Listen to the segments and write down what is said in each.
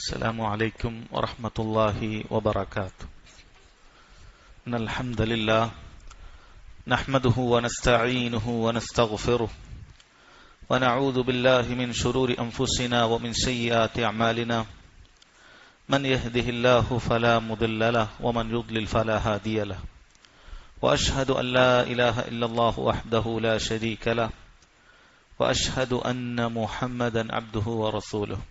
السلام عليكم ورحمة الله وبركاته. إن الحمد لله نحمده ونستعينه ونستغفره ونعوذ بالله من شرور أنفسنا ومن سيئات أعمالنا من يهده الله فلا مضل له ومن يضلل فلا هادي له وأشهد أن لا إله إلا الله وحده لا شريك له وأشهد أن محمدا عبده ورسوله.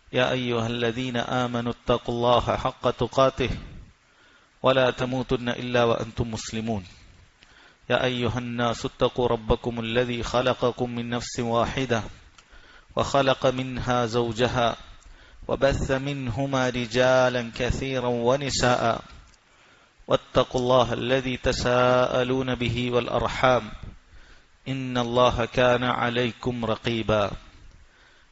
يا أيها الذين آمنوا اتقوا الله حق تقاته ولا تموتن إلا وأنتم مسلمون. يا أيها الناس اتقوا ربكم الذي خلقكم من نفس واحدة وخلق منها زوجها وبث منهما رجالا كثيرا ونساء واتقوا الله الذي تساءلون به والأرحام إن الله كان عليكم رقيبا.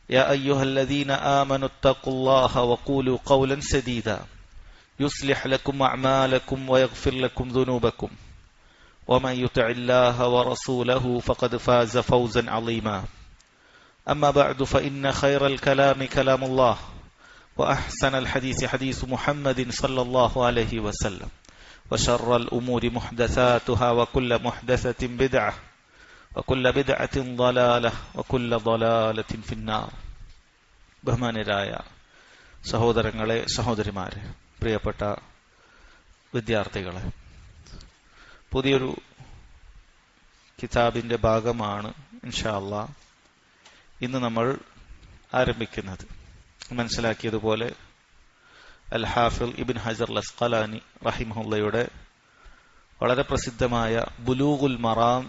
يا أيها الذين آمنوا اتقوا الله وقولوا قولا سديدا يصلح لكم أعمالكم ويغفر لكم ذنوبكم ومن يطع الله ورسوله فقد فاز فوزا عظيما. أما بعد فإن خير الكلام كلام الله وأحسن الحديث حديث محمد صلى الله عليه وسلم وشر الأمور محدثاتها وكل محدثة بدعة وكل بدعة ضلالة وكل ضلالة في النار. ബഹുമാനരായ സഹോദരങ്ങളെ, സഹോദരിമാരെ, പ്രിയപ്പെട്ട വിദ്യാർത്ഥികളെ, പുതിയൊരു കിതാബിന്റെ ഭാഗമാണ് ഇൻഷാ അല്ലാഹ് ഇന്ന് നമ്മൾ ആരംഭിക്കുന്നത്. മനസ്സിലാക്കിയതുപോലെ അൽ ഹാഫിൾ ഇബ്ൻ ഹജർ അൽ അസ്ഖലാനി റഹിമഹുള്ളയുടെ വളരെ പ്രസിദ്ധമായ ബുലൂഗുൽ മറാം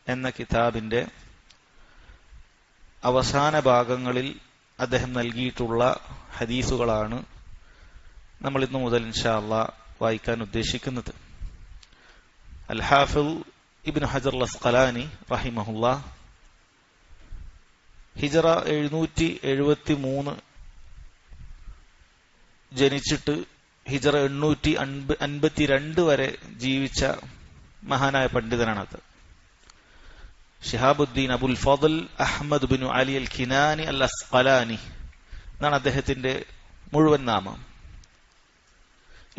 എന്ന കിതാബിന്റെ അവസാന ഭാഗങ്ങളിൽ അദ്ദേഹം നൽകിയിട്ടുള്ള ഹദീസുകളാണ് നമ്മൾ ഇന്നു മുതൽ ഇൻഷാ അല്ലാഹ് വായിക്കാൻ ഉദ്ദേശിക്കുന്നത്. അൽ ഹാഫിൾ ഇബ്ൻ ഹജർ അൽ അസ്ഖലാനി റഹിമഹുല്ലാഹ് ഹിജറ 773 ജനിച്ചിട്ട് ഹിജറ 852 വരെ ജീവിച്ച മഹാനായ പണ്ഡിതനാണത്. Shihabuddin Abul ഫضൽ Ahmad bin Ali അൽ കിനാനി അൽ അസ്ഖലാനി എന്നാണ് അദ്ദേഹത്തിന്റെ മുഴുവൻ നാമം.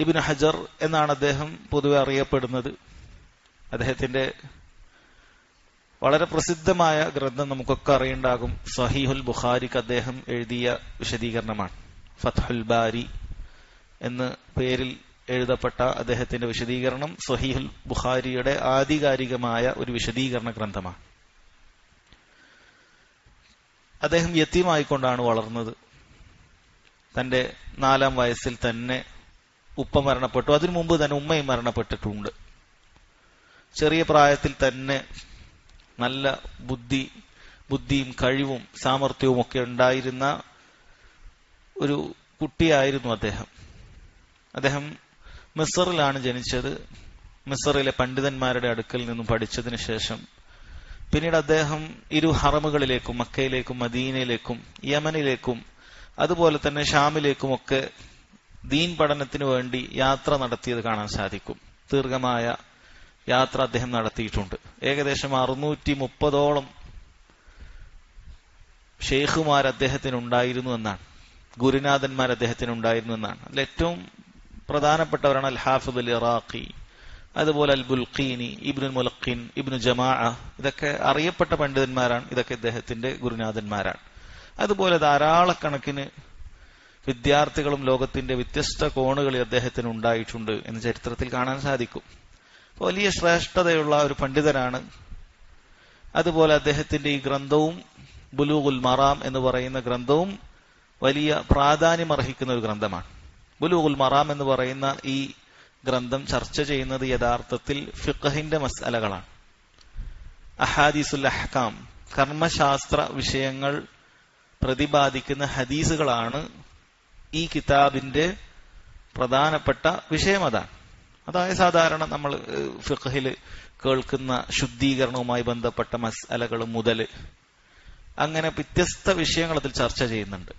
ഇബ്നു ഹജർ എന്നാണ് അദ്ദേഹം പൊതുവെ അറിയപ്പെടുന്നത്. അദ്ദേഹത്തിന്റെ വളരെ പ്രസിദ്ധമായ ഗ്രന്ഥം നമുക്കൊക്കെ അറിയുണ്ടാകും, സഹീഹുൽ ബുഖാരിക്ക് അദ്ദേഹം എഴുതിയ വിശദീകരണമാണ്. ഫത്ഹുൽ ബാരി എന്ന പേരിൽ എഴുതപ്പെട്ട അദ്ദേഹത്തിന്റെ വിശദീകരണം സഹീഹുൽ ബുഖാരിയുടെ ആധികാരികമായ ഒരു വിശദീകരണ ഗ്രന്ഥമാണ്. അദ്ദേഹം യതീമായിക്കൊണ്ടാണ് വളർന്നത്. തന്റെ 4-ാം വയസ്സിൽ തന്നെ ഉപ്പ മരണപ്പെട്ടു. അതിനു മുമ്പ് തന്നെ ഉമ്മയും മരണപ്പെട്ടിട്ടുണ്ട്. ചെറിയ പ്രായത്തിൽ തന്നെ നല്ല ബുദ്ധിയും കഴിവും സാമർഥ്യവും ഒക്കെ ഉണ്ടായിരുന്ന ഒരു കുട്ടിയായിരുന്നു അദ്ദേഹം. അദ്ദേഹം മിസ്റിലാണ് ജനിച്ചത്. മിസ്റിലെ പണ്ഡിതന്മാരുടെ അടുക്കൽ നിന്നും പഠിച്ചതിന് ശേഷം പിന്നീട് അദ്ദേഹം ഇരു ഹറമുകളിലേക്കും, മക്കയിലേക്കും മദീനയിലേക്കും യമനിലേക്കും അതുപോലെ തന്നെ ഷാമിലേക്കും ഒക്കെ ദീൻ പഠനത്തിന് വേണ്ടി യാത്ര നടത്തിയത് കാണാൻ സാധിക്കും. ദീർഘമായ യാത്ര അദ്ദേഹം നടത്തിയിട്ടുണ്ട്. ഏകദേശം 630ഓളം ഷെയ്ഖുമാർ അദ്ദേഹത്തിനുണ്ടായിരുന്നു എന്നാണ്, ഗുരുനാഥന്മാർ അദ്ദേഹത്തിനുണ്ടായിരുന്നു എന്നാണ്. അതിൽ ഏറ്റവും പ്രധാനപ്പെട്ടവരാണ് അൽ ഹാഫിദ് അൽ ഇറാഖി, അതുപോലെ അൽ ബുൽഖീനി, ഇബ്നുൽ മുലഖിൻ, ഇബ്നു ജമാഅ. ഇതൊക്കെ അറിയപ്പെട്ട പണ്ഡിതന്മാരാണ്. ഇതൊക്കെ ഇദ്ദേഹത്തിന്റെ ഗുരുനാഥന്മാരാണ്. അതുപോലെ ധാരാളക്കണക്കിന് വിദ്യാർത്ഥികളും ലോകത്തിന്റെ വ്യത്യസ്ത കോണുകളിൽ അദ്ദേഹത്തിന് ഉണ്ടായിട്ടുണ്ട് എന്ന് ചരിത്രത്തിൽ കാണാൻ സാധിക്കും. വലിയ ശ്രേഷ്ഠതയുള്ള ഒരു പണ്ഡിതനാണ്. അതുപോലെ അദ്ദേഹത്തിന്റെ ഈ ഗ്രന്ഥവും ബുലൂഗുൽ മറാം എന്ന് പറയുന്ന ഗ്രന്ഥവും വലിയ പ്രാധാന്യം അർഹിക്കുന്ന ഒരു ഗ്രന്ഥമാണ്. ബുലൂഗുൽ മറാം എന്ന് പറയുന്ന ഈ ഗ്രന്ഥം ചർച്ച ചെയ്യുന്നത് യഥാർത്ഥത്തിൽ ഫിഖഹിന്റെ മസ്അലകളാണ്. അഹാദീസുൽ അഹ്കാം, കർമ്മശാസ്ത്ര വിഷയങ്ങൾ പ്രതിപാദിക്കുന്ന ഹദീസുകളാണ് ഈ കിതാബിന്റെ പ്രധാനപ്പെട്ട വിഷയം. അതായത് സാധാരണ നമ്മൾ ഫിഖഹിൽ കേൾക്കുന്ന ശുദ്ധീകരണവുമായി ബന്ധപ്പെട്ട മസ്അലകൾ മുതൽ അങ്ങനെ വ്യത്യസ്ത വിഷയങ്ങൾ അതിൽ ചർച്ച ചെയ്യുന്നുണ്ട്.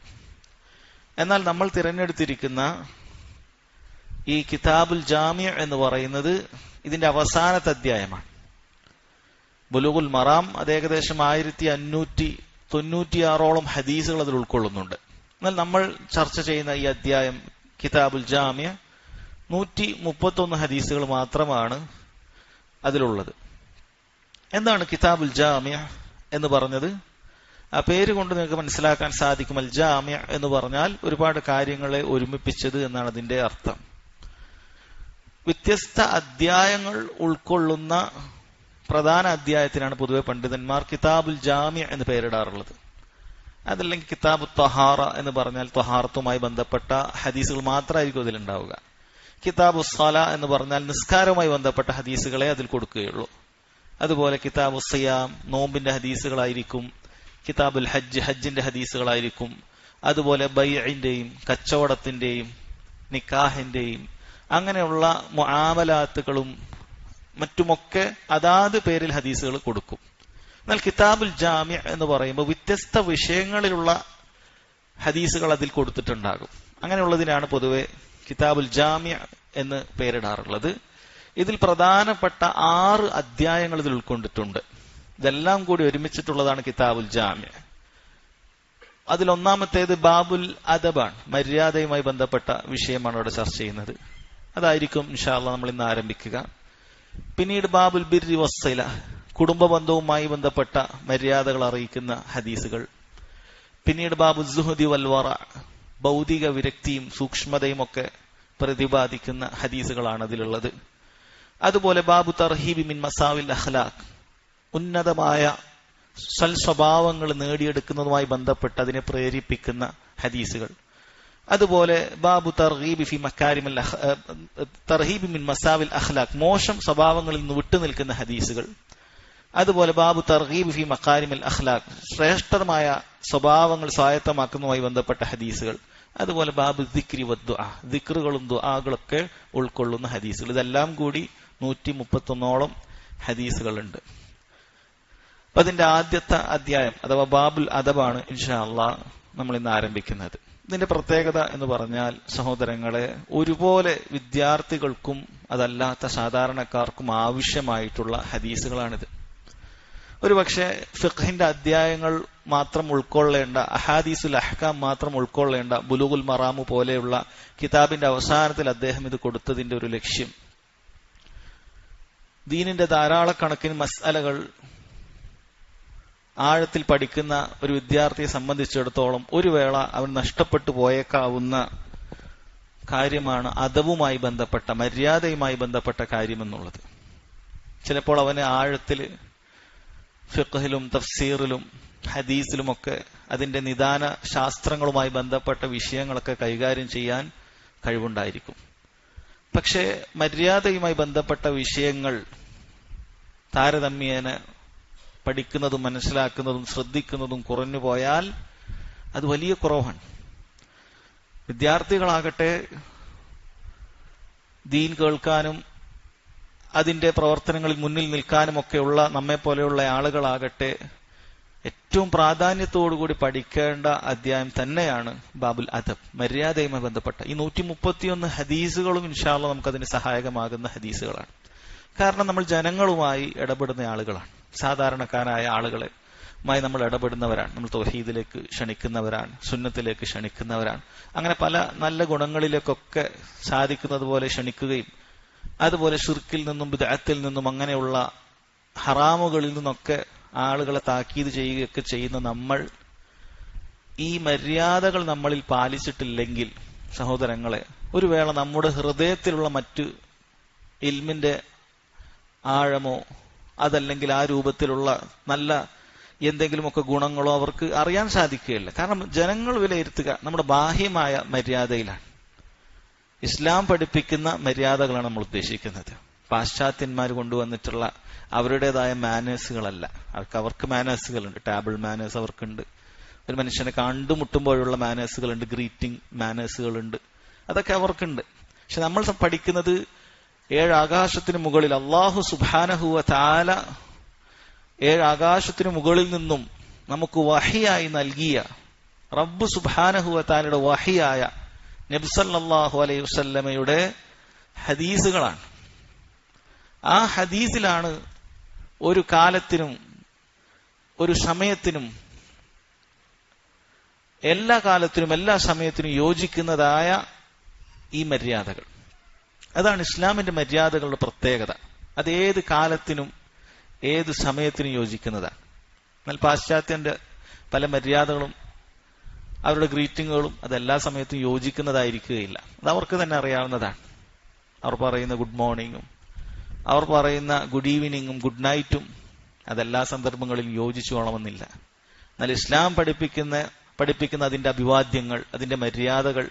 എന്നാൽ നമ്മൾ തിരഞ്ഞെടുത്തിരിക്കുന്ന ഈ കിതാബുൽ ജാമിഅ് എന്ന് പറയുന്നത് ഇതിന്റെ അവസാനത്തെ അധ്യായമാണ്. ബുലൂഗുൽ മറാം അത് ഏകദേശം 1596ഓളം ഹദീസുകൾ അതിൽ ഉൾക്കൊള്ളുന്നുണ്ട്. എന്നാൽ നമ്മൾ ചർച്ച ചെയ്യുന്ന ഈ അധ്യായം കിതാബുൽ ജാമിഅ 131 ഹദീസുകൾ മാത്രമാണ് അതിലുള്ളത്. എന്താണ് കിതാബുൽ ജാമിഅ എന്ന് പറഞ്ഞത്? ആ പേര് കൊണ്ട് നിങ്ങൾക്ക് മനസ്സിലാക്കാൻ സാധിക്കും. അൽ ജാമിഅ എന്ന് പറഞ്ഞാൽ ഒരുപാട് കാര്യങ്ങളെ ഒരുമിപ്പിച്ചത് എന്നാണ് അതിന്റെ അർത്ഥം. വ്യത്യസ്ത അധ്യായങ്ങൾ ഉൾക്കൊള്ളുന്ന പ്രധാന അധ്യായത്തിനാണ് പൊതുവെ പണ്ഡിതന്മാർ കിതാബുൽ ജാമിഅ എന്ന് പേരിടാറുള്ളത്. അതല്ലെങ്കിൽ കിതാബു ത്വഹാറ എന്ന് പറഞ്ഞാൽ ത്വഹാറത്തുമായി ബന്ധപ്പെട്ട ഹദീസുകൾ മാത്രമായിരിക്കും അതിലുണ്ടാവുക. കിതാബു സ്വല എന്ന് പറഞ്ഞാൽ നിസ്കാരവുമായി ബന്ധപ്പെട്ട ഹദീസുകളെ അതിൽ കൊടുക്കുകയുള്ളൂ. അതുപോലെ കിതാബു സിയാം നോമ്പിന്റെ ഹദീസുകളായിരിക്കും. കിതാബുൽ ഹജ്ജ് ഹജ്ജിന്റെ ഹദീസുകളായിരിക്കും. അതുപോലെ ബൈഇന്റെയും കച്ചവടത്തിന്റെയും നിക്കാഹിന്റെയും അങ്ങനെയുള്ള മുആമലാത്തുകളും മറ്റുമൊക്കെ അതാത് പേരിൽ ഹദീസുകൾ കൊടുക്കും. എന്നാൽ കിതാബുൽ ജാമിഅ എന്ന് പറയുമ്പോൾ വ്യത്യസ്ത വിഷയങ്ങളിലുള്ള ഹദീസുകൾ അതിൽ കൊടുത്തിട്ടുണ്ടാകും. അങ്ങനെയുള്ളതിനാണ് പൊതുവെ കിതാബുൽ ജാമിഅ എന്ന് പേരിടാറുള്ളത്. ഇതിൽ പ്രധാനപ്പെട്ട 6 അധ്യായങ്ങൾ ഇതിൽ ഉൾക്കൊണ്ടിട്ടുണ്ട്. ഇതെല്ലാം കൂടി ഒരുമിച്ചിട്ടുള്ളതാണ് കിതാബുൽ ജാമിഅ. അതിലൊന്നാമത്തേത് ബാബുൽ അദബാണ്. മര്യാദയുമായി ബന്ധപ്പെട്ട വിഷയമാണ് ഇവിടെ ചർച്ച ചെയ്യുന്നത്. അതായിരിക്കും ഇൻഷാ അല്ലാഹ് നമ്മൾ ഇന്ന് ആരംഭിക്കുക. പിന്നീട് ബാബുൽ ബിർരി വസ്സില, കുടുംബ ബന്ധവുമായി ബന്ധപ്പെട്ട മര്യാദകൾ അറിയിക്കുന്ന ഹദീസുകൾ. പിന്നീട് ബാബു സുഹദി വൽ വറ, ഭൗതിക വിരക്തിയും സൂക്ഷ്മതയും ഒക്കെ പ്രതിപാദിക്കുന്ന ഹദീസുകളാണ് അതിലുള്ളത്. അതുപോലെ ബാബു തർഹീബി മിൻ മസാവിൽ അഖ്ലാഖ്, ഉന്നതമായ സൽ സ്വഭാവങ്ങൾ നേടിയെടുക്കുന്നതുമായി ബന്ധപ്പെട്ട് അതിനെ പ്രേരിപ്പിക്കുന്ന ഹദീസുകൾ. അതുപോലെ ബാബു തർഹീബി ഫി മക്കാരിമിൽ തർഹീബി മിൻ മസാവിൽ അഖ്ലാഖ്, മോശം സ്വഭാവങ്ങളിൽ നിന്ന് വിട്ടുനിൽക്കുന്ന ഹദീസുകൾ. അതുപോലെ ബാബു തർഹീബ് ഫി മക്കാരിമിൽ അഖ്ലാഖ്, ശ്രേഷ്ഠമായ സ്വഭാവങ്ങൾ സ്വായത്തമാക്കുന്നതുമായി ബന്ധപ്പെട്ട ഹദീസുകൾ. അതുപോലെ ബാബു ദിക്രി വദ്ദുആ, ദിക്റുകളും ദുആകളൊക്കെ ഉൾക്കൊള്ളുന്ന ഹദീസുകൾ. ഇതെല്ലാം കൂടി 131ഓളം ഹദീസുകളുണ്ട്. അപ്പൊ അതിന്റെ ആദ്യത്തെ അധ്യായം അഥവാ ബാബുൽ അദബാണ് ഇൻഷാ അല്ലാഹ് നമ്മൾ ഇന്ന് ആരംഭിക്കുന്നത്. ഇതിന്റെ പ്രത്യേകത എന്ന് പറഞ്ഞാൽ സഹോദരങ്ങളെ, ഒരുപോലെ വിദ്യാർത്ഥികൾക്കും അതല്ലാത്ത സാധാരണക്കാർക്കും ആവശ്യമായിട്ടുള്ള ഹദീസുകളാണിത്. ഒരുപക്ഷെ ഫിഖ്ഹിന്റെ അധ്യായങ്ങൾ മാത്രം ഉൾക്കൊള്ളേണ്ട, അഹാദീസുൽ അഹ്കാം മാത്രം ഉൾക്കൊള്ളേണ്ട ബുലൂഗുൽ മറാമു പോലെയുള്ള കിതാബിന്റെ അവസാനത്തിൽ അദ്ദേഹം ഇത് കൊടുത്തതിന്റെ ഒരു ലക്ഷ്യം, ദീനിന്റെ ധാരാളക്കണക്കിന് മസ്അലകൾ ആഴത്തിൽ പഠിക്കുന്ന ഒരു വിദ്യാർത്ഥിയെ സംബന്ധിച്ചിടത്തോളം ഒരു വേള അവൻ നഷ്ടപ്പെട്ടു പോയേക്കാവുന്ന കാര്യമാണ് അദബുമായി ബന്ധപ്പെട്ട, മര്യാദയുമായി ബന്ധപ്പെട്ട കാര്യമെന്നുള്ളത്. ചിലപ്പോൾ അവന് ആഴത്തിൽ ഫിഖ്ഹിലും തഫ്സീറിലും ഹദീസിലുമൊക്കെ അതിന്റെ നിദാന ശാസ്ത്രങ്ങളുമായി ബന്ധപ്പെട്ട വിഷയങ്ങളൊക്കെ കൈകാര്യം ചെയ്യാൻ കഴിവുണ്ടായിരിക്കും. പക്ഷേ മര്യാദയുമായി ബന്ധപ്പെട്ട വിഷയങ്ങൾ താരതമ്യേന പഠിക്കുന്നതും മനസ്സിലാക്കുന്നതും ശ്രദ്ധിക്കുന്നതും കുറഞ്ഞു പോയാൽ അത് വലിയ കുറവാണ്. വിദ്യാർത്ഥികളാകട്ടെ ദീൻ കേൾക്കാനും അതിന്റെ പ്രവർത്തനങ്ങളിൽ മുന്നിൽ നിൽക്കാനുമൊക്കെയുള്ള നമ്മെ പോലെയുള്ള ആളുകളാകട്ടെ ഏറ്റവും പ്രാധാന്യത്തോടുകൂടി പഠിക്കേണ്ട അധ്യായം തന്നെയാണ് ബാബുൽ അദബ്, മര്യാദയുമായി ബന്ധപ്പെട്ട. ഈ 131 ഹദീസുകളും ഇൻഷാ അല്ലാഹ് നമുക്കതിന് സഹായകമാകുന്ന ഹദീസുകളാണ്. കാരണം നമ്മൾ ജനങ്ങളുമായി ഇടപെടുന്ന ആളുകളാണ്, സാധാരണക്കാരായ ആളുകളുമായി നമ്മൾ ഇടപെടുന്നവരാണ്. നമ്മൾ തൗഹീദിലേക്ക് ക്ഷണിക്കുന്നവരാണ്, സുന്നത്തിലേക്ക് ക്ഷണിക്കുന്നവരാണ്. അങ്ങനെ പല നല്ല ഗുണങ്ങളിലേക്കൊക്കെ സാധിക്കുന്നത് പോലെ ക്ഷണിക്കുകയും അതുപോലെ ശിർക്കിൽ നിന്നും ബിദ്അത്തിൽ നിന്നും അങ്ങനെയുള്ള ഹറാമുകളിൽ നിന്നൊക്കെ ആളുകളെ താക്കീത് ചെയ്യുകയൊക്കെ ചെയ്യുന്ന നമ്മൾ ഈ മര്യാദകൾ നമ്മളിൽ പാലിച്ചിട്ടില്ലെങ്കിൽ സഹോദരങ്ങളെ, ഒരു വേള നമ്മുടെ ഹൃദയത്തിലുള്ള മറ്റ് ഇൽമിന്റെ ആഴമോ അതല്ലെങ്കിൽ ആ രൂപത്തിലുള്ള നല്ല എന്തെങ്കിലുമൊക്കെ ഗുണങ്ങളോ അവർക്ക് അറിയാൻ സാധിക്കുകയില്ല. കാരണം ജനങ്ങൾ വിലയിരുത്തുക നമ്മുടെ ബാഹ്യമായ മര്യാദയിലാണ്. ഇസ്ലാം പഠിപ്പിക്കുന്ന മര്യാദകളാണ് നമ്മൾ ഉദ്ദേശിക്കുന്നത്. പാശ്ചാത്യന്മാർ കൊണ്ടുവന്നിട്ടുള്ള അവരുടേതായ മാനേഴ്സുകളല്ല. അവർക്ക് മാനേഴ്സുകളുണ്ട്, ടേബിൾ മാനേഴ്സ് അവർക്കുണ്ട്, ഒരു മനുഷ്യനെ കണ്ടുമുട്ടുമ്പോഴുള്ള മാനേഴ്സുകളുണ്ട്, ഗ്രീറ്റിംഗ് മാനേഴ്സുകളുണ്ട്, അതൊക്കെ അവർക്കുണ്ട്. പക്ഷെ നമ്മൾ പഠിക്കുന്നത് 7 ആകാശത്തിന് മുകളിൽ അല്ലാഹു സുബ്ഹാനഹു വ തആല 7 ആകാശത്തിന് മുകളിൽ നിന്നും നമുക്ക് വഹിയായി നൽകിയ റബ്ബ് സുബ്ഹാനഹു വ തആലയുടെ വഹിയായ നബി സല്ലല്ലാഹു അലൈഹി വസല്ലമയുടെ ഹദീസുകളാണ്. ആ ഹദീസിലാണ് ഒരു കാലത്തിനും ഒരു സമയത്തിനും എല്ലാ കാലത്തിനും എല്ലാ സമയത്തിനും യോജിക്കുന്നതായ ഈ മര്യാദകൾ, അതാണ് ഇസ്ലാമിന്റെ മര്യാദകളുടെ പ്രത്യേകത. അത് ഏത് കാലത്തിനും ഏത് സമയത്തിനും യോജിക്കുന്നതാണ്. എന്നാൽ പാശ്ചാത്യന്റെ പല മര്യാദകളും അവരുടെ ഗ്രീറ്റിങ്ങുകളും അതെല്ലാ സമയത്തും യോജിക്കുന്നതായിരിക്കുകയില്ല. അത് അവർക്ക് തന്നെ അറിയാവുന്നതാണ്. അവർ പറയുന്ന ഗുഡ് മോർണിംഗും അവർ പറയുന്ന ഗുഡ് ഈവനിങ്ങും ഗുഡ് നൈറ്റും അതെല്ലാ സന്ദർഭങ്ങളിലും യോജിച്ചു കൊള്ളണമെന്നില്ല. എന്നാൽ ഇസ്ലാം പഠിപ്പിക്കുന്ന അതിന്റെ അഭിവാദ്യങ്ങൾ, അതിന്റെ മര്യാദകൾ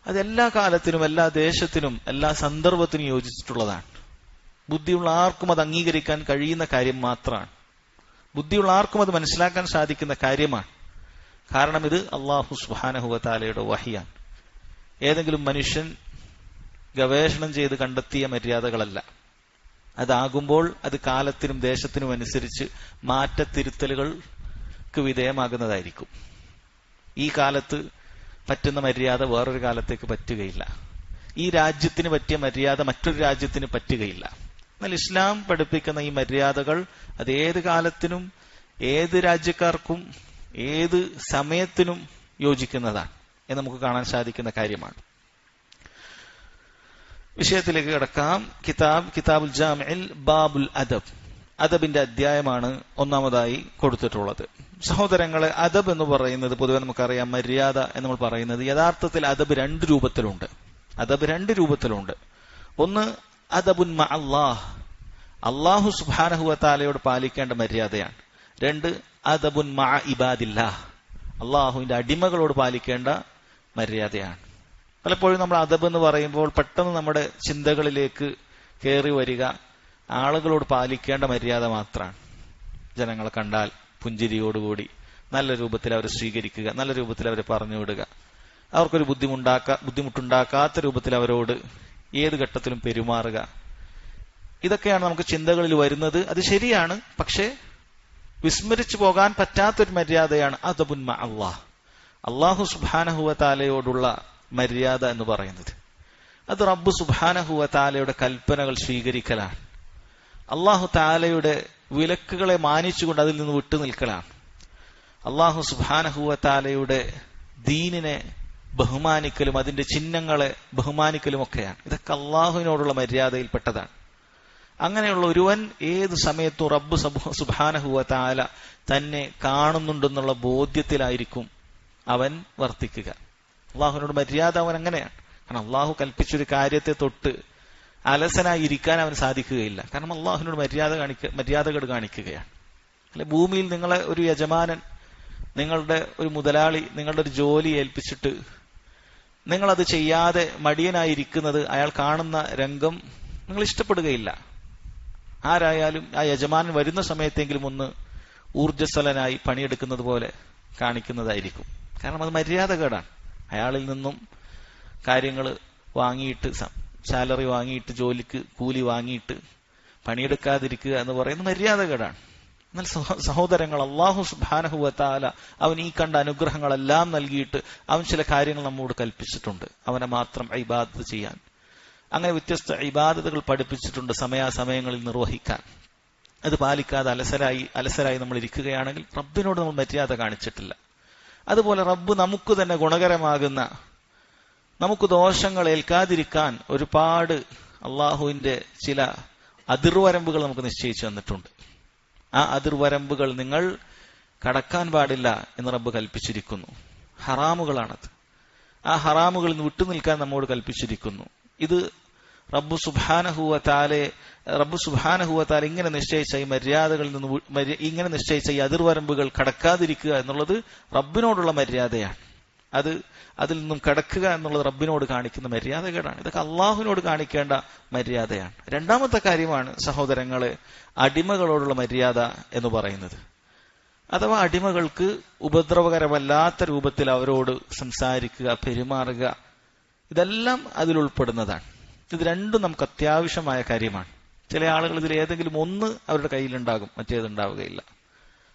അതെല്ലാ കാലത്തിനും എല്ലാ ദേശത്തിനും എല്ലാ സന്ദർഭത്തിനും യോജിച്ചിട്ടുള്ളതാണ്. ബുദ്ധിയുള്ള ആർക്കും അത് അംഗീകരിക്കാൻ കഴിയുന്ന കാര്യം മാത്രമാണ്. ബുദ്ധിയുള്ള ആർക്കും അത് മനസ്സിലാക്കാൻ സാധിക്കുന്ന കാര്യമാണ്. കാരണം ഇത് അല്ലാഹു സുബ്ഹാനഹു വ തആലയുടെ വഹിയാണ്. ഏതെങ്കിലും മനുഷ്യൻ ഗവേഷണം ചെയ്ത് കണ്ടെത്തിയ മര്യാദകളല്ല. അതാകുമ്പോൾ അത് കാലത്തിനും ദേശത്തിനും അനുസരിച്ച് മാറ്റത്തിരുത്തലുകൾക്ക് വിധേയമാകുന്നതായിരിക്കും. ഈ കാലത്ത് പറ്റുന്ന മര്യാദ വേറൊരു കാലത്തേക്ക് പറ്റുകയില്ല. ഈ രാജ്യത്തിന് പറ്റിയ മര്യാദ മറ്റൊരു രാജ്യത്തിന് പറ്റുകയില്ല. എന്നാൽ ഇസ്ലാം പഠിപ്പിക്കുന്ന ഈ മര്യാദകൾ അത് ഏത് കാലത്തിനും ഏത് രാജ്യക്കാർക്കും ഏത് സമയത്തിനും യോജിക്കുന്നതാണ് എന്ന് നമുക്ക് കാണാൻ സാധിക്കുന്ന കാര്യമാണ്. വിഷയത്തിലേക്ക് കിടക്കാം. കിതാബുൽ ജാമിഇൽ ബാബുൽ അദബ്, അദബിന്റെ അധ്യായമാണ് ഒന്നാമതായി കൊടുത്തിട്ടുള്ളത്. സഹോദരങ്ങളെ, അദബ് എന്ന് പറയുന്നത് പൊതുവെ നമുക്കറിയാം, മര്യാദ എന്ന് നമ്മൾ പറയുന്നത് യഥാർത്ഥത്തിൽ അദബ് രണ്ട് രൂപത്തിലുണ്ട്. ഒന്ന് അദബുൻ മഅ അല്ലാഹ്, അല്ലാഹു സുബ്ഹാനഹു വ തആലയോട് പാലിക്കേണ്ട മര്യാദയാണ്. രണ്ട് അദബുൻ മഅ ഇബാദില്ലാഹ്, അല്ലാഹുവിന്റെ അടിമകളോട് പാലിക്കേണ്ട മര്യാദയാണ്. പലപ്പോഴും നമ്മൾ അദബ് എന്ന് പറയുമ്പോൾ പെട്ടെന്ന് നമ്മുടെ ചിന്തകളിലേക്ക് കയറി വരിക ആളുകളോട് പാലിക്കേണ്ട മര്യാദ മാത്രമാണ്. ജനങ്ങളെ കണ്ടാൽ പുഞ്ചിരിയോടുകൂടി നല്ല രൂപത്തിൽ അവരെ സ്വീകരിക്കുക, നല്ല രൂപത്തിൽ അവരെ പറഞ്ഞുവിടുക, അവർക്കൊരു ബുദ്ധിമുട്ടുണ്ടാക്കാത്ത രൂപത്തിൽ അവരോട് ഏത് ഘട്ടത്തിലും പെരുമാറുക. ഇതൊക്കെയാണ് നമുക്ക് ചിന്തകളിൽ വരുന്നത്. അത് ശരിയാണ്. പക്ഷേ വിസ്മരിച്ചു പോകാൻ പറ്റാത്തൊരു മര്യാദയാണ് അദബുൻ മഅ അല്ലാഹ്, അല്ലാഹു സുബ്ഹാനഹു വ തആലയോടുള്ള മര്യാദ എന്ന് പറയുന്നത്. അത് റബ്ബ് സുബ്ഹാനഹു വ തആലയുടെ കൽപ്പനകൾ സ്വീകരിക്കലാണ്. അല്ലാഹു തആലയുടെ വിലക്കുകളെ മാനിച്ചുകൊണ്ട് അതിൽ നിന്ന് വിട്ടുനിൽക്കലാണ്. അല്ലാഹു സുബ്ഹാനഹു വ തആലയുടെ ദീനിനെ ബഹുമാനിക്കലും അതിന്റെ ചിഹ്നങ്ങളെ ബഹുമാനിക്കലും ഒക്കെയാണ്. ഇതൊക്കെ അള്ളാഹുവിനോടുള്ള മര്യാദയിൽപ്പെട്ടതാണ്. അങ്ങനെയുള്ള ഒരുവൻ ഏത് സമയത്തും റബ്ബ് സുബ്ഹാനഹു വ തആല തന്നെ കാണുന്നുണ്ടെന്നുള്ള ബോധ്യത്തിലായിരിക്കും അവൻ വർത്തിക്കുക. അള്ളാഹുവിനോട് മര്യാദ അവൻ അങ്ങനെയാണ്. കാരണം അള്ളാഹു കൽപ്പിച്ചൊരു കാര്യത്തെ തൊട്ട് അലസനായി ഇരിക്കാൻ അവന് സാധിക്കുകയില്ല. കാരണം അള്ളാഹുവിനോട് മര്യാദകൾ കാണിക്കുകയാണ്. അല്ലെ, ഭൂമിയിൽ നിങ്ങളെ ഒരു യജമാനൻ, നിങ്ങളുടെ ഒരു മുതലാളി നിങ്ങളുടെ ഒരു ജോലി ഏൽപ്പിച്ചിട്ട് നിങ്ങളത് ചെയ്യാതെ മടിയനായിരിക്കുന്നത് അയാൾ കാണുന്ന രംഗം നിങ്ങൾ ഇഷ്ടപ്പെടുകയില്ല. ആരായാലും ആ യജമാനൻ വരുന്ന സമയത്തെങ്കിലും ഒന്ന് ഊർജ്ജസ്വലനായി പണിയെടുക്കുന്നത് പോലെ കാണിക്കുന്നതായിരിക്കും. കാരണം അത് മര്യാദകേടാണ്. അയാളിൽ നിന്നും കാര്യങ്ങൾ വാങ്ങിയിട്ട്, സാലറി വാങ്ങിയിട്ട്, ജോലിക്ക് കൂലി വാങ്ങിയിട്ട് പണിയെടുക്കാതിരിക്കുക എന്ന് പറയുന്നത് മര്യാദകേടാണ്. എന്നാൽ സഹോദരങ്ങൾ, അല്ലാഹു സുബ്ഹാനഹു വ തആല അവൻ ഈ കണ്ട അനുഗ്രഹങ്ങളെല്ലാം നൽകിയിട്ട് അവൻ ചില കാര്യങ്ങൾ നമ്മോട് കൽപ്പിച്ചിട്ടുണ്ട്. അവനെ മാത്രം ഇബാദത്ത് ചെയ്യാൻ, അങ്ങനെ വ്യത്യസ്ത ഇബാദത്തുകൾ പഠിപ്പിച്ചിട്ടുണ്ട് സമയാസമയങ്ങളിൽ നിർവഹിക്കാൻ. അത് പാലിക്കാതെ അലസരായി നമ്മൾ ഇരിക്കുകയാണെങ്കിൽ റബ്ബിനോട് നമ്മൾ മര്യാദ കാണിച്ചിട്ടില്ല. അതുപോലെ റബ്ബ് നമുക്ക് തന്നെ ഗുണകരമാകുന്ന, നമുക്ക് ദോഷങ്ങൾ ഏൽക്കാതിരിക്കാൻ ഒരുപാട് അള്ളാഹുവിന്റെ ചില അതിർവരമ്പുകൾ നമുക്ക് നിശ്ചയിച്ചു തന്നിട്ടുണ്ട്. ആ അതിർവരമ്പുകൾ നിങ്ങൾ കടക്കാൻ പാടില്ല എന്ന് റബ്ബ് കൽപ്പിച്ചിരിക്കുന്നു. ഹറാമുകളാണത്. ആ ഹറാമുകളിൽ നിന്ന് വിട്ടുനിൽക്കാൻ നമ്മോട് കൽപ്പിച്ചിരിക്കുന്നു. ഇത് റബ്ബ് സുബ്ഹാനഹു വ തആല ഇങ്ങനെ നിശ്ചയിച്ച ഈ മര്യാദകളിൽ നിന്ന് ഇങ്ങനെ നിശ്ചയിച്ച ഈ അതിർവരമ്പുകൾ കടക്കാതിരിക്കുക എന്നുള്ളത് റബ്ബിനോടുള്ള മര്യാദയാണ്. അതിൽ നിന്നും കടക്കുക എന്നുള്ളത് റബ്ബിനോട് കാണിക്കുന്ന മര്യാദകേടാണ്. ഇതൊക്കെ അള്ളാഹുവിനോട് കാണിക്കേണ്ട മര്യാദയാണ്. രണ്ടാമത്തെ കാര്യമാണ് സഹോദരങ്ങളെ, അടിമകളോടുള്ള മര്യാദ എന്ന് പറയുന്നത്. അഥവാ അടിമകൾക്ക് ഉപദ്രവകരമല്ലാത്ത രൂപത്തിൽ അവരോട് സംസാരിക്കുക, പെരുമാറുക, ഇതെല്ലാം അതിലുൾപ്പെടുന്നതാണ്. ഇത് രണ്ടും നമുക്ക് അത്യാവശ്യമായ കാര്യമാണ്. ചില ആളുകൾ ഇതിൽ ഏതെങ്കിലും ഒന്ന് അവരുടെ കയ്യിലുണ്ടാകും, മറ്റേതുണ്ടാവുകയില്ല.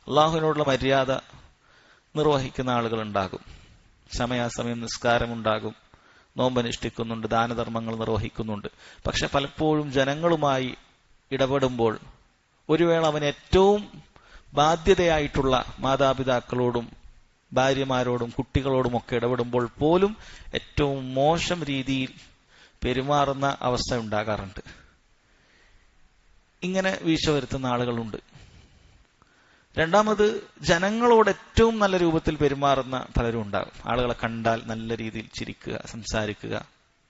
അള്ളാഹുവിനോടുള്ള മര്യാദ നിർവഹിക്കുന്ന ആളുകൾ ഉണ്ടാകും, സമയാസമയം നിസ്കാരമുണ്ടാകും, നോമ്പനുഷ്ഠിക്കുന്നുണ്ട്, ദാനധർമ്മങ്ങൾ നിർവഹിക്കുന്നുണ്ട്. പക്ഷെ പലപ്പോഴും ജനങ്ങളുമായി ഇടപെടുമ്പോൾ ഒരു വേള അവൻ ഏറ്റവും ബാധ്യതയായിട്ടുള്ള മാതാപിതാക്കളോടും ഭാര്യമാരോടും കുട്ടികളോടുമൊക്കെ ഇടപെടുമ്പോൾ പോലും ഏറ്റവും മോശം രീതിയിൽ പെരുമാറുന്ന അവസ്ഥ ഉണ്ടാകാറുണ്ട്. ഇങ്ങനെ വീഴ്ച വരുത്തുന്ന ആളുകളുണ്ട്. രണ്ടാമത്, ജനങ്ങളോട് ഏറ്റവും നല്ല രൂപത്തിൽ പെരുമാറുന്ന പലരും ഉണ്ടാകും. ആളുകളെ കണ്ടാൽ നല്ല രീതിയിൽ ചിരിക്കുക, സംസാരിക്കുക,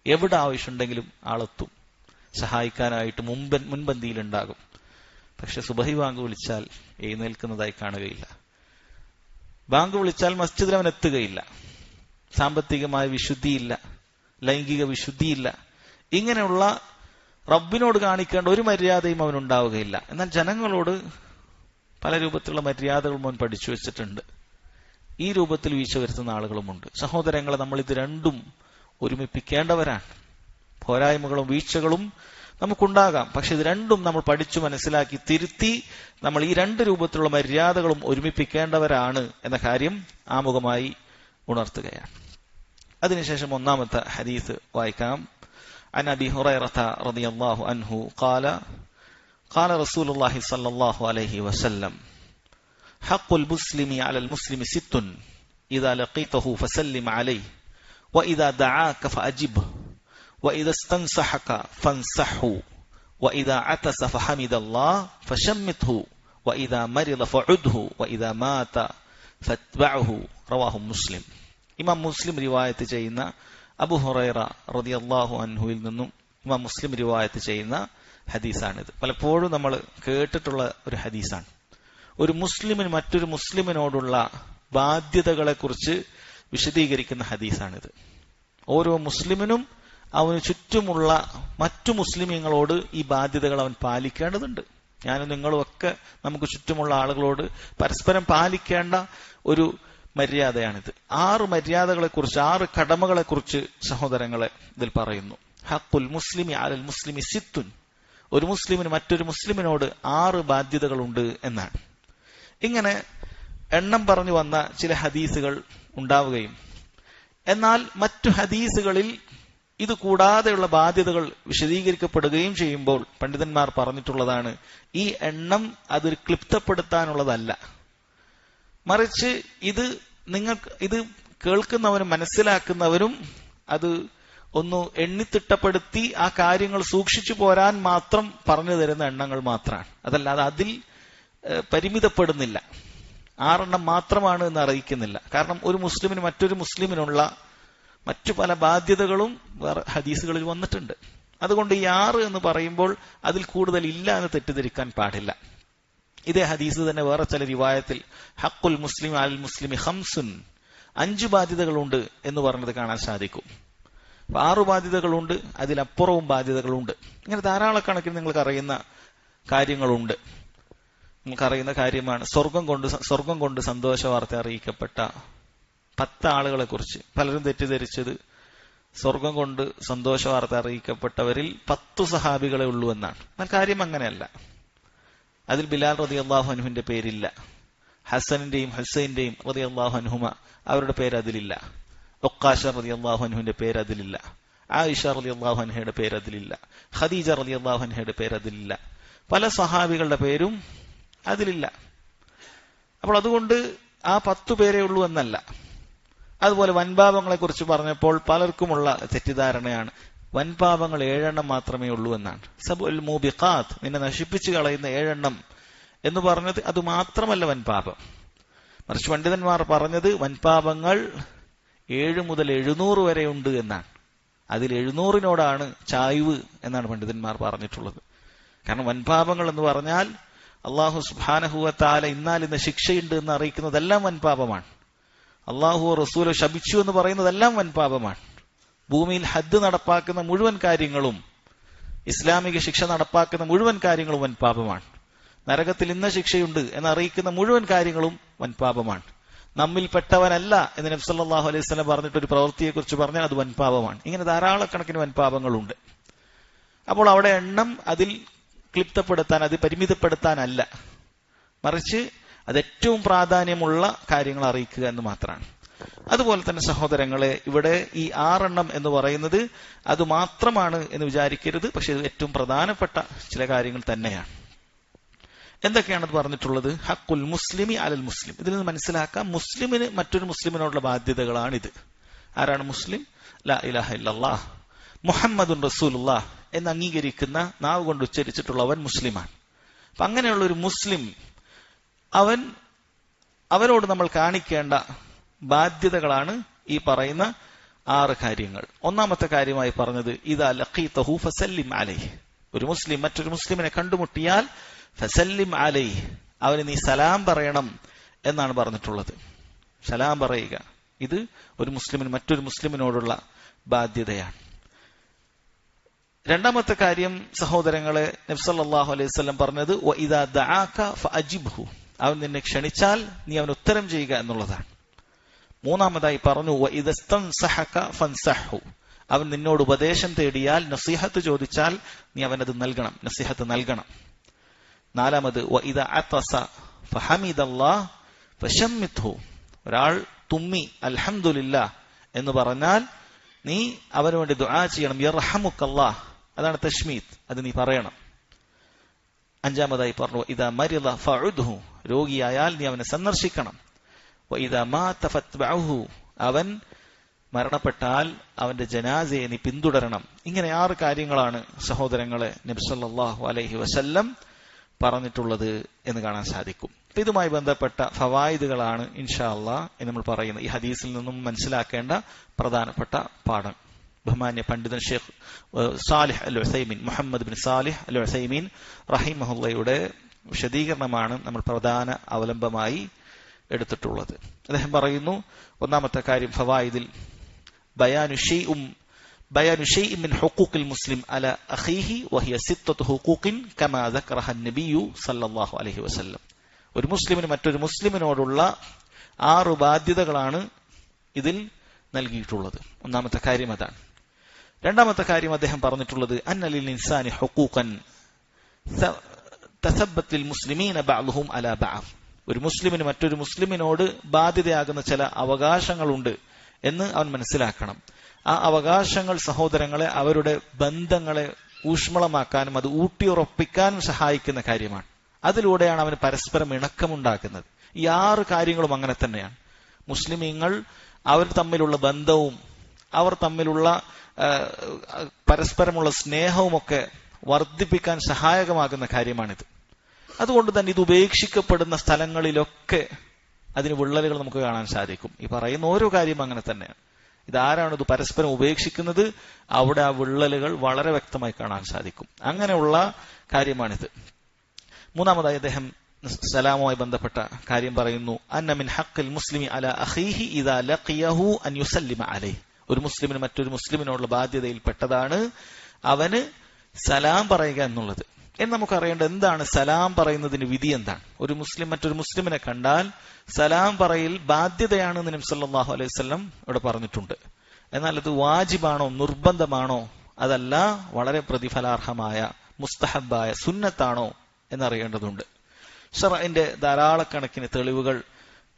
എവിടെ ആവശ്യമുണ്ടെങ്കിലും ആളെത്തും, സഹായിക്കാനായിട്ട് മുൻപന്തിയിലുണ്ടാകും. പക്ഷെ സുബഹി ബാങ്ക് വിളിച്ചാൽ എഴുന്നേൽക്കുന്നതായി കാണുകയില്ല. ബാങ്ക് വിളിച്ചാൽ മസ്ജിദിൽ അവൻ എത്തുകയില്ല. സാമ്പത്തികമായ വിശുദ്ധിയില്ല, ലൈംഗിക വിശുദ്ധിയില്ല. ഇങ്ങനെയുള്ള റബ്ബിനോട് കാണിക്കേണ്ട ഒരു മര്യാദയും അവനുണ്ടാവുകയില്ല. എന്നാൽ ജനങ്ങളോട് പല രൂപത്തിലുള്ള മര്യാദകളും അവൻ പഠിച്ചു വെച്ചിട്ടുണ്ട്. ഈ രൂപത്തിൽ വീഴ്ച വരുത്തുന്ന ആളുകളുമുണ്ട്. സഹോദരങ്ങളെ, നമ്മൾ ഇത് രണ്ടും ഒരുമിപ്പിക്കേണ്ടവരാണ്. പോരായ്മകളും വീഴ്ചകളും നമുക്കുണ്ടാകാം. പക്ഷെ ഇത് രണ്ടും നമ്മൾ പഠിച്ചു മനസ്സിലാക്കി തിരുത്തി നമ്മൾ ഈ രണ്ട് രൂപത്തിലുള്ള മര്യാദകളും ഒരുമിപ്പിക്കേണ്ടവരാണ് എന്ന കാര്യം ആമുഖമായി ഉണർത്തുകയാണ്. അതിനുശേഷം ഒന്നാമത്തെ ഹദീസ് വായിക്കാം. عن أبي هريرة رضي الله عنه قال قال رسول الله صلى الله عليه وسلم حق المسلم على المسلم 6 إذا لقيته فسلم عليه وإذا دعاك فأجبه وإذا استنصحك فانصحه وإذا عطس فحمد الله فشمته وإذا مرض فعده وإذا مات فاتبعه رواه مسلم. ഇമാം മുസ്ലിം റിവായത്ത് ചെയ്യുന്ന അബൂ ഹുറൈറ റളിയല്ലാഹു അൻഹുവിൽ നിന്നും ഇമാം മുസ്ലിം റിവായത്ത് ചെയ്യുന്ന ഹദീസാണിത്. പലപ്പോഴും നമ്മൾ കേട്ടിട്ടുള്ള ഒരു ഹദീസാണ്. ഒരു മുസ്ലിമിന് മറ്റൊരു മുസ്ലിമിനോടുള്ള ബാധ്യതകളെ കുറിച്ച് വിശദീകരിക്കുന്ന ഹദീസാണിത്. ഓരോ മുസ്ലിമിനും അവന് ചുറ്റുമുള്ള മറ്റു മുസ്ലിമീങ്ങളോട് ഈ ബാധ്യതകൾ അവൻ പാലിക്കേണ്ടതുണ്ട്. ഞാനും നിങ്ങളും ഒക്കെ നമുക്ക് ചുറ്റുമുള്ള ആളുകളോട് പരസ്പരം പാലിക്കേണ്ട ഒരു മര്യാദയാണിത്. 6 മര്യാദകളെക്കുറിച്ച്, 6 കടമകളെക്കുറിച്ച് സഹോദരങ്ങളെ ഇതിൽ പറയുന്നു. ഹഖുൽ മുസ്ലിമി അലൽ മുസ്ലിമി 6. ഒരു മുസ്ലിമിന് മറ്റൊരു മുസ്ലിമിനോട് 6 ബാധ്യതകളുണ്ട് എന്നാണ്. ഇങ്ങനെ എണ്ണം പറഞ്ഞു വന്ന ചില ഹദീസുകൾ ഉണ്ടാവുകയും എന്നാൽ മറ്റു ഹദീസുകളിൽ ഇത് കൂടാതെയുള്ള ബാധ്യതകൾ വിശദീകരിക്കപ്പെടുകയും ചെയ്യുമ്പോൾ പണ്ഡിതന്മാർ പറഞ്ഞിട്ടുള്ളതാണ്, ഈ എണ്ണം അതൊരു ക്ലിപ്തപ്പെടുത്താനുള്ളതല്ല. മറിച്ച് ഇത് കേൾക്കുന്നവരും മനസ്സിലാക്കുന്നവരും അത് ഒന്ന് എണ്ണിത്തിട്ടപ്പെടുത്തി ആ കാര്യങ്ങൾ സൂക്ഷിച്ചു പോരാൻ മാത്രം പറഞ്ഞു തരുന്ന എണ്ണങ്ങൾ മാത്രമാണ്. അതല്ലാതെ അതിൽ പരിമിതപ്പെടുന്നില്ല. 6 എണ്ണം മാത്രമാണ് എന്ന് അറിയിക്കുന്നില്ല. കാരണം ഒരു മുസ്ലിമിന് മറ്റൊരു മുസ്ലിമിനുള്ള മറ്റു പല ബാധ്യതകളും വേറെ ഹദീസുകളിൽ വന്നിട്ടുണ്ട്. അതുകൊണ്ട് ഈ 6 എന്ന് പറയുമ്പോൾ അതിൽ കൂടുതൽ ഇല്ല എന്ന് തെറ്റിദ്ധരിക്കാൻ പാടില്ല. ഇതേ ഹദീസ് തന്നെ വേറെ ചില റിവായത്തിൽ ഹഖുൽ മുസ്ലിം അൽ മുസ്ലിമി 5 5 ബാധ്യതകളുണ്ട് എന്ന് പറഞ്ഞത് കാണാൻ സാധിക്കും. 6 ബാധ്യതകളുണ്ട്, അതിലപ്പുറവും ബാധ്യതകളുണ്ട്. ഇങ്ങനെ ധാരാളക്കണക്കിന് നിങ്ങൾക്ക് അറിയുന്ന കാര്യങ്ങളുണ്ട്. നിങ്ങൾക്കറിയുന്ന കാര്യമാണ് സ്വർഗം കൊണ്ട് സന്തോഷ വാർത്ത അറിയിക്കപ്പെട്ട 10 ആളുകളെ കുറിച്ച്. പലരും തെറ്റിദ്ധരിച്ചത് സ്വർഗം കൊണ്ട് സന്തോഷ വാർത്ത അറിയിക്കപ്പെട്ടവരിൽ 10 സഹാബികളെ ഉള്ളൂ എന്നാണ്. എന്നാൽ കാര്യം അങ്ങനെയല്ല. അതിൽ ബിലാൽ റളിയല്ലാഹു അൻഹുവിന്റെ പേരില്ല. ഹസനിന്റെയും ഹുസൈന്റെയും റളിയല്ലാഹു അൻഹുമ അവരുടെ പേര് അതിലില്ല. ഉഖാശ റളിയല്ലാഹു അൻഹുവിന്റെ പേര് അതിലില്ല. ആയിഷ റളിയല്ലാഹു അൻഹയുടെ പേര് അതിലില്ല. ഖദീജ റളിയല്ലാഹു അൻഹയുടെ പേര് അതിലില്ല. പല സഹാബികളുടെ പേരും അതിലില്ല. അപ്പോൾ അതുകൊണ്ട് ആ 10 പേരേ ഉള്ളൂ എന്നല്ല. അതുപോലെ വൻപാപങ്ങളെ കുറിച്ച് പറഞ്ഞപ്പോൾ പലർക്കുമുള്ള തെറ്റിദ്ധാരണയാണ് വൻപാപങ്ങൾ 7 എണ്ണം മാത്രമേ ഉള്ളൂ എന്നാണ്. സബുൽ മൂബിഖാത്ത്, നിന്നെ നശിപ്പിച്ചു കളയുന്ന 7 എണ്ണം എന്ന് പറഞ്ഞത് അത് മാത്രമല്ല വൻപാപം. മറിച്ച് പണ്ഡിതന്മാർ പറഞ്ഞത് വൻപാപങ്ങൾ 7 മുതൽ 700 വരെ ഉണ്ട് എന്നാണ്. അതിൽ 700നോടാണ് ചായ്വ് എന്നാണ് പണ്ഡിതന്മാർ പറഞ്ഞിട്ടുള്ളത്. കാരണം വൻപാപങ്ങൾ എന്ന് പറഞ്ഞാൽ അള്ളാഹു സുബ്ഹാനഹു വ തആല ഇന്നാലിന്ന് ശിക്ഷയുണ്ട് എന്ന് അറിയിക്കുന്നതെല്ലാം വൻപാപമാണ്. അള്ളാഹു റസൂൽ ശപിച്ചു എന്ന് പറയുന്നതെല്ലാം വൻപാപമാണ്. ഭൂമിയിൽ ഹദ് നടപ്പാക്കുന്ന മുഴുവൻ കാര്യങ്ങളും, ഇസ്ലാമിക ശിക്ഷ നടപ്പാക്കുന്ന മുഴുവൻ കാര്യങ്ങളും വൻപാപമാണ്. നരകത്തിൽ ഇന്ന ശിക്ഷയുണ്ട് എന്നറിയിക്കുന്ന മുഴുവൻ കാര്യങ്ങളും വൻപാപമാണ്. നമ്മിൽപ്പെട്ടവനല്ല എന്ന് നബി സല്ലല്ലാഹു അലൈഹി വസല്ലം പറഞ്ഞിട്ടൊരു പ്രവൃത്തിയെക്കുറിച്ച് പറഞ്ഞാൽ അത് വൻപാപമാണ്. ഇങ്ങനെ ധാരാളക്കണക്കിന് വൻപാപങ്ങളുണ്ട്. അപ്പോൾ അവിടെ എണ്ണം അതിൽ ക്ലിപ്തപ്പെടുത്താൻ, അത് പരിമിതപ്പെടുത്താനല്ല, മറിച്ച് അത് ഏറ്റവും പ്രാധാന്യമുള്ള കാര്യങ്ങൾ അറിയിക്കുക എന്ന് മാത്രമാണ്. അതുപോലെ തന്നെ സഹോദരങ്ങളെ, ഇവിടെ ഈ 6 എണ്ണം എന്ന് പറയുന്നത് അത് മാത്രമാണ് എന്ന് വിചാരിക്കരുത്. പക്ഷെ ഇത് ഏറ്റവും പ്രധാനപ്പെട്ട ചില കാര്യങ്ങൾ തന്നെയാണ്. എന്തൊക്കെയാണ് അത് പറഞ്ഞിട്ടുള്ളത്? ഹഖുൽ മുസ്ലിമി അലൽ മുസ്ലിം. ഇതിൽ നിന്ന് മനസ്സിലാക്കാം മുസ്ലിമിന് മറ്റൊരു മുസ്ലിമിനോടുള്ള ബാധ്യതകളാണിത്. ആരാണ് മുസ്ലിം? ലാ ഇലാഹ ഇല്ലല്ലാഹ് മുഹമ്മദുൻ റസൂലുള്ളാഹ് എന്ന് അംഗീകരിക്കുന്ന, നാവ് കൊണ്ട് ഉച്ചരിച്ചിട്ടുള്ളവൻ മുസ്ലിമാണ്. അപ്പൊ അങ്ങനെയുള്ള ഒരു മുസ്ലിം അവരോട് നമ്മൾ കാണിക്കേണ്ട ബാധ്യതകളാണ് ഈ പറയുന്ന 6 കാര്യങ്ങൾ. ഒന്നാമത്തെ കാര്യമായി പറഞ്ഞത് ഇദാ ലഖീതഹു ഫസല്ലിം അലൈഹി. ഒരു മുസ്ലിം മറ്റൊരു മുസ്ലിമിനെ കണ്ടുമുട്ടിയാൽ ഫസല്ലിം അലൈഹി, അവന് നീ സലാം പറയണം എന്നാണ് പറഞ്ഞിട്ടുള്ളത്. സലാം പറയുക, ഇത് ഒരു മുസ്ലിമിന് മറ്റൊരു മുസ്ലിമിനോടുള്ള ബാധ്യതയാണ്. രണ്ടാമത്തെ കാര്യം സഹോദരങ്ങളെ, നബി സല്ലല്ലാഹു അലൈഹി വസല്ലം പറഞ്ഞത് വഇദാ ദഅാക ഫഅജിബ്ഹു, അവൻ നിന്നെ ക്ഷണിച്ചാൽ നീ അവന് ഉത്തരം ചെയ്യുക എന്നുള്ളതാണ്. മൂന്നാമതായി പറഞ്ഞു വഇദസ്തൻസഹക ഫൻസഹു, അവൻ നിന്നോട് ഉപദേശം തേടിയാൽ, നസീഹത്ത് ചോദിച്ചാൽ നീ അവനത് നൽകണം, നസീഹത്ത് നൽകണം. നാലാമത് വഇദാ അതസ ഫഹമിദല്ലാഹ് ഫശമ്മിത്ഹു, ഒരാൾ തുമ്മി അൽഹംദുലില്ലാഹ് എന്ന് പറഞ്ഞാൽ നീ അവന് വേണ്ടി ദുആ ചെയ്യണം. യർഹമുക്കല്ലാഹ്, അതാണ് തശ്മീത്ത്, അത് നീ പറയണം. അഞ്ചാമതായി പറഞ്ഞു ഇദാ മരിദ ഫഉദ്ഹു, രോഗിയായാൽ നീ അവനെ സന്ദർശിക്കണം. വഇദാ മാത ഫത്ബഉഹു, അവൻ മരണപ്പെട്ടാൽ അവന്റെ ജനാസയെ നീ പിന്തുടരണം. ഇങ്ങനെ 6 കാര്യങ്ങളാണ് സഹോദരങ്ങളെ നബി സല്ലല്ലാഹു അലൈഹി വസല്ലം പറഞ്ഞിട്ടുള്ളത് എന്ന് കാണാൻ സാധിക്കും. ഇതുമായി ബന്ധപ്പെട്ട ഫവായിദുകളാണ് ഇൻഷാ അല്ലാഹ് നമ്മൾ പറയുന്നത്. ഈ ഹദീസിൽ നിന്നും മനസ്സിലാക്കേണ്ട പ്രധാനപ്പെട്ട പാഠം. ബഹുമാന്യ പണ്ഡിതൻ ഷെയ്ഖ് സാലിഹ് അൽ ഉസൈമീൻ, മുഹമ്മദ് ബിൻ സാലിഹ് അൽ ഉസൈമീൻ റഹിമഹുള്ളയുടെ വിശദീകരണമാണ് നമ്മൾ പ്രധാന അവലംബമായി എടുത്തിട്ടുള്ളത്. അദ്ദേഹം പറയുന്നു, ഒന്നാമത്തെ കാര്യം ഫവായിദിൽ ബയാനു ഷൈഇൻ മിൻ ഹുഖൂഖിൽ മുസ്ലിം അല അഖീഹി വഹിയ 6 ഹുഖൂഖിൻ കമാ ദക്കറഹ നബിയു സല്ലല്ലാഹു അലൈഹി വസല്ലം. ഒരു മുസ്ലിമിന് മറ്റൊരു മുസ്ലിമിനോടുള്ള 6 ബാധ്യതകളാണ് ഇതിൽ നൽകിയിട്ടുള്ളത്. ഒന്നാമത്തെ കാര്യം അതാണ്. രണ്ടാമത്തെ കാര്യം അദ്ദേഹം പറഞ്ഞിട്ടുള്ളത് അന്നലിൽ ഇൻസാനി ഹുഖൂഖൻ തസബ്ബത് ലിൽ മുസ്ലിമീന ബഅ്ദുഹും അലാ ബഅദ്, ഒരു മുസ്ലിമിന് മറ്റൊരു മുസ്ലിമിനോട് ബാധ്യതയാകുന്ന ചില അവകാശങ്ങളുണ്ട് എന്ന് അവൻ മനസ്സിലാക്കണം. ആ അവകാശങ്ങൾ സഹോദരങ്ങളെ അവരുടെ ബന്ധങ്ങളെ ഊഷ്മളമാക്കാനും അത് ഊട്ടിയുറപ്പിക്കാനും സഹായിക്കുന്ന കാര്യമാണ്. അതിലൂടെയാണ് അവന് പരസ്പരം ഇണക്കമുണ്ടാക്കുന്നത്. ഈ 6 കാര്യങ്ങളും അങ്ങനെ തന്നെയാണ്. മുസ്ലിമീങ്ങൾ അവർ തമ്മിലുള്ള ബന്ധവും അവർ തമ്മിലുള്ള പരസ്പരമുള്ള സ്നേഹവുമൊക്കെ വർദ്ധിപ്പിക്കാൻ സഹായകമാകുന്ന കാര്യമാണിത്. അതുകൊണ്ട് തന്നെ ഇത് ഉപേക്ഷിക്കപ്പെടുന്ന സ്ഥലങ്ങളിലൊക്കെ അതിന് വിള്ളലുകൾ നമുക്ക് കാണാൻ സാധിക്കും. ഈ പറയുന്ന ഓരോ കാര്യം അങ്ങനെ തന്നെയാണ്. ഇതാരാണ് ഇത് പരസ്പരം ഉപേക്ഷിക്കുന്നത്, അവിടെ ആ വിള്ളലുകൾ വളരെ വ്യക്തമായി കാണാൻ സാധിക്കും. അങ്ങനെയുള്ള കാര്യമാണിത്. മൂന്നാമതായി അദ്ദേഹം സലാമുമായി ബന്ധപ്പെട്ട കാര്യം പറയുന്നു, അന്ന മിൻ ഹഖ്ഖിൽ മുസ്ലിമി അലാ അഖീഹി ഇദാ ലഖിയഹു അൻ യുസല്ലിമ അലൈഹി, ഒരു മുസ്ലിമിന് മറ്റൊരു മുസ്ലിമിനോടുള്ള ബാധ്യതയിൽപ്പെട്ടതാണ് അവന് സലാം പറയുക എന്നുള്ളത്. എന്ന് നമുക്കറിയേണ്ടത് എന്താണ് സലാം പറയുന്നതിന് വിധി എന്താണ്? ഒരു മുസ്ലിം മറ്റൊരു മുസ്ലിമിനെ കണ്ടാൽ സലാം പറയൽ ബാധ്യതയാണെന്ന് നബി സല്ലല്ലാഹു അലൈഹി വസല്ലം ഇവിടെ പറഞ്ഞിട്ടുണ്ട്. എന്നാൽ അത് വാജിബാണോ, നിർബന്ധമാണോ, അതല്ല വളരെ പ്രതിഫലാർഹമായ മുസ്തഹബായ സുന്നത്താണോ എന്നറിയേണ്ടതുണ്ട്. ശർഇന്റെ ധാരാളക്കണക്കിന് തെളിവുകൾ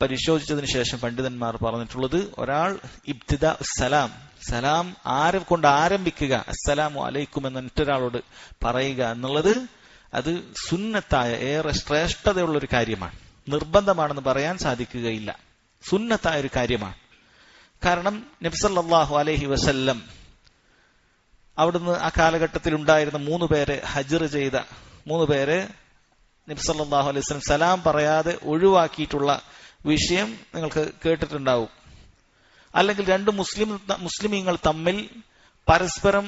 പരിശോധിച്ചതിന് ശേഷം പണ്ഡിതന്മാർ പറഞ്ഞിട്ടുള്ളത്, ഒരാൾ ഇബ്തിദാ സലാം, സലാം ആരെ കൊണ്ട് ആരംഭിക്കുക, അസ്സലാമു അലൈക്കും എന്ന മറ്റൊരാളോട് പറയുക എന്നുള്ളത് അത് സുന്നത്തായ ഏറെ ശ്രേഷ്ഠതയുള്ള ഒരു കാര്യമാണ്. നിർബന്ധമാണെന്ന് പറയാൻ സാധിക്കുകയില്ല, സുന്നത്തായ ഒരു കാര്യമാണ്. കാരണം നബി സല്ലല്ലാഹു അലൈഹി വസല്ലം അവിടുന്ന് ആ കാലഘട്ടത്തിൽ ഉണ്ടായിരുന്ന 3 പേരെ ഹജ്ർ ചെയ്ത 3 പേരെ നബി സല്ലല്ലാഹു അലൈഹി വസല്ലം സലാം പറയാതെ ഒഴിവാക്കിയിട്ടുള്ള വിഷയം നിങ്ങൾക്ക് കേട്ടിട്ടുണ്ടാവും. അല്ലെങ്കിൽ 2 മുസ്ലിമീങ്ങൾ തമ്മിൽ പരസ്പരം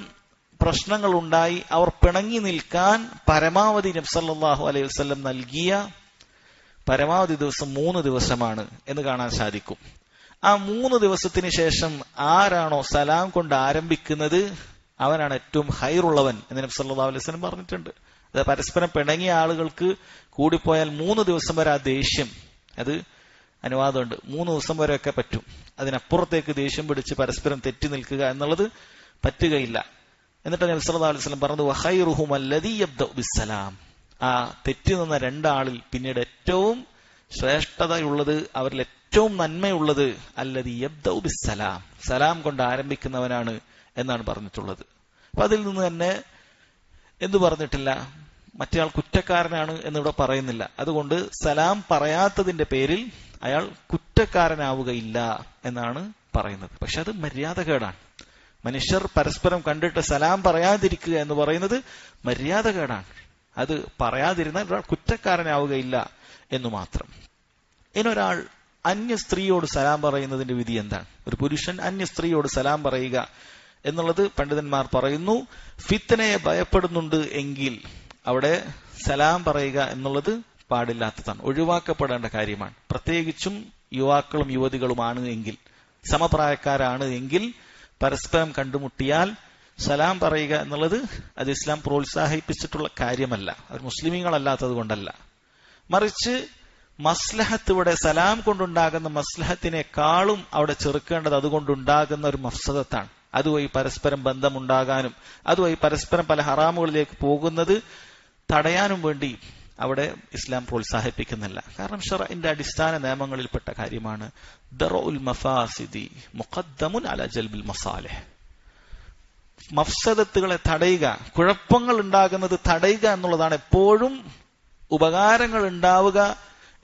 പ്രശ്നങ്ങൾ ഉണ്ടായി അവർ പിണങ്ങി നിൽക്കാൻ പരമാവധി നബി സല്ലല്ലാഹു അലൈഹി വസല്ലം നൽകിയ പരമാവധി ദിവസം 3 ദിവസമാണ് എന്ന് കാണാൻ സാധിക്കും. ആ 3 ദിവസത്തിന് ശേഷം ആരാണോ സലാം കൊണ്ട് ആരംഭിക്കുന്നത് അവനാണ് ഏറ്റവും ഹൈറുള്ളവൻ എന്ന് നബി സല്ലല്ലാഹു അലൈഹി വസല്ലം പറഞ്ഞിട്ടുണ്ട്. അത് പരസ്പരം പിണങ്ങിയ ആളുകൾക്ക് കൂടിപ്പോയാൽ 3 ദിവസം വരെ ആ ദേഷ്യം, അത് അനുവാദമുണ്ട്, 3 ദിവസം വരെയൊക്കെ പറ്റും. അതിനപ്പുറത്തേക്ക് ദേഷ്യം പിടിച്ച് പരസ്പരം തെറ്റി നിൽക്കുക എന്നുള്ളത് പറ്റുകയില്ല. എന്നിട്ട് നബി സല്ലല്ലാഹു അലൈഹി വസല്ലം പറഞ്ഞത് വഖൈറുഹും അല്ലദീ യബ്ദഉ ബിസ്സലാം, ആ തെറ്റി നിന്ന 2 ആളിൽ പിന്നീട് ഏറ്റവും ശ്രേഷ്ഠതയുള്ളത്, അവരിൽ ഏറ്റവും നന്മയുള്ളത് അല്ലദീ യബ്ദഉ ബിസ്സലാം, സലാം കൊണ്ട് ആരംഭിക്കുന്നവനാണ് എന്നാണ് പറഞ്ഞിട്ടുള്ളത്. അപ്പൊ അതിൽ നിന്ന് തന്നെ എന്തു പറഞ്ഞിട്ടില്ല, മറ്റേയാൾ കുറ്റക്കാരനാണ് എന്നിവിടെ പറയുന്നില്ല. അതുകൊണ്ട് സലാം പറയാത്തതിന്റെ പേരിൽ അയാൾ കുറ്റക്കാരനാവുകയില്ല എന്നാണ് പറയുന്നത്. പക്ഷെ അത് മര്യാദകേടാണ്. മനുഷ്യർ പരസ്പരം കണ്ടിട്ട് സലാം പറയാതിരിക്കുക എന്ന് പറയുന്നത് മര്യാദകേടാണ്. അത് പറയാതിരുന്നാൽ ഒരാൾ കുറ്റക്കാരനാവുകയില്ല എന്നു മാത്രം. ഇനൊരാൾ അന്യ സ്ത്രീയോട് സലാം പറയുന്നതിന്റെ വിധി എന്താണ്? ഒരു പുരുഷൻ അന്യ സ്ത്രീയോട് സലാം പറയുക എന്നുള്ളത് പണ്ഡിതന്മാർ പറയുന്നു, ഫിത്നയെ ഭയപ്പെടുന്നുണ്ട് എങ്കിൽ അവിടെ സലാം പറയുക എന്നുള്ളത് പാടില്ലാത്തതാണ്, ഒഴിവാക്കപ്പെടേണ്ട കാര്യമാണ്. പ്രത്യേകിച്ചും യുവാക്കളും യുവതികളുമാണ് എങ്കിൽ, സമപ്രായക്കാരാണ് എങ്കിൽ പരസ്പരം കണ്ടുമുട്ടിയാൽ സലാം പറയുക എന്നുള്ളത് അത് ഇസ്ലാം പ്രോത്സാഹിപ്പിച്ചിട്ടുള്ള കാര്യമല്ല. അത് മുസ്ലിമീങ്ങളല്ലാത്തത് കൊണ്ടല്ല, മറിച്ച് മസ്ലഹത്ത്, ഇവിടെ സലാം കൊണ്ടുണ്ടാകുന്ന മസ്ലഹത്തിനേക്കാളും അവിടെ ചെറുക്കേണ്ടത് അതുകൊണ്ടുണ്ടാകുന്ന ഒരു മഫ്സദത്താണ്. അതുവഴി പരസ്പരം ബന്ധമുണ്ടാകാനും അതുവഴി പരസ്പരം പല ഹറാമുകളിലേക്ക് പോകുന്നത് തടയാനും വേണ്ടി അവിടെ ഇസ്ലാം പ്രോത്സാഹിപ്പിക്കുന്നില്ല. കാരണം ശർഇന്റെ അടിസ്ഥാന നിയമങ്ങളിൽപ്പെട്ട കാര്യമാണ് ദറഉൽ മഫാസിദി മുഖദ്ദമുൻ അലാ ജൽബിൽ മസാലിഹ്. മഫ്സദത്തുകളെ തടയുക, കുഴപ്പങ്ങൾ ഉണ്ടാകുന്നത് തടയുക എന്നുള്ളതാണ് എപ്പോഴും ഉപകാരങ്ങൾ ഉണ്ടാവുക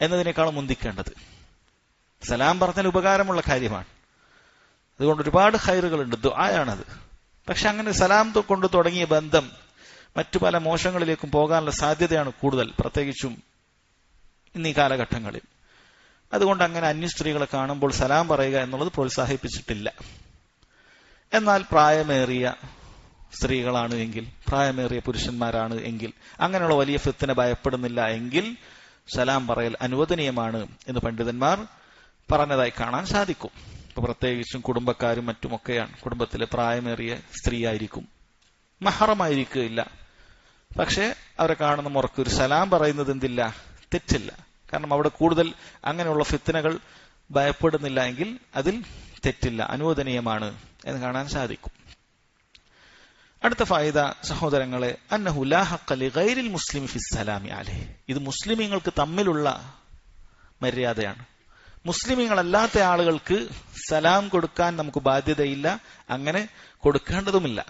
എന്നതിനേക്കാളും മുന്തിക്കേണ്ടത്. സലാം പറഞ്ഞാൽ ഉപകാരമുള്ള കാര്യമാണ്, അതുകൊണ്ട് ഒരുപാട് ഖൈറുകളുണ്ട്, ദുആയാണത്. പക്ഷെ അങ്ങനെ സലാം കൊണ്ട് തുടങ്ങിയ ബന്ധം മറ്റു പല മോശങ്ങളിലേക്കും പോകാനുള്ള സാധ്യതയാണ് കൂടുതൽ, പ്രത്യേകിച്ചും ഇന്നീ കാലഘട്ടങ്ങളിൽ. അതുകൊണ്ട് അങ്ങനെ അന്യ സ്ത്രീകളെ കാണുമ്പോൾ സലാം പറയുക എന്നുള്ളത് പ്രോത്സാഹിപ്പിച്ചിട്ടില്ല. എന്നാൽ പ്രായമേറിയ സ്ത്രീകളാണ് എങ്കിൽ, പ്രായമേറിയ പുരുഷന്മാരാണ് എങ്കിൽ, അങ്ങനെയുള്ള വലിയ ഫിത്ന ഭയപ്പെടുന്നില്ല എങ്കിൽ സലാം പറയൽ അനുവദനീയമാണ് എന്ന് പണ്ഡിതന്മാർ പറഞ്ഞതായി കാണാൻ സാധിക്കും. ഇപ്പൊ പ്രത്യേകിച്ചും കുടുംബക്കാരും മറ്റുമൊക്കെയാണ്, കുടുംബത്തിലെ പ്രായമേറിയ സ്ത്രീ ആയിരിക്കും, മഹറമായിരിക്കില്ല, പക്ഷെ അവരെ കാണുന്ന മുറക്ക് ഒരു സലാം പറയുന്നത് എന്തില്ല, തെറ്റില്ല. കാരണം അവിടെ കൂടുതൽ അങ്ങനെയുള്ള ഫിത്നകൾ ഭയപ്പെടുന്നില്ല എങ്കിൽ അതിൽ തെറ്റില്ല, അനുവദനീയമാണ് എന്ന് കാണാൻ സാധിക്കും. അടുത്ത ഫായിദ സഹോദരങ്ങളെ, അന്നഹു ലാ ഹഖ്ഖ ലിഗൈരിൽ മുസ്ലിമി ഫിസ്സലാമി അലൈഹി. ഇത് മുസ്ലിമീങ്ങൾക്ക് തമ്മിലുള്ള മര്യാദയാണ്. മുസ്ലിമീങ്ങളല്ലാത്ത ആളുകൾക്ക് സലാം കൊടുക്കാൻ നമുക്ക് ബാധ്യതയില്ല, അങ്ങനെ കൊടുക്കേണ്ടതുമില്ല.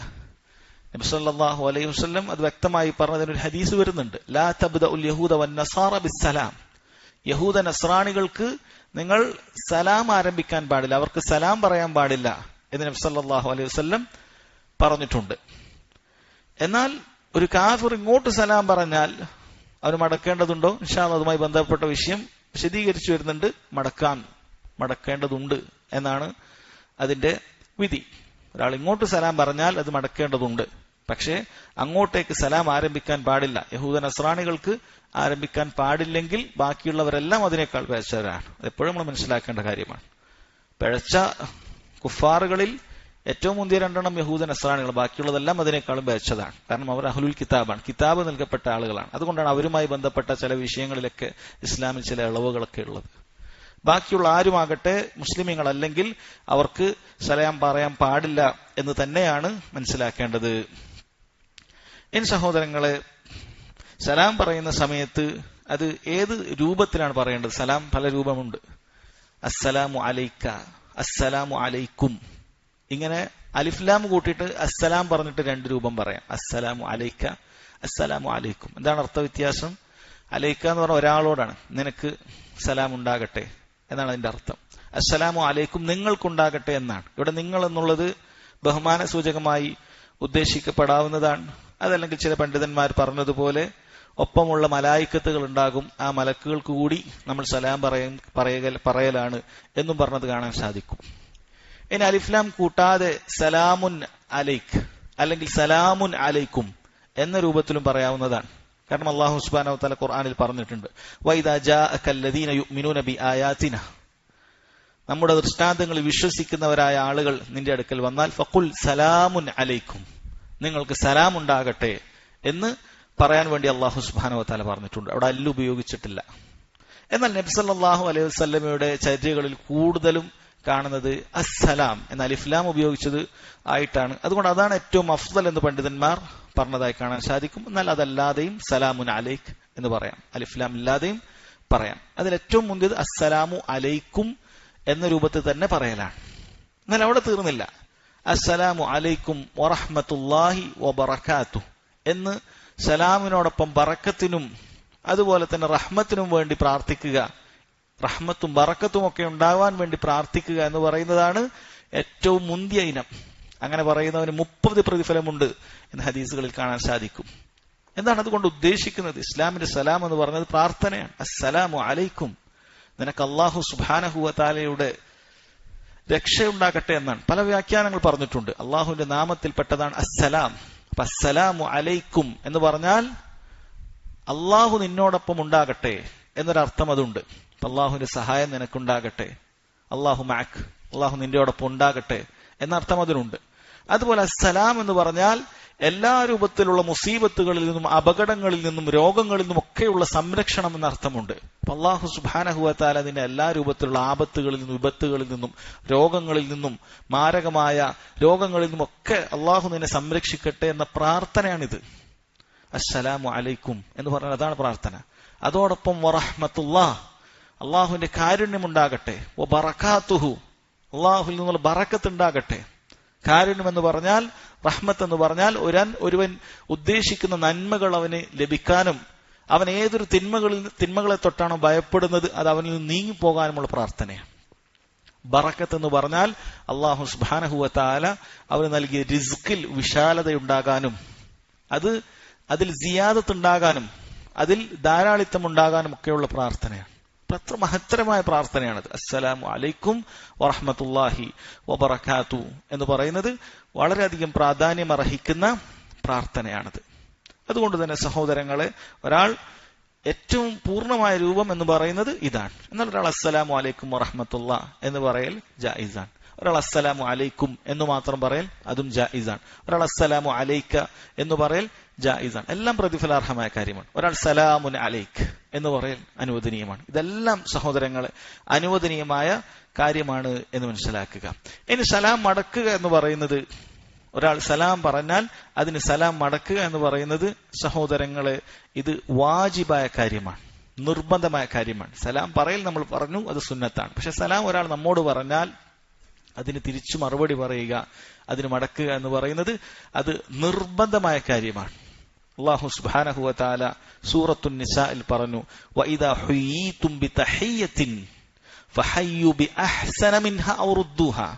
നബി സല്ലല്ലാഹു അലൈഹി വസല്ലം അത് വ്യക്തമായി പറഞ്ഞതിനൊരു ഹദീസ് വരുന്നുണ്ട്, ലാ തബ്ദഉൽ യഹൂദ വന്നസാറ ബിസ്സലാം. യഹൂദ നസ്രാണികൾക്ക് നിങ്ങൾ സലാം ആരംഭിക്കാൻ പാടില്ല, അവർക്ക് സലാം പറയാൻ പാടില്ല എന്ന് നബി സല്ലല്ലാഹു അലൈഹി വസല്ലം പറഞ്ഞിട്ടുണ്ട്. എന്നാൽ ഒരു കാഫിർ ഇങ്ങോട്ട് സലാം പറഞ്ഞാൽ അവന് മടക്കേണ്ടതുണ്ടോ? ഇൻഷാ അല്ലാഹ് അതുമായി ബന്ധപ്പെട്ട വിഷയം വിശദീകരിച്ചു വരുന്നുണ്ട്. മടക്കേണ്ടതുണ്ട് എന്നാണ് അതിന്റെ വിധി. ഒരാൾ ഇങ്ങോട്ട് സലാം പറഞ്ഞാൽ അത് മടക്കേണ്ടതുണ്ട്, പക്ഷേ അങ്ങോട്ടേക്ക് സലാം ആരംഭിക്കാൻ പാടില്ല. യഹൂദ നസ്രാണികൾക്ക് ആരംഭിക്കാൻ പാടില്ലെങ്കിൽ ബാക്കിയുള്ളവരെല്ലാം അതിനേക്കാൾ പിഴച്ചവരാണ്. എപ്പോഴും നമ്മൾ മനസ്സിലാക്കേണ്ട കാര്യമാണ്. പിഴച്ച കുഫാറുകളിൽ ഏറ്റവും മുന്തിയ രണ്ടെണ്ണം യഹൂദ നസ്രാണികൾ, ബാക്കിയുള്ളതെല്ലാം അതിനേക്കാളും പിഴച്ചതാണ്. കാരണം അവർ അഹ്ലുൽ കിതാബാണ്, കിതാബ് നൽകപ്പെട്ട ആളുകളാണ്. അതുകൊണ്ടാണ് അവരുമായി ബന്ധപ്പെട്ട ചില വിഷയങ്ങളിലൊക്കെ ഇസ്ലാമിൽ ചില ഇളവുകളൊക്കെ ഉള്ളത്. ബാക്കിയുള്ള ആരുമാകട്ടെ മുസ്ലിമീങ്ങളല്ലെങ്കിൽ അവർക്ക് സലാം പറയാൻ പാടില്ല എന്ന് തന്നെയാണ് മനസ്സിലാക്കേണ്ടത്. എൻ സഹോദരങ്ങളെ, സലാം പറയുന്ന സമയത്ത് അത് ഏത് രൂപത്തിലാണ് പറയേണ്ടത്? സലാം പല രൂപമുണ്ട്. അസ്സലാമു അലൈക്ക, അസ്സലാമു അലൈക്കും, ഇങ്ങനെ അലിഫ്ലാം കൂട്ടിയിട്ട് അസ്സലാം പറഞ്ഞിട്ട് രണ്ട് രൂപം പറയാം. അസ്സലാമു അലൈക്ക, അസ്സലാമു അലൈക്കും. എന്താണ് അർത്ഥ വ്യത്യാസം? അലൈക്ക എന്ന് പറഞ്ഞാൽ ഒരാളോടാണ്, നിനക്ക് സലാം ഉണ്ടാകട്ടെ എന്നാണ് അതിന്റെ അർത്ഥം. അസ്സലാമു അലൈക്കും നിങ്ങൾക്കുണ്ടാകട്ടെ എന്നാണ്. ഇവിടെ നിങ്ങൾ എന്നുള്ളത് ബഹുമാന സൂചകമായി ഉദ്ദേശിക്കപ്പെടാവുന്നതാണ്. അതല്ലെങ്കിൽ ചില പണ്ഡിതന്മാർ പറഞ്ഞതുപോലെ ഒപ്പമുള്ള മലായിക്കത്തുകൾ ഉണ്ടാകും, ആ മലക്കുകൾക്ക് കൂടി നമ്മൾ സലാം പറയലാണ് എന്നും പറഞ്ഞത് കാണാൻ സാധിക്കും. ഇനി അലിഫ്ലാം കൂട്ടാതെ സലാമുൻ അലൈക്ക് അല്ലെങ്കിൽ സലാമുൻ അലൈക്കും എന്ന രൂപത്തിലും പറയാവുന്നതാണ്. കാരണം അല്ലാഹു സുബ്ഹാനഹു വ തആല ഖുർആനിൽ പറഞ്ഞിട്ടുണ്ട്, വൈദാ ജാഅകല്ലദീന യുഅ്മിനൂന ബിആയാതിന, നമ്മുടെ ദൃഷ്ടാന്തങ്ങളിൽ വിശ്വസിക്കുന്നവരായ ആളുകൾ നിന്റെ അടുക്കൽ വന്നാൽ ഫഖുൽ സലാമുൻ അലൈക്കും, നിങ്ങൾക്ക് സലാം ഉണ്ടാകട്ടെ എന്ന് പറയാൻ വേണ്ടി അല്ലാഹു സുബ്ഹാനഹു വ തആല പറഞ്ഞിട്ടുണ്ട്. അവിടെ അല്ല് ഉപയോഗിച്ചിട്ടില്ല. എന്നാൽ നബി സല്ലല്ലാഹു അലൈഹി വസല്ലമയുടെ ചര്യകളിൽ കൂടുതലും കാണുന്നത് അസ്സലാം എന്ന അലിഫ്ലാം ഉപയോഗിച്ചത് ആയിട്ടാണ്. അതുകൊണ്ട് അതാണ് ഏറ്റവും അഫ്ദൽ എന്ന് പണ്ഡിതന്മാർ പറഞ്ഞതായി കാണാൻ സാധിക്കും. എന്നാൽ അതല്ലാതെയും സലാമുൻ അലൈക്ക് എന്ന് പറയാം, അലിഫ്ലാം ഇല്ലാതെയും പറയാം. അതിൽ ഏറ്റവും മുന്തിയത് അസ്സലാമു അലൈക്കും എന്ന രൂപത്തിൽ തന്നെ പറയലാണ്. എന്നാൽ അവിടെ തീർന്നില്ല. അസ്സലാമു അലൈക്കും വറഹ്മത്തുള്ളാഹി വബറകാതുഹു എന്ന് സലാമിനോടൊപ്പം ബറക്കത്തിനും അതുപോലെ തന്നെ റഹ്മത്തിനും വേണ്ടി പ്രാർത്ഥിക്കുക, റഹ്മത്തും ബറക്കത്തും ഒക്കെ ഉണ്ടാവാൻ വേണ്ടി പ്രാർത്ഥിക്കുക എന്ന് പറയുന്നതാണ് ഏറ്റവും മുന്തിയ ഇനം. അങ്ങനെ പറയുന്നവന് 30 പ്രതിഫലമുണ്ട് എന്ന് ഹദീസുകളിൽ കാണാൻ സാധിക്കും. എന്താണ് അതുകൊണ്ട് ഉദ്ദേശിക്കുന്നത്? ഇസ്ലാമിന്റെ സലാം എന്ന് പറഞ്ഞത് പ്രാർത്ഥനയാണ്. അസ്സലാമു അലൈക്കും, നിനക്ക് അല്ലാഹു സുബ്ഹാനഹു വ തആലയുടെ രക്ഷയുണ്ടാകട്ടെ എന്നാണ്. പല വ്യാഖ്യാനങ്ങൾ പറഞ്ഞിട്ടുണ്ട്. അള്ളാഹുവിന്റെ നാമത്തിൽപ്പെട്ടതാണ് അസ്സലാം. അപ്പൊ അസ്സലാമു അലൈക്കും എന്ന് പറഞ്ഞാൽ അള്ളാഹു നിന്നോടൊപ്പം ഉണ്ടാകട്ടെ എന്നൊരർത്ഥം അതുണ്ട്. അള്ളാഹുവിന്റെ സഹായം നിനക്കുണ്ടാകട്ടെ, അള്ളാഹു മഅക്, അള്ളാഹു നിന്റെയോടൊപ്പം ഉണ്ടാകട്ടെ എന്നർത്ഥം അതിനുണ്ട്. അതുപോലെ അസ്സലാം എന്ന് പറഞ്ഞാൽ എല്ലാ രൂപത്തിലുള്ള മുസീബത്തുകളിൽ നിന്നും അപകടങ്ങളിൽ നിന്നും രോഗങ്ങളിൽ നിന്നും ഒക്കെയുള്ള സംരക്ഷണം എന്ന അർത്ഥമുണ്ട്. അല്ലാഹു സുബ്ഹാനഹു വ തആല നിന്നെ എല്ലാ രൂപത്തിലുള്ള ആപത്തുകളിൽ നിന്നും വിപത്തുകളിൽ നിന്നും രോഗങ്ങളിൽ നിന്നും മാരകമായ രോഗങ്ങളിൽ നിന്നും ഒക്കെ അള്ളാഹു നിന്നെ സംരക്ഷിക്കട്ടെ എന്ന പ്രാർത്ഥനയാണിത്. അസ്സലാമു അലൈക്കും എന്ന് പറഞ്ഞാൽ അതാണ് പ്രാർത്ഥന. അതോടൊപ്പം വറഹ്മത്തുള്ളാഹ്, അള്ളാഹുവിന്റെ കാരുണ്യമുണ്ടാകട്ടെ, വബറകാതുഹു, അള്ളാഹുവിൽ നിന്നുള്ള ബറക്കത്ത് ഉണ്ടാകട്ടെ. കാരുണ്യം എന്ന് പറഞ്ഞാൽ, റഹ്മത്ത് എന്ന് പറഞ്ഞാൽ ഒരുവൻ ഉദ്ദേശിക്കുന്ന നന്മകൾ അവന് ലഭിക്കാനും അവൻ ഏതൊരു തിന്മകളെ തൊട്ടാണോ ഭയപ്പെടുന്നത് അത് അവനിൽ നിന്ന് നീങ്ങിപ്പോകാനുമുള്ള പ്രാർത്ഥനയാണ്. ബറക്കത്ത് എന്ന് പറഞ്ഞാൽ അല്ലാഹു സുബ്ഹാനഹു വ തആല അവന് നൽകിയ റിസ്കിൽ വിശാലതയുണ്ടാകാനും അതിൽ സിയാദത്ത് ഉണ്ടാകാനും അതിൽ ധാരാളിത്തം ഉണ്ടാകാനും ഒക്കെയുള്ള പ്രാർത്ഥനയാണ്. അത്ര മഹത്തരമായ പ്രാർത്ഥനയാണത്. അസ്സലാമു അലൈക്കും വറഹ്മത്തുള്ളാഹി വബറകാതു എന്ന് പറയുന്നത് വളരെയധികം പ്രാധാന്യം അർഹിക്കുന്ന പ്രാർത്ഥനയാണത്. അതുകൊണ്ട് തന്നെ സഹോദരങ്ങളെ, ഒരാൾ ഏറ്റവും പൂർണ്ണമായ രൂപം എന്ന് പറയുന്നത് ഇതാണ്. എന്നാൽ ഒരാൾ അസ്സലാമു അലൈക്കും വറഹ്മത്തുള്ളാഹി എന്ന് പറയൽ ജായിസാണ്. ഒരാൾ അസ്സലാമു അലൈക്കും എന്ന് മാത്രം പറയൽ അതും ജായിസാണ്. ഒരാൾ അസ്സലാമു അലൈക്ക എന്ന് പറയൽ ജായിസാണ്. എല്ലാം പ്രതിഫലാർഹമായ കാര്യമാണ്. ഒരാൾ സലാമുൻ അലൈക്ക് എന്ന് പറയൽ അനുവദനീയമാണ്. ഇതെല്ലാം സഹോദരങ്ങളെ അനുവദനീയമായ കാര്യമാണ് എന്ന് മനസ്സിലാക്കുക. ഇനി സലാം മടക്കുക എന്ന് പറയുന്നത്, ഒരാൾ സലാം പറഞ്ഞാൽ അതിന് സലാം മടക്കുക എന്ന് പറയുന്നത് സഹോദരങ്ങളെ ഇത് വാജിബായ കാര്യമാണ്, നിർബന്ധമായ കാര്യമാണ്. സലാം പറയൽ നമ്മൾ പറഞ്ഞു അത് സുന്നത്താണ്. പക്ഷെ സലാം ഒരാൾ നമ്മോട് പറഞ്ഞാൽ അതിന് തിരിച്ചു മറുപടി പറയുക, അതിന് മടക്കുക എന്ന് പറയുന്നത് അത് നിർബന്ധമായ കാര്യമാണ്. അല്ലാഹു സുബ്ഹാനഹു വ തആല സൂറത്തുൻ നിസാഇൽ പറഞ്ഞു, വഇദാ ഹുയീതും ബിതഹിയ്യത്തിൻ ഫഹയ്യു ബിഅഹ്സന മിൻഹാ ഔ റുദ്ദൂഹാ.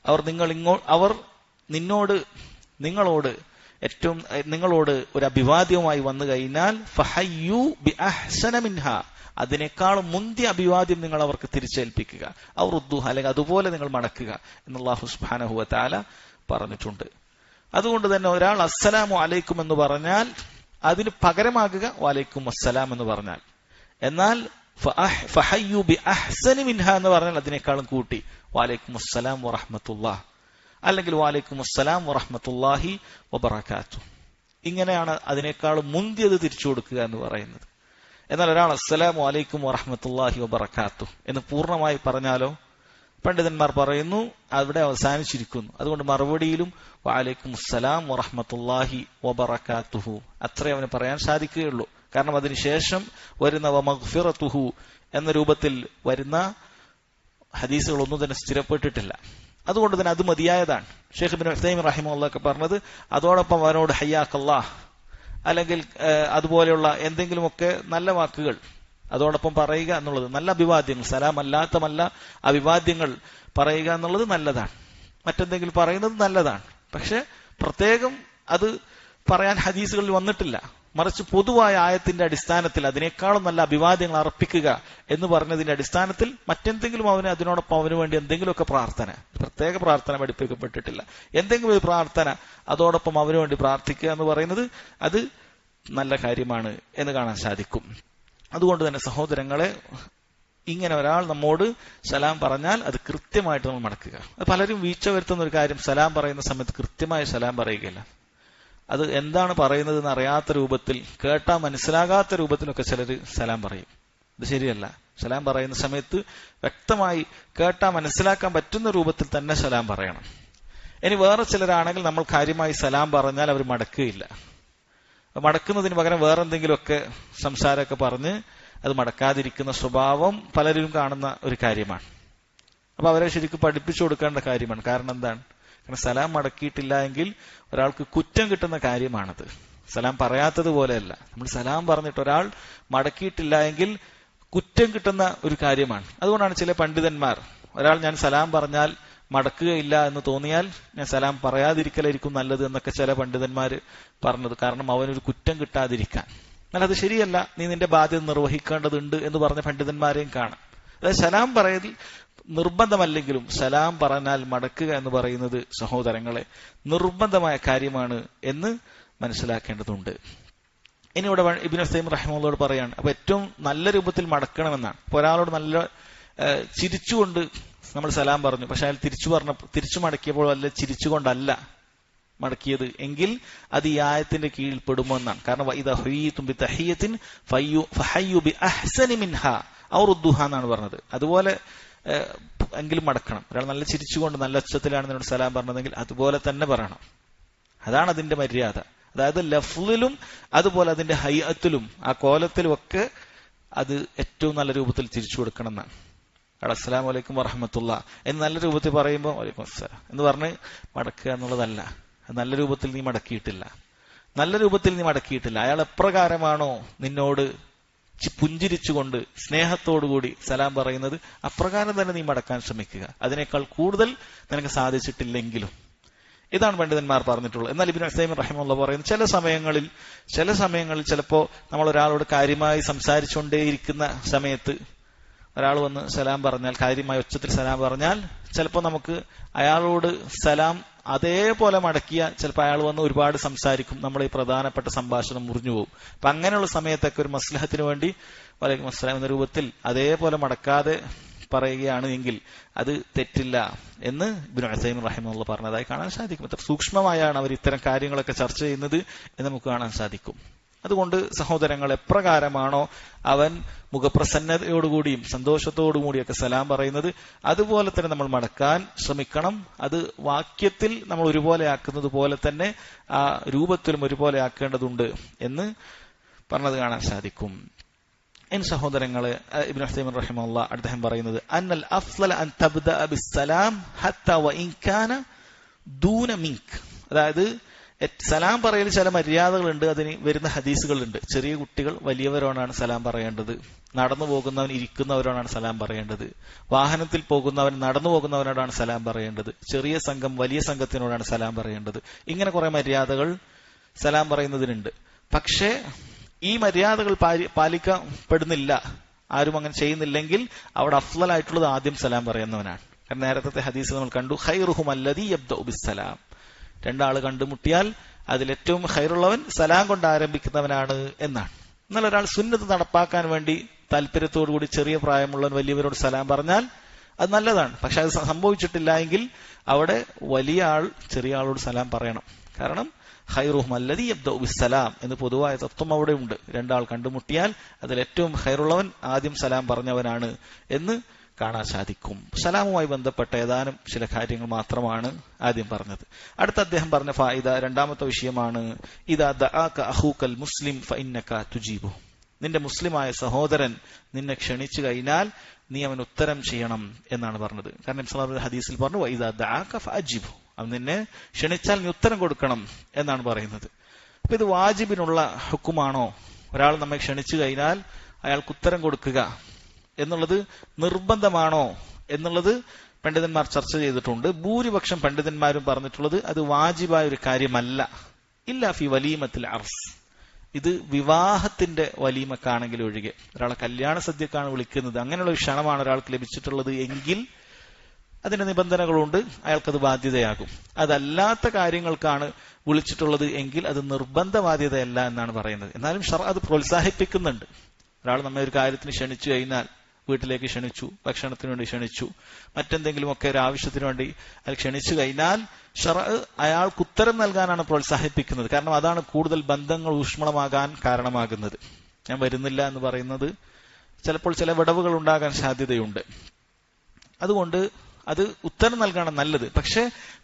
അവർ നിങ്ങളോട് ഒരു അഭിവാദ്യവുമായി വന്നു കഴിഞ്ഞാൽ ഫഹയ്യു ബിഅഹ്സന മിൻഹാ, അതിനേക്കാളും മുന്തിയ അഭിവാദ്യം നിങ്ങൾ അവർക്ക് തിരിച്ചേൽപ്പിക്കുക, ഔ റുദ്ദൂഹാ, അല്ലെങ്കിൽ അതുപോലെ നിങ്ങൾ മടക്കുക എന്ന് അല്ലാഹു സുബ്ഹാനഹു വ തആല പറഞ്ഞിട്ടുണ്ട്. അതുകൊണ്ട് തന്നെ ഒരാൾ അസ്സലാമു അലൈക്കും എന്ന് പറഞ്ഞാൽ അതിന് പകരമാകുക വലൈക്കും അസ്സലാം എന്ന് പറഞ്ഞാൽ. എന്നാൽ ഫഹയ്യു ബിഅഹ്സനി മിൻഹാ എന്ന് പറഞ്ഞാൽ അതിനേക്കാളും കൂട്ടി വലൈക്കും അസ്സലാം വറഹ്മത്തുള്ളാഹി അല്ലെങ്കിൽ വലൈക്കും അസ്സലാം വറഹ്മത്തുള്ളാഹി വബറകാതുഹു. ഇങ്ങനെയാണ് അതിനേക്കാളും മുന്തിയത് തിരിച്ചു കൊടുക്കുക എന്ന് പറയുന്നത്. എന്നാൽ ഒരാൾ അസ്സലാമു അലൈക്കും വറഹ്മത്തുള്ളാഹി വബറകാതുഹു എന്ന് പൂർണ്ണമായി പറഞ്ഞാലോ, പണ്ഡിതന്മാർ പറയുന്നു അവിടെ അവസാനിച്ചിരിക്കുന്നു. അതുകൊണ്ട് മറുപടിയിലും വഅലൈക്കും അസ്സലാം വറഹ്മത്തുള്ളാഹി വബറകാതുഹു അത്രേ അവന് പറയാൻ സാധിക്കുകയുള്ളൂ. കാരണം അതിനുശേഷം വരുന്ന വമഗ്ഫിറതുഹു എന്ന രൂപത്തിൽ വരുന്ന ഹദീസുകളൊന്നും തന്നെ സ്ഥിരപ്പെട്ടിട്ടില്ല. അതുകൊണ്ട് തന്നെ അത് മതിയായതാണ്. ഷെയ്ഖ് ഇബ്നു ഉസൈമീൻ റഹിമഹുല്ലാഹ് പറഞ്ഞത് അതോടൊപ്പം അവനോട് ഹയ്യാക്കല്ലാഹ് അല്ലെങ്കിൽ അതുപോലെയുള്ള എന്തെങ്കിലുമൊക്കെ നല്ല വാക്കുകൾ അതോടൊപ്പം പറയുക എന്നുള്ളത്, നല്ല അഭിവാദ്യങ്ങൾ, സലാം അല്ലാത്തമല്ല അഭിവാദ്യങ്ങൾ പറയുക എന്നുള്ളത് നല്ലതാണ്. മറ്റെന്തെങ്കിലും പറയുന്നത് നല്ലതാണ്. പക്ഷെ പ്രത്യേകം അത് പറയാൻ ഹദീസുകളിൽ വന്നിട്ടില്ല. മറിച്ച് പൊതുവായ ആയത്തിന്റെ അടിസ്ഥാനത്തിൽ അതിനേക്കാളും നല്ല അഭിവാദ്യങ്ങൾ അർപ്പിക്കുക എന്ന് പറഞ്ഞതിന്റെ അടിസ്ഥാനത്തിൽ മറ്റെന്തെങ്കിലും അതിനോടൊപ്പം അവന് വേണ്ടി എന്തെങ്കിലുമൊക്കെ പ്രാർത്ഥന, പ്രത്യേക പ്രാർത്ഥന പഠിപ്പിക്കപ്പെട്ടിട്ടില്ല. എന്തെങ്കിലും ഒരു പ്രാർത്ഥന അതോടൊപ്പം അവന് വേണ്ടി പ്രാർത്ഥിക്കുക എന്ന് പറയുന്നത് അത് നല്ല കാര്യമാണ് എന്ന് കാണാൻ സാധിക്കും. അതുകൊണ്ട് തന്നെ സഹോദരങ്ങളെ, ഇങ്ങനെ ഒരാൾ നമ്മോട് സലാം പറഞ്ഞാൽ അത് കൃത്യമായിട്ട് നമ്മൾ മടക്കുക. അത് പലരും വീഴ്ച വരുത്തുന്ന ഒരു കാര്യം, സലാം പറയുന്ന സമയത്ത് കൃത്യമായി സലാം പറയുകയില്ല. അത് എന്താണ് പറയുന്നത് എന്ന് അറിയാത്ത രൂപത്തിൽ, കേട്ടാ മനസ്സിലാകാത്ത രൂപത്തിലൊക്കെ ചിലർ സലാം പറയും. ഇത് ശരിയല്ല. സലാം പറയുന്ന സമയത്ത് വ്യക്തമായി കേട്ടാ മനസ്സിലാക്കാൻ പറ്റുന്ന രൂപത്തിൽ തന്നെ സലാം പറയണം. ഇനി വേറെ ചിലരാണെങ്കിൽ നമ്മൾ കാര്യമായി സലാം പറഞ്ഞാൽ അവർ മടക്കുകയില്ല. മടക്കുന്നതിന് പകരം വേറെന്തെങ്കിലുമൊക്കെ സംസാരമൊക്കെ പറഞ്ഞ് അത് മടക്കാതിരിക്കുന്ന സ്വഭാവം പലരിലും കാണുന്ന ഒരു കാര്യമാണ്. അപ്പൊ അവരെ ശരിക്കും പഠിപ്പിച്ചു കൊടുക്കേണ്ട കാര്യമാണ്. കാരണം എന്താണ്? കാരണം സലാം മടക്കിയിട്ടില്ല എങ്കിൽ ഒരാൾക്ക് കുറ്റം കിട്ടുന്ന കാര്യമാണത്. സലാം പറയാത്തത് പോലെയല്ല. നമ്മൾ സലാം പറഞ്ഞിട്ട് ഒരാൾ മടക്കിയിട്ടില്ല എങ്കിൽ കുറ്റം കിട്ടുന്ന ഒരു കാര്യമാണ്. അതുകൊണ്ടാണ് ചില പണ്ഡിതന്മാർ ഒരാൾ ഞാൻ സലാം പറഞ്ഞാൽ മടക്കുകയില്ല എന്ന് തോന്നിയാൽ ഞാൻ സലാം പറയാതിരിക്കലായിരിക്കും നല്ലത് എന്നൊക്കെ ചില പണ്ഡിതന്മാർ പറഞ്ഞത്. കാരണം അവനൊരു കുറ്റം കിട്ടാതിരിക്കാൻ. എന്നാൽ അത് ശരിയല്ല, നീ നിന്റെ ബാധ്യത നിർവഹിക്കേണ്ടതുണ്ട് എന്ന് പറഞ്ഞ പണ്ഡിതന്മാരെയും കാണാം. അതായത് സലാം പറയൽ നിർബന്ധമല്ലെങ്കിലും സലാം പറഞ്ഞാൽ മടക്കുക എന്ന് പറയുന്നത് സഹോദരങ്ങളെ നിർബന്ധമായ കാര്യമാണ് എന്ന് മനസ്സിലാക്കേണ്ടതുണ്ട്. ഇനി ഇവിടെ ഇബ്നു ഉസൈമീൻ റഹിമഹുള്ളാഹ് പറയാണ്, അപ്പൊ ഏറ്റവും നല്ല രൂപത്തിൽ മടക്കണമെന്നാണ്. അപ്പൊ ഒരാളോട് നല്ല ചിരിച്ചുകൊണ്ട് നമ്മൾ സലാം പറഞ്ഞു, പക്ഷെ അയാൾ തിരിച്ചു മടക്കിയപ്പോൾ അല്ല ചിരിച്ചുകൊണ്ടല്ല മടക്കിയത് എങ്കിൽ അത് ഈ ആയത്തിന്റെ കീഴിൽ പെടുമോ എന്നാണ്. കാരണം വഇദാ ഹുയ്യിതും ബിതഹിയ്യത്തിൻ ഫഹയ്യു ബിഅഹ്സനി മിൻഹാ ഔ റുദ്ദുഹാ എന്നാണ് പറഞ്ഞത്. അതുപോലെ എങ്കിലും മടക്കണം. ഒരാൾ നല്ല ചിരിച്ചുകൊണ്ട് നല്ല ഉച്ചത്തിലാണ് നിന്നോട് സലാം പറഞ്ഞതെങ്കിൽ അതുപോലെ തന്നെ പറയണം. അതാണ് അതിന്റെ മര്യാദ. അതായത് ലഫ്ളിലും അതുപോലെ അതിന്റെ ഹൈഅത്തിലും ആ കോലത്തിലും ഒക്കെ അത് ഏറ്റവും നല്ല രൂപത്തിൽ തിരിച്ചു കൊടുക്കണം എന്നാണ്. അസ്സലാമു അലൈക്കും വറഹ്മത്തുള്ളാഹി എന്ന് നല്ല രൂപത്തിൽ പറയുമ്പോൾ വലൈക്കും അസ്സലാം എന്ന് പറഞ്ഞ് മടക്കുക എന്നുള്ളതല്ല. നല്ല രൂപത്തിൽ നീ മടക്കിയിട്ടില്ല. നല്ല രൂപത്തിൽ നീ മടക്കിയിട്ടില്ല. അയാൾ എപ്രകാരമാണോ നിന്നോട് പുഞ്ചിരിച്ചുകൊണ്ട് സ്നേഹത്തോടുകൂടി സലാം പറയുന്നത് അപ്രകാരം തന്നെ നീ മടക്കാൻ ശ്രമിക്കുക. അതിനേക്കാൾ കൂടുതൽ നിനക്ക് സാധിച്ചിട്ടില്ലെങ്കിലും. ഇതാണ് പണ്ഡിതന്മാർ പറഞ്ഞിട്ടുള്ളത്. എന്നാൽ ഇബ്നു ഉസൈമീൻ റഹിമഹുള്ളാഹ് പറയുന്നത് ചില സമയങ്ങളിൽ ചിലപ്പോ നമ്മൾ ഒരാളോട് കാര്യമായി സംസാരിച്ചുകൊണ്ടേയിരിക്കുന്ന സമയത്ത് ഒരാൾ വന്ന് സലാം പറഞ്ഞാൽ, കാര്യമായി ഉച്ചത്തിൽ സലാം പറഞ്ഞാൽ, ചിലപ്പോൾ നമുക്ക് അയാളോട് സലാം അതേപോലെ മടക്കിയ ചിലപ്പോൾ അയാൾ വന്ന് ഒരുപാട് സംസാരിക്കും, നമ്മുടെ ഈ പ്രധാനപ്പെട്ട സംഭാഷണം മുറിഞ്ഞു പോകും. അപ്പൊ അങ്ങനെയുള്ള സമയത്തൊക്കെ ഒരു മസ്ലഹത്തിന് വേണ്ടി വലൈക്കും അസ്സലാം എന്ന രൂപത്തിൽ അതേപോലെ മടക്കാതെ പറയുകയാണ് എങ്കിൽ അത് തെറ്റില്ല എന്ന് ഇബ്നു ഉസൈമീൻ റഹിമഹുള്ളാഹ് പറഞ്ഞതായി കാണാൻ സാധിക്കും. അത്ര സൂക്ഷ്മമായാണ് അവർ ഇത്തരം കാര്യങ്ങളൊക്കെ ചർച്ച ചെയ്യുന്നത് എന്ന് നമുക്ക് കാണാൻ സാധിക്കും. അതുകൊണ്ട് സഹോദരങ്ങൾ, എപ്രകാരമാണോ അവൻ മുഖപ്രസന്നതയോടുകൂടിയും സന്തോഷത്തോടുകൂടിയൊക്കെ സലാം പറയുന്നത് അതുപോലെ തന്നെ നമ്മൾ മടക്കാൻ ശ്രമിക്കണം. അത് വാക്യത്തിൽ നമ്മൾ ഒരുപോലെ ആക്കുന്നത് പോലെ തന്നെ ആ രൂപത്തിലും ഒരുപോലെ ആക്കേണ്ടതുണ്ട് എന്ന് പറഞ്ഞത് കാണാൻ സാധിക്കും. എൻ സഹോദരങ്ങളെ, ഇബ്നു ഉസൈമീൻ റഹിമഹുള്ളാഹ് അദ്ദേഹം പറയുന്നത് അന്നൽ അഫ്ളല അൻ തബ്ദഅ ബിസ്സലാം ഹത്താ വഇൻ കാന ദൂന മിൻക്. അതായത് സലാം പറയൽ ചില മര്യാദകളുണ്ട്, അതിന് വരുന്ന ഹദീസുകളുണ്ട്. ചെറിയ കുട്ടികൾ വലിയവരോടാണ് സലാം പറയേണ്ടത്, നടന്നു പോകുന്നവൻ ഇരിക്കുന്നവരോടാണ് സലാം പറയേണ്ടത്, വാഹനത്തിൽ പോകുന്നവൻ നടന്നു പോകുന്നവനോടാണ് സലാം പറയേണ്ടത്, ചെറിയ സംഘം വലിയ സംഘത്തിനോടാണ് സലാം പറയേണ്ടത്. ഇങ്ങനെ കുറെ മര്യാദകൾ സലാം പറയുന്നതിനുണ്ട്. പക്ഷേ ഈ മര്യാദകൾ പാലിക്കപ്പെടുന്നില്ല, ആരും അങ്ങനെ ചെയ്യുന്നില്ലെങ്കിൽ അവിടെ അഫ്ളലായിട്ടുള്ളത് ആദ്യം സലാം പറയുന്നവനാണ്. കാരണം നേരത്തെ ഹദീസ് നമ്മൾ കണ്ടു, ഖൈറുഹും അല്ലദീ യബ്ദഉ ബിസ്സലാം. രണ്ടാള് കണ്ടുമുട്ടിയാൽ അതിലേറ്റവും ഖൈറുള്ളവൻ സലാം കൊണ്ട് ആരംഭിക്കുന്നവനാണ് എന്നാണ്. എന്നാൽ ഒരാൾ സുന്നത്ത് നടപ്പാക്കാൻ വേണ്ടി താല്പര്യത്തോടുകൂടി ചെറിയ പ്രായമുള്ളവൻ വലിയവരോട് സലാം പറഞ്ഞാൽ അത് നല്ലതാണ്. പക്ഷെ അത് സംഭവിച്ചിട്ടില്ല എങ്കിൽ അവിടെ വലിയ ആൾ ചെറിയ ആളോട് സലാം പറയണം. കാരണം ഖൈറുഹും അല്ലദീ യബ്ദഉ ബിസ്സലാം എന്ന് പൊതുവായ തത്വം അവിടെ ഉണ്ട്. രണ്ടാൾ കണ്ടുമുട്ടിയാൽ അതിൽ ഏറ്റവും ഖൈറുള്ളവൻ ആദ്യം സലാം പറഞ്ഞവനാണ് എന്ന് കാണാൻ സാധിക്കും. സലാമുമായി ബന്ധപ്പെട്ട ഏതാനും ചില കാര്യങ്ങൾ മാത്രമാണ് ആദ്യം പറഞ്ഞത്. അടുത്ത അദ്ദേഹം പറഞ്ഞ ഫായിദ രണ്ടാമത്തെ വിഷയമാണ് ഇദാ ദഅക അഖൂകൽ മുസ്ലിം ഫഇന്നക തുജീബു. നിന്റെ മുസ്ലിമായ സഹോദരൻ നിന്നെ ക്ഷണിച്ചു കഴിഞ്ഞാൽ നീ അവന് ഉത്തരം ചെയ്യണം എന്നാണ് പറഞ്ഞത്. കാരണം സല്ലല്ലാഹു ഹദീസിൽ പറഞ്ഞു വഇദാ ദഅക ഫഅജിബു, അവൻ നിന്നെ ക്ഷണിച്ചാൽ നീ ഉത്തരം കൊടുക്കണം എന്നാണ് പറയുന്നത്. അപ്പൊ ഇത് വാജിബിനുള്ള ഹുക്കുമാണോ? ഒരാൾ നമ്മെ ക്ഷണിച്ചു കഴിഞ്ഞാൽ അയാൾക്ക് ഉത്തരം കൊടുക്കുക എന്നുള്ളത് നിർബന്ധമാണോ എന്നുള്ളത് പണ്ഡിതന്മാർ ചർച്ച ചെയ്തിട്ടുണ്ട്. ഭൂരിപക്ഷം പണ്ഡിതന്മാരും പറഞ്ഞിട്ടുള്ളത് അത് വാജിബായ ഒരു കാര്യമല്ല. ഇല്ല ഫി വലീമത്തിൽ അർസ്, ഇത് വിവാഹത്തിന്റെ വലീമക്കാണെങ്കിൽ ഒഴികെ. ഒരാളെ കല്യാണ സദ്യക്കാണ് വിളിക്കുന്നത്, അങ്ങനെയുള്ള ഒരു ക്ഷണമാണ് ഒരാൾക്ക് ലഭിച്ചിട്ടുള്ളത് എങ്കിൽ അതിന്റെ നിബന്ധനകളുണ്ട്, അയാൾക്കത് ബാധ്യതയാകും. അതല്ലാത്ത കാര്യങ്ങൾക്കാണ് വിളിച്ചിട്ടുള്ളത് എങ്കിൽ അത് നിർബന്ധ ബാധ്യതയല്ല എന്നാണ് പറയുന്നത്. എന്നാലും ശർഅ അത് പ്രോത്സാഹിപ്പിക്കുന്നുണ്ട്. ഒരാൾ നമ്മെ ഒരു കാര്യത്തിന് ക്ഷണിച്ചു കഴിഞ്ഞാൽ, വീട്ടിലേക്ക് ക്ഷണിച്ചു, ഭക്ഷണത്തിന് വേണ്ടി ക്ഷണിച്ചു, മറ്റെന്തെങ്കിലുമൊക്കെ ഒരു ആവശ്യത്തിന് വേണ്ടി അയാൾ ക്ഷണിച്ചു കഴിഞ്ഞാൽ ശർഅ അയാൾക്ക് ഉത്തരം നൽകാനാണ് പ്രോത്സാഹിപ്പിക്കുന്നത്. കാരണം അതാണ് കൂടുതൽ ബന്ധങ്ങൾ ഊഷ്മളമാകാൻ കാരണമാകുന്നത്. ഞാൻ വരുന്നില്ല എന്ന് പറയുന്നത് ചിലപ്പോൾ ചില വിടവുകൾ ഉണ്ടാകാൻ സാധ്യതയുണ്ട്. അതുകൊണ്ട് അത് ഉത്തരം നൽകണം നല്ലത്. പക്ഷെ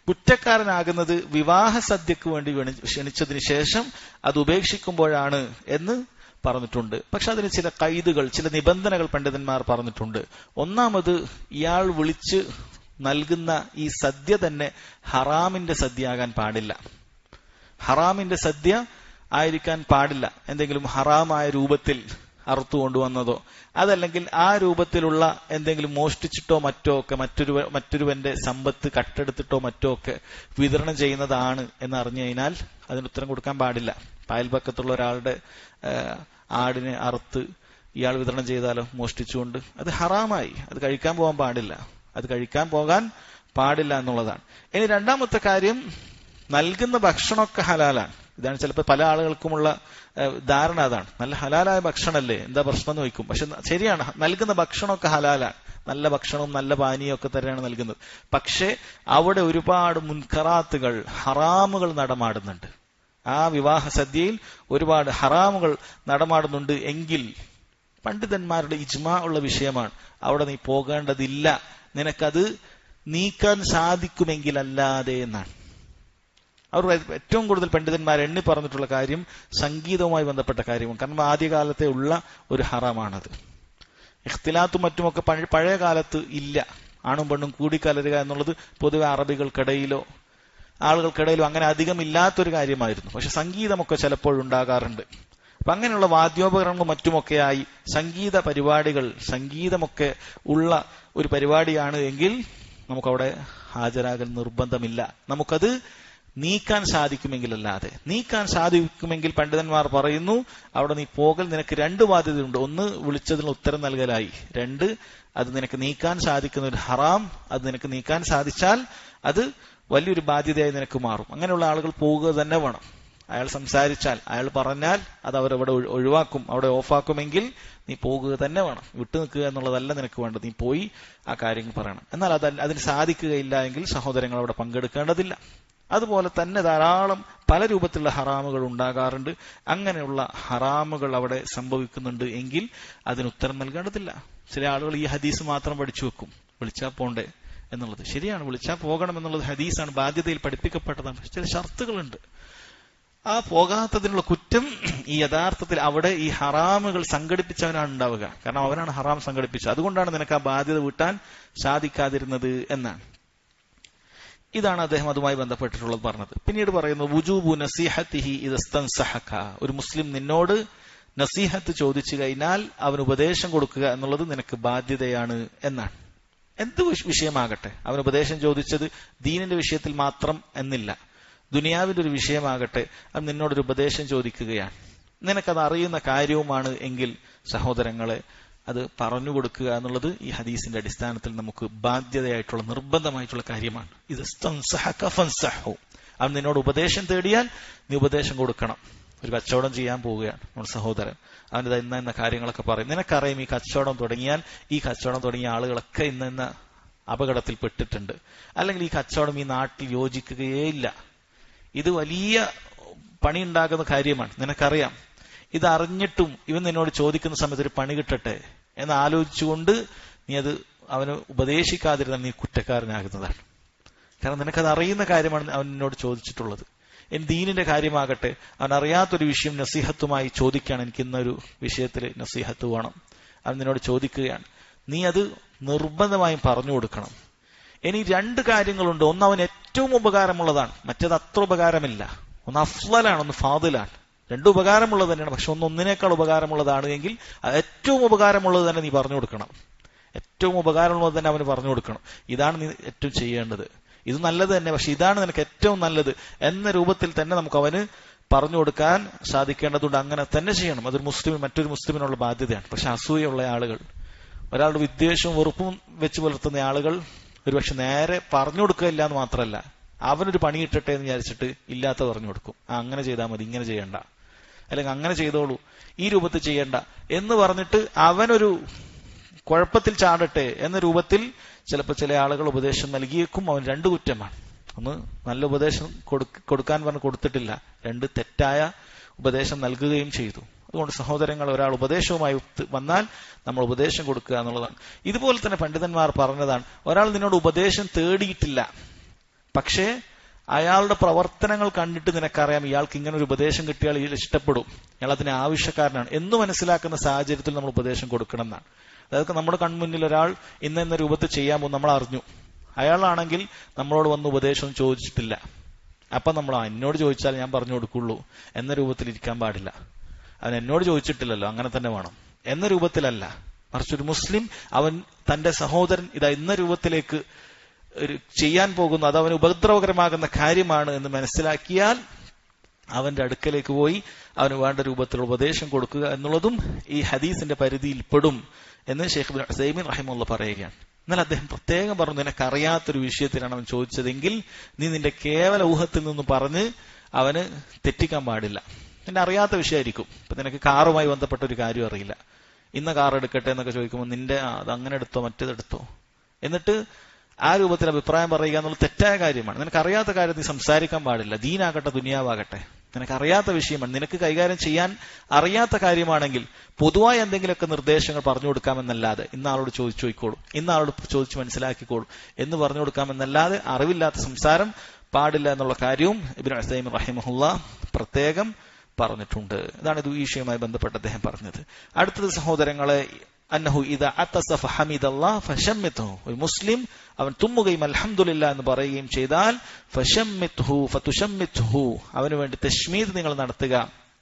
കുറ്റക്കാരനാകുന്നത് വിവാഹ സദ്യക്ക് വേണ്ടി ക്ഷണിച്ചതിന് ശേഷം അത് ഉപേക്ഷിക്കുമ്പോഴാണ് എന്ന് പറഞ്ഞിട്ടുണ്ട്. പക്ഷെ അതിന് ചില കൈദുകൾ, ചില നിബന്ധനകൾ പണ്ഡിതന്മാർ പറഞ്ഞിട്ടുണ്ട്. ഒന്നാമത്, ഇയാൾ വിളിച്ച് നൽകുന്ന ഈ സദ്യ തന്നെ ഹറാമിന്റെ സദ്യ ആകാൻ പാടില്ല. ഹറാമിന്റെ സദ്യ ആയിരിക്കാൻ പാടില്ല. എന്തെങ്കിലും ഹറാമായ രൂപത്തിൽ അറുത്തു കൊണ്ടുവന്നതോ അതല്ലെങ്കിൽ ആ രൂപത്തിലുള്ള എന്തെങ്കിലും മോഷ്ടിച്ചിട്ടോ മറ്റോ ഒക്കെ മറ്റൊരുവന്റെ സമ്പത്ത് കട്ടെടുത്തിട്ടോ മറ്റോ ഒക്കെ വിതരണം ചെയ്യുന്നതാണ് എന്ന് അറിഞ്ഞു കഴിഞ്ഞാൽ അതിന് ഉത്തരം കൊടുക്കാൻ പാടില്ല. അയൽപക്കത്തുള്ള ഒരാളുടെ ആടിനെ അറുത്ത് ഇയാൾ വിതരണം ചെയ്താലോ മോഷ്ടിച്ചുകൊണ്ട്, അത് ഹറാമായി, അത് കഴിക്കാൻ പോകാൻ പാടില്ല, അത് കഴിക്കാൻ പോകാൻ പാടില്ല എന്നുള്ളതാണ്. ഇനി രണ്ടാമത്തെ കാര്യം, നൽകുന്ന ഭക്ഷണമൊക്കെ ഹലാലാണ്. ഇതാണ് ചിലപ്പോൾ പല ആളുകൾക്കുമുള്ള ധാരണ, അതാണ് നല്ല ഹലാലായ ഭക്ഷണമല്ലേ, എന്താ പ്രശ്നം എന്ന് ചോദിക്കും. പക്ഷെ ശരിയാണ്, നൽകുന്ന ഭക്ഷണമൊക്കെ ഹലാലാണ്, നല്ല ഭക്ഷണവും നല്ല പാനീയവും ഒക്കെ തന്നെയാണ് നൽകുന്നത്. പക്ഷെ അവിടെ ഒരുപാട് മുൻകറാത്തുകൾ, ഹറാമുകൾ നടമാടുന്നുണ്ട്. ആ വിവാഹ സദ്യയിൽ ഒരുപാട് ഹറാമുകൾ നടമാടുന്നുണ്ട് എങ്കിൽ പണ്ഡിതന്മാരുടെ ഇജ്മാ ഉള്ള വിഷയമാണ്, അവിടെ നീ പോകേണ്ടതില്ല, നിനക്കത് നീക്കാൻ സാധിക്കുമെങ്കിൽ അല്ലാതെ എന്നാണ്. അവർ ഏറ്റവും കൂടുതൽ പണ്ഡിതന്മാർ എണ്ണി പറഞ്ഞിട്ടുള്ള കാര്യം സംഗീതവുമായി ബന്ധപ്പെട്ട കാര്യമാണ്. കാരണം ആദ്യകാലത്തെ ഉള്ള ഒരു ഹറാമാണത്. ഇഖ്തിലാത്തും മറ്റുമൊക്കെ പഴയ കാലത്ത് ഇല്ല. ആണും പെണ്ണും കൂടിക്കലരുക എന്നുള്ളത് പൊതുവെ അറബികൾക്കിടയിലോ ആളുകൾക്കിടയിലോ അങ്ങനെ അധികം ഇല്ലാത്തൊരു കാര്യമായിരുന്നു. പക്ഷെ സംഗീതമൊക്കെ ചിലപ്പോഴുണ്ടാകാറുണ്ട്. അപ്പൊ അങ്ങനെയുള്ള വാദ്യോപകരണങ്ങളും മറ്റുമൊക്കെയായി സംഗീത പരിപാടികൾ, സംഗീതമൊക്കെ ഉള്ള ഒരു പരിപാടിയാണ് എങ്കിൽ നമുക്കവിടെ ഹാജരാകൽ നിർബന്ധമില്ല. നമുക്കത് നീക്കാൻ സാധിക്കുമെങ്കിലല്ലാതെ. നീക്കാൻ സാധിക്കുമെങ്കിൽ പണ്ഡിതന്മാർ പറയുന്നു അവിടെ നീ പോകൽ നിനക്ക് രണ്ട് ബാധ്യതയുണ്ട്. ഒന്ന്, വിളിച്ചതിന് ഉത്തരം നൽകലായി. രണ്ട്, അത് നിനക്ക് നീക്കാൻ സാധിക്കുന്ന ഒരു ഹറാം, അത് നിനക്ക് നീക്കാൻ സാധിച്ചാൽ അത് വലിയൊരു ബാധ്യതയായി നിനക്ക് മാറും. അങ്ങനെയുള്ള ആളുകൾ പോവുക തന്നെ വേണം. അയാൾ സംസാരിച്ചാൽ, അയാൾ പറഞ്ഞാൽ അത് അവരവിടെ ഒഴിവാക്കും, അവിടെ ഓഫാക്കുമെങ്കിൽ നീ പോകുക തന്നെ വേണം. വിട്ടു നിൽക്കുക എന്നുള്ളതല്ല നിനക്ക് വേണ്ടത്, നീ പോയി ആ കാര്യങ്ങൾ പറയണം. എന്നാൽ അതിന് സാധിക്കുകയില്ല എങ്കിൽ സഹോദരങ്ങൾ അവിടെ പങ്കെടുക്കേണ്ടതില്ല. അതുപോലെ തന്നെ ധാരാളം പല രൂപത്തിലുള്ള ഹറാമുകൾ ഉണ്ടാകാറുണ്ട്. അങ്ങനെയുള്ള ഹറാമുകൾ അവിടെ സംഭവിക്കുന്നുണ്ട് എങ്കിൽ അതിന് ഉത്തരം നൽകേണ്ടതില്ല. ചില ആളുകൾ ഈ ഹദീസ് മാത്രം പഠിച്ചു വെക്കും, വിളിച്ചാൽ പോണ്ടേ എന്നുള്ളത്. ശരിയാണ്, വിളിച്ചാൽ പോകണം എന്നുള്ളത് ഹദീസാണ്, ബാധ്യതയിൽ പഠിപ്പിക്കപ്പെട്ടതാണ്. പക്ഷെ ചില ഷർത്തുകളുണ്ട്. ആ പോകാത്തതിനുള്ള കുറ്റം ഈ യഥാർത്ഥത്തിൽ അവിടെ ഈ ഹറാമുകൾ സംഘടിപ്പിച്ചവനാണ് ഉണ്ടാവുക. കാരണം അവനാണ് ഹറാം സംഘടിപ്പിച്ചത്. അതുകൊണ്ടാണ് നിനക്ക് ആ ബാധ്യത വീട്ടാൻ സാധിക്കാതിരുന്നത് എന്നാണ്. ഇതാണ് അദ്ദേഹം അതുമായി ബന്ധപ്പെട്ടിട്ടുള്ളത് പറഞ്ഞത്. പിന്നീട് പറയുന്നു, വുജൂബു നസീഹത്തിഹി ഇദസ്തൻസഹക. ഒരു മുസ്ലിം നിന്നോട് നസീഹത്ത് ചോദിച്ചു കഴിഞ്ഞാൽ അവന് ഉപദേശം കൊടുക്കുക എന്നുള്ളത് നിനക്ക് ബാധ്യതയാണ് എന്നാണ്. എന്ത് വിഷയമാകട്ടെ, അവൻ ഉപദേശം ചോദിച്ചത് ദീനിന്റെ വിഷയത്തിൽ മാത്രം എന്നില്ല, ദുനിയാവിന്റെ ഒരു വിഷയമാകട്ടെ, അവൻ നിന്നോടൊരു ഉപദേശം ചോദിക്കുകയാണ്, നിനക്കത് അറിയുന്ന കാര്യവുമാണ് എങ്കിൽ സഹോദരങ്ങളെ അത് പറഞ്ഞു കൊടുക്കുക എന്നുള്ളത് ഈ ഹദീസിന്റെ അടിസ്ഥാനത്തിൽ നമുക്ക് ബാധ്യതയായിട്ടുള്ള നിർബന്ധമായിട്ടുള്ള കാര്യമാണ്. ഇത് അവൻ നിന്നോട് ഉപദേശം തേടിയാൽ നീ ഉപദേശം കൊടുക്കണം. ഒരു കച്ചവടം ചെയ്യാൻ പോവുകയാണ് നമ്മുടെ സഹോദരൻ, അവൻ്റെ ഇന്ന കാര്യങ്ങളൊക്കെ പറയും. നിനക്കറിയാം ഈ കച്ചവടം തുടങ്ങിയാൽ ഈ കച്ചവടം തുടങ്ങിയ ആളുകളൊക്കെ ഇന്ന അപകടത്തിൽ പെട്ടിട്ടുണ്ട്, അല്ലെങ്കിൽ ഈ കച്ചവടം ഈ നാട്ടിൽ യോജിക്കുകയേ ഇല്ല, ഇത് വലിയ പണിയുണ്ടാകുന്ന കാര്യമാണ്, നിനക്കറിയാം. ഇതറിഞ്ഞിട്ടും ഇവൻ നിന്നോട് ചോദിക്കുന്ന സമയത്ത് ഒരു പണി കിട്ടട്ടെ എന്ന് ആലോചിച്ചുകൊണ്ട് നീ അത് അവന് ഉപദേശിക്കാതിരുന്നാൽ നീ കുറ്റക്കാരനാകുന്നതാണ്. കാരണം നിനക്കത് അറിയുന്ന കാര്യമാണ് അവൻ നിന്നോട് ചോദിച്ചിട്ടുള്ളത്. ഇനി ദീനിന്റെ കാര്യമാകട്ടെ, അവൻ അറിയാത്തൊരു വിഷയം നസീഹത്തുമായി ചോദിക്കുകയാണ്, എനിക്ക് ഇന്നൊരു വിഷയത്തിൽ നസീഹത്ത് വേണം, അവൻ നിന്നോട് ചോദിക്കുകയാണ്, നീ അത് നിർബന്ധമായും പറഞ്ഞു കൊടുക്കണം. ഇനി രണ്ട് കാര്യങ്ങളുണ്ട്. ഒന്ന് അവൻ ഏറ്റവും ഉപകാരമുള്ളതാണ്, മറ്റേത് അത്ര ഉപകാരമില്ല. ഒന്ന് അഫ്ളലാണ്, ഒന്ന് ഫാദിലാണ്. രണ്ടും ഉപകാരമുള്ളത് തന്നെയാണ്. പക്ഷെ ഒന്നിനേക്കാൾ ഉപകാരമുള്ളതാണ് എങ്കിൽ ഏറ്റവും ഉപകാരമുള്ളത് തന്നെ നീ പറഞ്ഞു കൊടുക്കണം. ഏറ്റവും ഉപകാരമുള്ളത് തന്നെ അവന് പറഞ്ഞു കൊടുക്കണം. ഇതാണ് നീ ഏറ്റവും ചെയ്യേണ്ടത്, ഇത് നല്ലത് തന്നെ, പക്ഷെ ഇതാണ് നിനക്ക് ഏറ്റവും നല്ലത് എന്ന രൂപത്തിൽ തന്നെ നമുക്ക് അവന് പറഞ്ഞു കൊടുക്കാൻ സാധിക്കേണ്ടതുണ്ട്. അങ്ങനെ തന്നെ ചെയ്യണം. അതൊരു മുസ്ലിം മറ്റൊരു മുസ്ലിമിനുള്ള ബാധ്യതയാണ്. പക്ഷെ അസൂയുള്ള ആളുകൾ, ഒരാളുടെ വിദ്വേഷവും വെറുപ്പും വെച്ച് പുലർത്തുന്ന ആളുകൾ ഒരുപക്ഷെ നേരെ പറഞ്ഞു കൊടുക്കുകയില്ല എന്ന് മാത്രമല്ല, അവനൊരു പണി കിട്ടട്ടെ എന്ന് വിചാരിച്ചിട്ട് ഇല്ലാത്ത പറഞ്ഞു കൊടുക്കും. അങ്ങനെ ചെയ്താൽ മതി, ഇങ്ങനെ ചെയ്യണ്ട, അല്ലെങ്കിൽ അങ്ങനെ ചെയ്തോളൂ, ഈ രൂപത്തിൽ ചെയ്യണ്ട എന്ന് പറഞ്ഞിട്ട് അവനൊരു കുഴപ്പത്തിൽ ചാടട്ടെ എന്ന രൂപത്തിൽ ചിലപ്പോൾ ചില ആളുകൾ ഉപദേശം നൽകിയേക്കും. അവൻ രണ്ട് കുറ്റമാണ്. ഒന്ന്, നല്ല ഉപദേശം കൊടുക്കാൻ പറഞ്ഞ് കൊടുത്തിട്ടില്ല. രണ്ട്, തെറ്റായ ഉപദേശം നൽകുകയും ചെയ്തു. അതുകൊണ്ട് സഹോദരങ്ങൾ, ഒരാൾ ഉപദേശവുമായി വന്നാൽ നമ്മൾ ഉപദേശം കൊടുക്കുക എന്നുള്ളതാണ്. ഇതുപോലെ തന്നെ പണ്ഡിതന്മാർ പറഞ്ഞതാണ്, ഒരാൾ നിന്നോട് ഉപദേശം തേടിയിട്ടില്ല, പക്ഷേ അയാളുടെ പ്രവർത്തനങ്ങൾ കണ്ടിട്ട് നിനക്കറിയാം ഇയാൾക്ക് ഇങ്ങനെ ഒരു ഉപദേശം കിട്ടിയാൽ ഇയാൾ ഇഷ്ടപ്പെടും, ഇയാൾ അതിന് ആവശ്യക്കാരനാണ് എന്ന് മനസ്സിലാക്കുന്ന സാഹചര്യത്തിൽ നമ്മൾ ഉപദേശം കൊടുക്കണം എന്നാണ്. അതായത് നമ്മുടെ കൺമുന്നിൽ ഒരാൾ ഇന്ന രൂപത്തിൽ ചെയ്യാൻ പോകും, നമ്മൾ അറിഞ്ഞു, അയാളാണെങ്കിൽ നമ്മളോട് വന്ന് ഉപദേശം ചോദിച്ചിട്ടില്ല, അപ്പൊ നമ്മൾ എന്നോട് ചോദിച്ചാൽ ഞാൻ പറഞ്ഞു കൊടുക്കുള്ളൂ എന്ന രൂപത്തിൽ ഇരിക്കാൻ പാടില്ല. അവൻ എന്നോട് ചോദിച്ചിട്ടില്ലല്ലോ, അങ്ങനെ തന്നെ വേണം എന്ന രൂപത്തിലല്ല. മറിച്ച് ഒരു മുസ്ലിം അവൻ തന്റെ സഹോദരൻ ഇതാ ഇന്ന രൂപത്തിലേക്ക് ചെയ്യാൻ പോകുന്നു, അത് അവന് ഉപദ്രവകരമാകുന്ന കാര്യമാണ് എന്ന് മനസ്സിലാക്കിയാൽ അവന്റെ അടുക്കലേക്ക് പോയി അവന് വേണ്ട രൂപത്തിലുള്ള ഉപദേശം കൊടുക്കുക എന്നുള്ളതും ഈ ഹദീസിന്റെ പരിധിയിൽ പെടും എന്ന് ഷെയ്ഖ് ഇബ്നു ഉസൈമീൻ റഹിമഹുള്ള പറയുകയാണ്. എന്നാൽ അദ്ദേഹം പ്രത്യേകം പറഞ്ഞു, നിനക്കറിയാത്തൊരു വിഷയത്തിലാണ് അവൻ ചോദിച്ചതെങ്കിൽ നീ നിന്റെ കേവല ഊഹത്തിൽ നിന്ന് പറഞ്ഞ് അവന് തെറ്റിക്കാൻ പാടില്ല. നിന്റെ അറിയാത്ത വിഷയമായിരിക്കും. ഇപ്പൊ നിനക്ക് കാറുമായി ബന്ധപ്പെട്ട ഒരു കാര്യം അറിയില്ല, ഇന്ന കാർ എടുക്കട്ടെ എന്നൊക്കെ ചോദിക്കുമ്പോൾ നിന്റെ അത് അങ്ങനെ എടുത്തോ മറ്റേതെടുത്തോ എന്നിട്ട് ആ രൂപത്തിൽ അഭിപ്രായം പറയുക എന്നുള്ളത് തെറ്റായ കാര്യമാണ്. നിനക്കറിയാത്ത കാര്യം നീ സംസാരിക്കാൻ പാടില്ല. ദീനാകട്ടെ ദുനിയാവാകട്ടെ, നിനക്കറിയാത്ത വിഷയമാണ്, നിനക്ക് കൈകാര്യം ചെയ്യാൻ അറിയാത്ത കാര്യമാണെങ്കിൽ പൊതുവായി എന്തെങ്കിലുമൊക്കെ നിർദ്ദേശങ്ങൾ പറഞ്ഞു കൊടുക്കാമെന്നല്ലാതെ ഇന്നാളോട് ചോദിച്ചോയിക്കോളൂ, ഇന്നാളോട് ചോദിച്ചു മനസ്സിലാക്കിക്കോളൂ എന്ന് പറഞ്ഞു കൊടുക്കാമെന്നല്ലാതെ അറിവില്ലാത്ത സംസാരം പാടില്ല എന്നുള്ള കാര്യവും ഇബ്നു ഉസൈമീൻ റഹിമഹുള്ള പ്രത്യേകം പറഞ്ഞിട്ടുണ്ട്. ഇതാണ് ഈ വിഷയവുമായി ബന്ധപ്പെട്ട് അദ്ദേഹം പറഞ്ഞത്. അടുത്തത് സഹോദരങ്ങളെ, അന്നഹു ഇദാ അത്തസ ഫഹമിദല്ലാഹ് ഫശമ്മിത്ഹു, ഒരു മുസ്ലിം അവൻ തുമ്മുകയും അൽഹംദുലില്ലാഹ് എന്ന് പറയുകയും ചെയ്താൽ ഫശമ്മിത്ഹു ഫതുശമ്മിത്ഹു, അവന് വേണ്ടി തശ്മീദ് നിങ്ങൾ നടത്തുക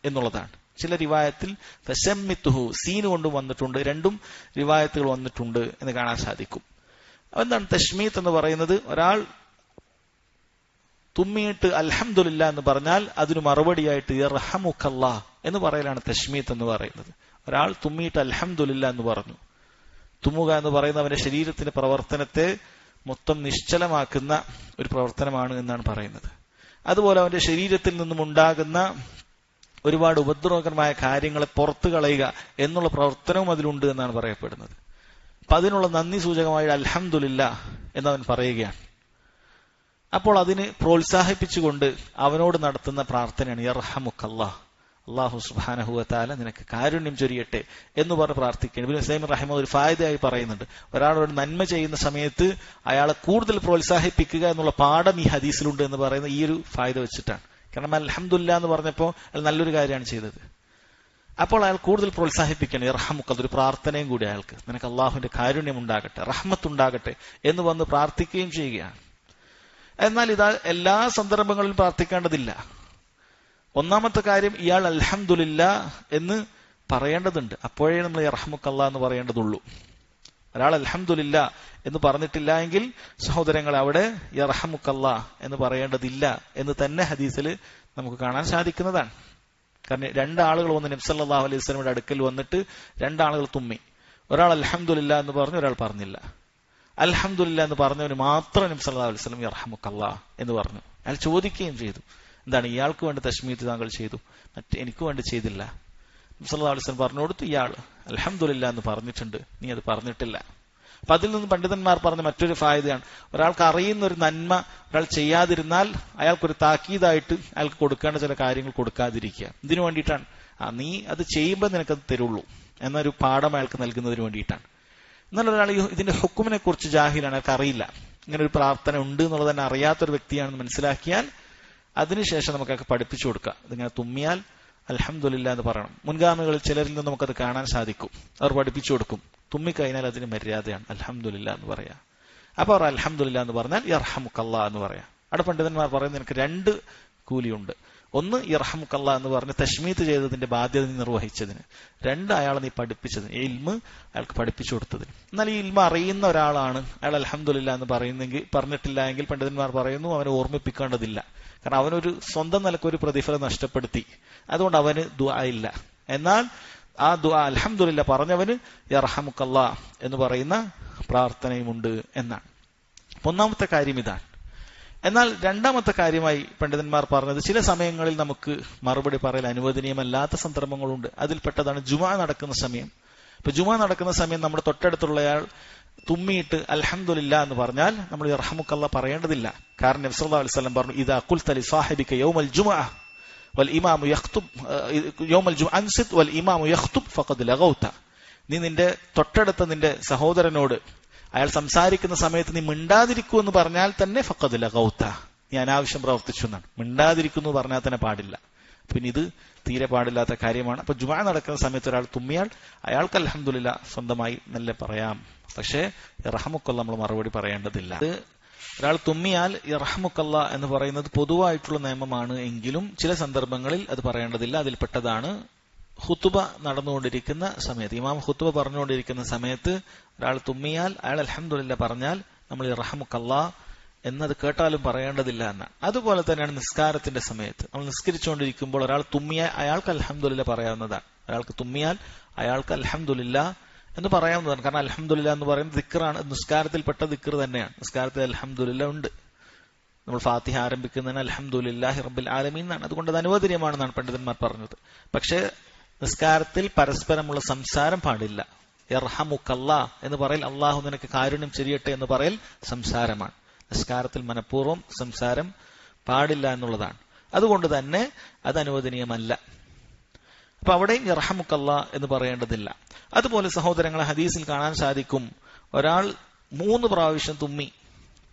എന്നുള്ളതാണ്. ചില റിവായത്തിൽ ഫശമ്മിത്ഹു സീന് കൊണ്ടും വന്നിട്ടുണ്ട്, രണ്ടും റിവായത്തുകൾ വന്നിട്ടുണ്ട് എന്ന് കാണാൻ സാധിക്കും. എന്താണ് തശ്മീത്ത് എന്ന് പറയുന്നത്? ഒരാൾ തുമ്മിയിട്ട് അൽഹംദുലില്ലാഹ് എന്ന് പറഞ്ഞാൽ അതിന് മറുപടിയായിട്ട് യർഹമുക്കല്ലാഹ് എന്ന് പറയലാണ് തശ്മീത്ത് എന്ന് പറയുന്നത്. ഒരാൾ തുമ്മിയിട്ട് അൽഹംദുലില്ലാഹ് എന്ന് പറഞ്ഞു. തുമ്മുക എന്ന് പറയുന്നത് അവന്റെ ശരീരത്തിന്റെ പ്രവർത്തനത്തെ മൊത്തം നിശ്ചലമാക്കുന്ന ഒരു പ്രവർത്തനമാണ് എന്നാണ് പറയുന്നത്. അതുപോലെ അവന്റെ ശരീരത്തിൽ നിന്നും ഉണ്ടാകുന്ന ഒരുപാട് ഉപദ്രവകരമായ കാര്യങ്ങളെ പുറത്തു കളയുക എന്നുള്ള പ്രവർത്തനവും അതിലുണ്ട് എന്നാണ് പറയപ്പെടുന്നത്. അപ്പൊ അതിനുള്ള നന്ദി സൂചകമായ അൽഹംദുലില്ലാഹ് എന്നവൻ പറയുകയാണ്. അപ്പോൾ അതിന് പ്രോത്സാഹിപ്പിച്ചുകൊണ്ട് അവനോട് നടത്തുന്ന പ്രാർത്ഥനയാണ് യർഹമുക്കല്ലാഹ്, അല്ലാഹു സുബ്ഹാനഹു വ തആല നിനക്ക് കാരുണ്യം ചൊരിയട്ടെ എന്ന് പറഞ്ഞ് പ്രാർത്ഥിക്കുകയാണ്. ഇബ്നു ഉസൈമീൻ റഹിമഹുല്ലാഹ് ഒരു ഫായിദയായി പറയുന്നുണ്ട്, ഒരാളോട് നന്മ ചെയ്യുന്ന സമയത്ത് അയാളെ കൂടുതൽ പ്രോത്സാഹിപ്പിക്കുക എന്നുള്ള പാഠം ഈ ഹദീസിലുണ്ട് എന്ന് പറയുന്ന ഈ ഒരു ഫായിദ വെച്ചിട്ടാണ്. കാരണം അൽഹംദുലില്ലാഹ് എന്ന് പറഞ്ഞപ്പോൾ അയാൾ നല്ലൊരു കാര്യമാണ് ചെയ്തത്. അപ്പോൾ അയാൾ കൂടുതൽ പ്രോത്സാഹിപ്പിക്കണം. യർഹമുക്കല്ലാഹ് ഒരു പ്രാർത്ഥനയും കൂടി അയാൾക്ക്, നിനക്ക് അള്ളാഹുവിന്റെ കാരുണ്യം ഉണ്ടാകട്ടെ, റഹ്മത്തുണ്ടാകട്ടെ എന്ന് വന്ന് പ്രാർത്ഥിക്കുകയും ചെയ്യുകയാണ്. എന്നാൽ ഇതാ എല്ലാ സന്ദർഭങ്ങളിലും പ്രാർത്ഥിക്കേണ്ടതില്ല. ഒന്നാമത്തെ കാര്യം, ഇയാൾ അൽഹംദുലില്ലാഹ് എന്ന് പറയേണ്ടതുണ്ട്. അപ്പോഴേ നമ്മൾ യർഹമുക്കല്ലാഹ് എന്ന് പറയേണ്ടതുള്ളൂ. ഒരാൾ അൽഹംദുലില്ലാഹ് എന്ന് പറഞ്ഞിട്ടില്ല എങ്കിൽ സഹോദരങ്ങൾ അവിടെ യർഹമുക്കല്ലാഹ് എന്ന് പറയേണ്ടതില്ല എന്ന് തന്നെ ഹദീസിൽ നമുക്ക് കാണാൻ സാധിക്കുന്നതാണ്. കാരണം രണ്ടാളുകൾ വന്ന് നബി സല്ലല്ലാഹു അലൈഹി വസല്ലമയുടെ അടുക്കൽ വന്നിട്ട് രണ്ടാളുകൾ തുമ്മി. ഒരാൾ അൽഹംദുലില്ലാഹ് എന്ന് പറഞ്ഞു, ഒരാൾ പറഞ്ഞില്ല. അൽഹംദുലില്ലാഹ് എന്ന് പറഞ്ഞവന് മാത്രം നബി സല്ലല്ലാഹു അലൈഹി വസല്ലം യർഹമുക്കല്ലാഹ് എന്ന് പറഞ്ഞു. അയാൾ ചോദിക്കുകയും ചെയ്തു, എന്താണ് ഇയാൾക്ക് വേണ്ടി തശ്മീത്ത് താങ്കൾ ചെയ്തു, മറ്റേ എനിക്ക് വേണ്ടി ചെയ്തില്ല. നബി സല്ലല്ലാഹു അലൈഹി വസല്ലം പറഞ്ഞു കൊടുത്തു, ഇയാൾ അൽഹംദുലില്ലാഹ് എന്ന് പറഞ്ഞിട്ടുണ്ട്, നീ അത് പറഞ്ഞിട്ടില്ല. അപ്പൊ അതിൽ നിന്ന് പണ്ഡിതന്മാർ പറഞ്ഞ മറ്റൊരു ഫായിദയാണ്, ഒരാൾക്ക് അറിയുന്ന ഒരു നന്മ ഒരാൾ ചെയ്യാതിരുന്നാൽ അയാൾക്കൊരു താക്കീതായിട്ട് അയാൾക്ക് കൊടുക്കേണ്ട ചില കാര്യങ്ങൾ കൊടുക്കാതിരിക്കുക. ഇതിനു വേണ്ടിയിട്ടാണ്, നീ അത് ചെയ്യുമ്പോൾ നിനക്കത് തരുള്ളൂ എന്നൊരു പാഠം അയാൾക്ക് നൽകുന്നതിന് വേണ്ടിയിട്ടാണ്. എന്നാൽ ഒരാൾ ഇതിന്റെ ഹുക്കുമിനെ കുറിച്ച് ജാഹിലാണ്, അയാൾക്ക് അറിയില്ല, ഇങ്ങനെ ഒരു പ്രാർത്ഥന ഉണ്ട് എന്നുള്ളത് തന്നെ അറിയാത്തൊരു വ്യക്തിയാണെന്ന് മനസ്സിലാക്കിയാൽ അതിനുശേഷം നമുക്കൊക്കെ പഠിപ്പിച്ചു കൊടുക്കുക. ഇതിങ്ങനെ തുമ്മിയാൽ അൽഹംദുലില്ലാഹ് എന്ന് പറയണം. മുൻഗാമികളിൽ ചിലരിൽ നിന്ന് നമുക്കത് കാണാൻ സാധിക്കും. അവർ പഠിപ്പിച്ചു കൊടുക്കും, തുമ്മിക്കഴിഞ്ഞാൽ അതിന് മര്യാദയാണ് അൽഹംദുലില്ലാഹ് എന്ന് പറയാം. അപ്പൊ അവർ അൽഹംദുലില്ലാഹ് എന്ന് പറഞ്ഞാൽ യർഹമുക്കല്ലാഹ് എന്ന് പറയാം. അവിടെ പണ്ഡിതന്മാർ പറയുന്നത് നിനക്ക് രണ്ട് കൂലിയുണ്ട്. ഒന്ന് യർഹമുക്കല്ലാഹ് എന്ന് പറഞ്ഞ് തശ്മീത്ത് ചെയ്തതിന്റെ ബാധ്യത നിർവഹിച്ചതിന്, രണ്ട് അയാളെ നീ പഠിപ്പിച്ചതിന്, ഈ ഇൽമ് അയാൾക്ക് പഠിപ്പിച്ചു കൊടുത്തതിന്. എന്നാൽ ഈ ഇൽമ അറിയുന്ന ഒരാളാണ് അയാൾ അൽഹംദുലില്ലാഹ് എന്ന് പറഞ്ഞിട്ടില്ല എങ്കിൽ പണ്ഡിതന്മാർ പറയുന്നു അവനെ ഓർമ്മിപ്പിക്കേണ്ടതില്ല. കാരണം അവനൊരു സ്വന്തം നിലക്കൊരു പ്രതിഫലം നഷ്ടപ്പെടുത്തി, അതുകൊണ്ട് അവന് ദുആ ഇല്ല. എന്നാൽ ആ ദുആ അൽഹംദുലില്ലാഹ് പറഞ്ഞവന് യർഹമുക്കല്ലാഹ് എന്ന് പറയുന്ന പ്രാർത്ഥനയുമുണ്ട് എന്നാണ്. ഒന്നാമത്തെ കാര്യം ഇതാണ്. എന്നാൽ രണ്ടാമത്തെ കാര്യമായി പണ്ഡിതന്മാർ പറഞ്ഞത്, ചില സമയങ്ങളിൽ നമുക്ക് മറുപടി പറയൽ അനുവദനീയമല്ലാത്ത സന്ദർഭങ്ങളുണ്ട്. അതിൽപ്പെട്ടതാണ് ജുമാ നടക്കുന്ന സമയം. ഇപ്പൊ ജുമാ നടക്കുന്ന സമയം നമ്മുടെ തൊട്ടടുത്തുള്ളയാൾ തുമ്മിയിട്ട് അൽഹംദുലില്ലാഹ് എന്ന് പറഞ്ഞാൽ നമ്മൾ യർഹമുക്കല്ലാഹ് പറയേണ്ടതില്ല. കാരണം നബി സല്ലല്ലാഹു അലൈഹി വസല്ലം പറഞ്ഞു, ഇദാ ഖുൽത ലി സാഹിബിക യൗമൽ ജുമുഅ വൽ ഇമാമു യഖ്തുബ് യൗമൽ ജുമുഅ അൻസിത് വൽ ഇമാമു യഖ്തുബ് ഫഖദ് ലഗൗത. നീ നിന്റെ തൊട്ടടുത്ത നിന്റെ സഹോദരനോട് അയാൾ സംസാരിക്കുന്ന സമയത്ത് നീ മിണ്ടാതിരിക്കൂ എന്ന് പറഞ്ഞാൽ തന്നെ ഫഖദ് ലഗൗത, നീ അനാവശ്യം പ്രവർത്തിച്ചു എന്നാണ്. മിണ്ടാതിരിക്കുന്നു പറഞ്ഞാൽ തന്നെ പാടില്ല. പിന്നെ ഇത് തീരെ പാടില്ലാത്ത കാര്യമാണ്. അപ്പൊ ജുമുഅ നടക്കുന്ന സമയത്ത് ഒരാൾ തുമ്മിയാൽ അയാൾക്ക് അൽഹംദുലില്ലാഹ് സ്വന്തമായി നല്ല പറയാം, പക്ഷേ യർഹമുക്കല്ലാഹ് നമ്മൾ മറുപടി പറയേണ്ടതില്ല. അത് ഒരാൾ തുമ്മിയാൽ യർഹമുക്കല്ലാ എന്ന് പറയുന്നത് പൊതുവായിട്ടുള്ള നിയമമാണ് എങ്കിലും ചില സന്ദർഭങ്ങളിൽ അത് പറയേണ്ടതില്ല. അതിൽപ്പെട്ടതാണ് ഖുതുബ നടന്നുകൊണ്ടിരിക്കുന്ന സമയത്ത്, ഇമാം ഖുതുബ പറഞ്ഞുകൊണ്ടിരിക്കുന്ന സമയത്ത് ഒരാൾ തുമ്മിയാൽ അയാൾ അൽഹംദുലില്ലാ പറഞ്ഞാൽ നമ്മൾ യർഹമുക്കല്ലാ എന്നത് കേട്ടാലും പറയേണ്ടതില്ല എന്നാണ്. അതുപോലെ തന്നെയാണ് നിസ്കാരത്തിന്റെ സമയത്ത്. നമ്മൾ നിസ്കരിച്ചുകൊണ്ടിരിക്കുമ്പോൾ ഒരാൾ തുമ്മിയാൽ അയാൾക്ക് അൽഹംദുലില്ലാ പറയാവുന്നതാണ്. ഒരാൾക്ക് തുമ്മിയാൽ അയാൾക്ക് അൽഹംദുലില്ലാ എന്ന് പറയാവുന്നതാണ്. കാരണം അൽഹംദുലില്ലാ എന്ന് പറയുന്നത് ദിക്റാണ്, നിസ്കാരത്തിൽപ്പെട്ട ദിക്ർ തന്നെയാണ്. നിസ്കാരത്തിൽ അൽഹംദുലില്ലാ ഉണ്ട്. നമ്മൾ ഫാത്തിഹ ആരംഭിക്കുന്നതിന് അൽഹംദുലില്ലാഹി റബ്ബിൽ ആലമീൻ എന്നാണ്. അതുകൊണ്ട് അത് അനുവദനീയമാണെന്നാണ് പണ്ഡിതന്മാർ പറഞ്ഞത്. പക്ഷേ നിസ്കാരത്തിൽ പരസ്പരമുള്ള സംസാരം പാടില്ല. യർഹമുക്കല്ലാ എന്ന് പറയൽ അള്ളാഹു നിനക്ക് കാരുണ്യം ചെയ്യട്ടെ എന്ന് പറയൽ സംസാരമാണ്. നിസ്കാരത്തിൽ മനഃപൂർവ്വം സംസാരം പാടില്ല എന്നുള്ളതാണ്. അതുകൊണ്ട് തന്നെ അത് അനുവദനീയമല്ല. അപ്പൊ അവിടെയും യർഹമുക്കല്ലാ എന്ന് പറയേണ്ടതില്ല. അതുപോലെ സഹോദരങ്ങളെ ഹദീസിൽ കാണാൻ സാധിക്കും, ഒരാൾ 3 പ്രാവശ്യം തുമ്മി,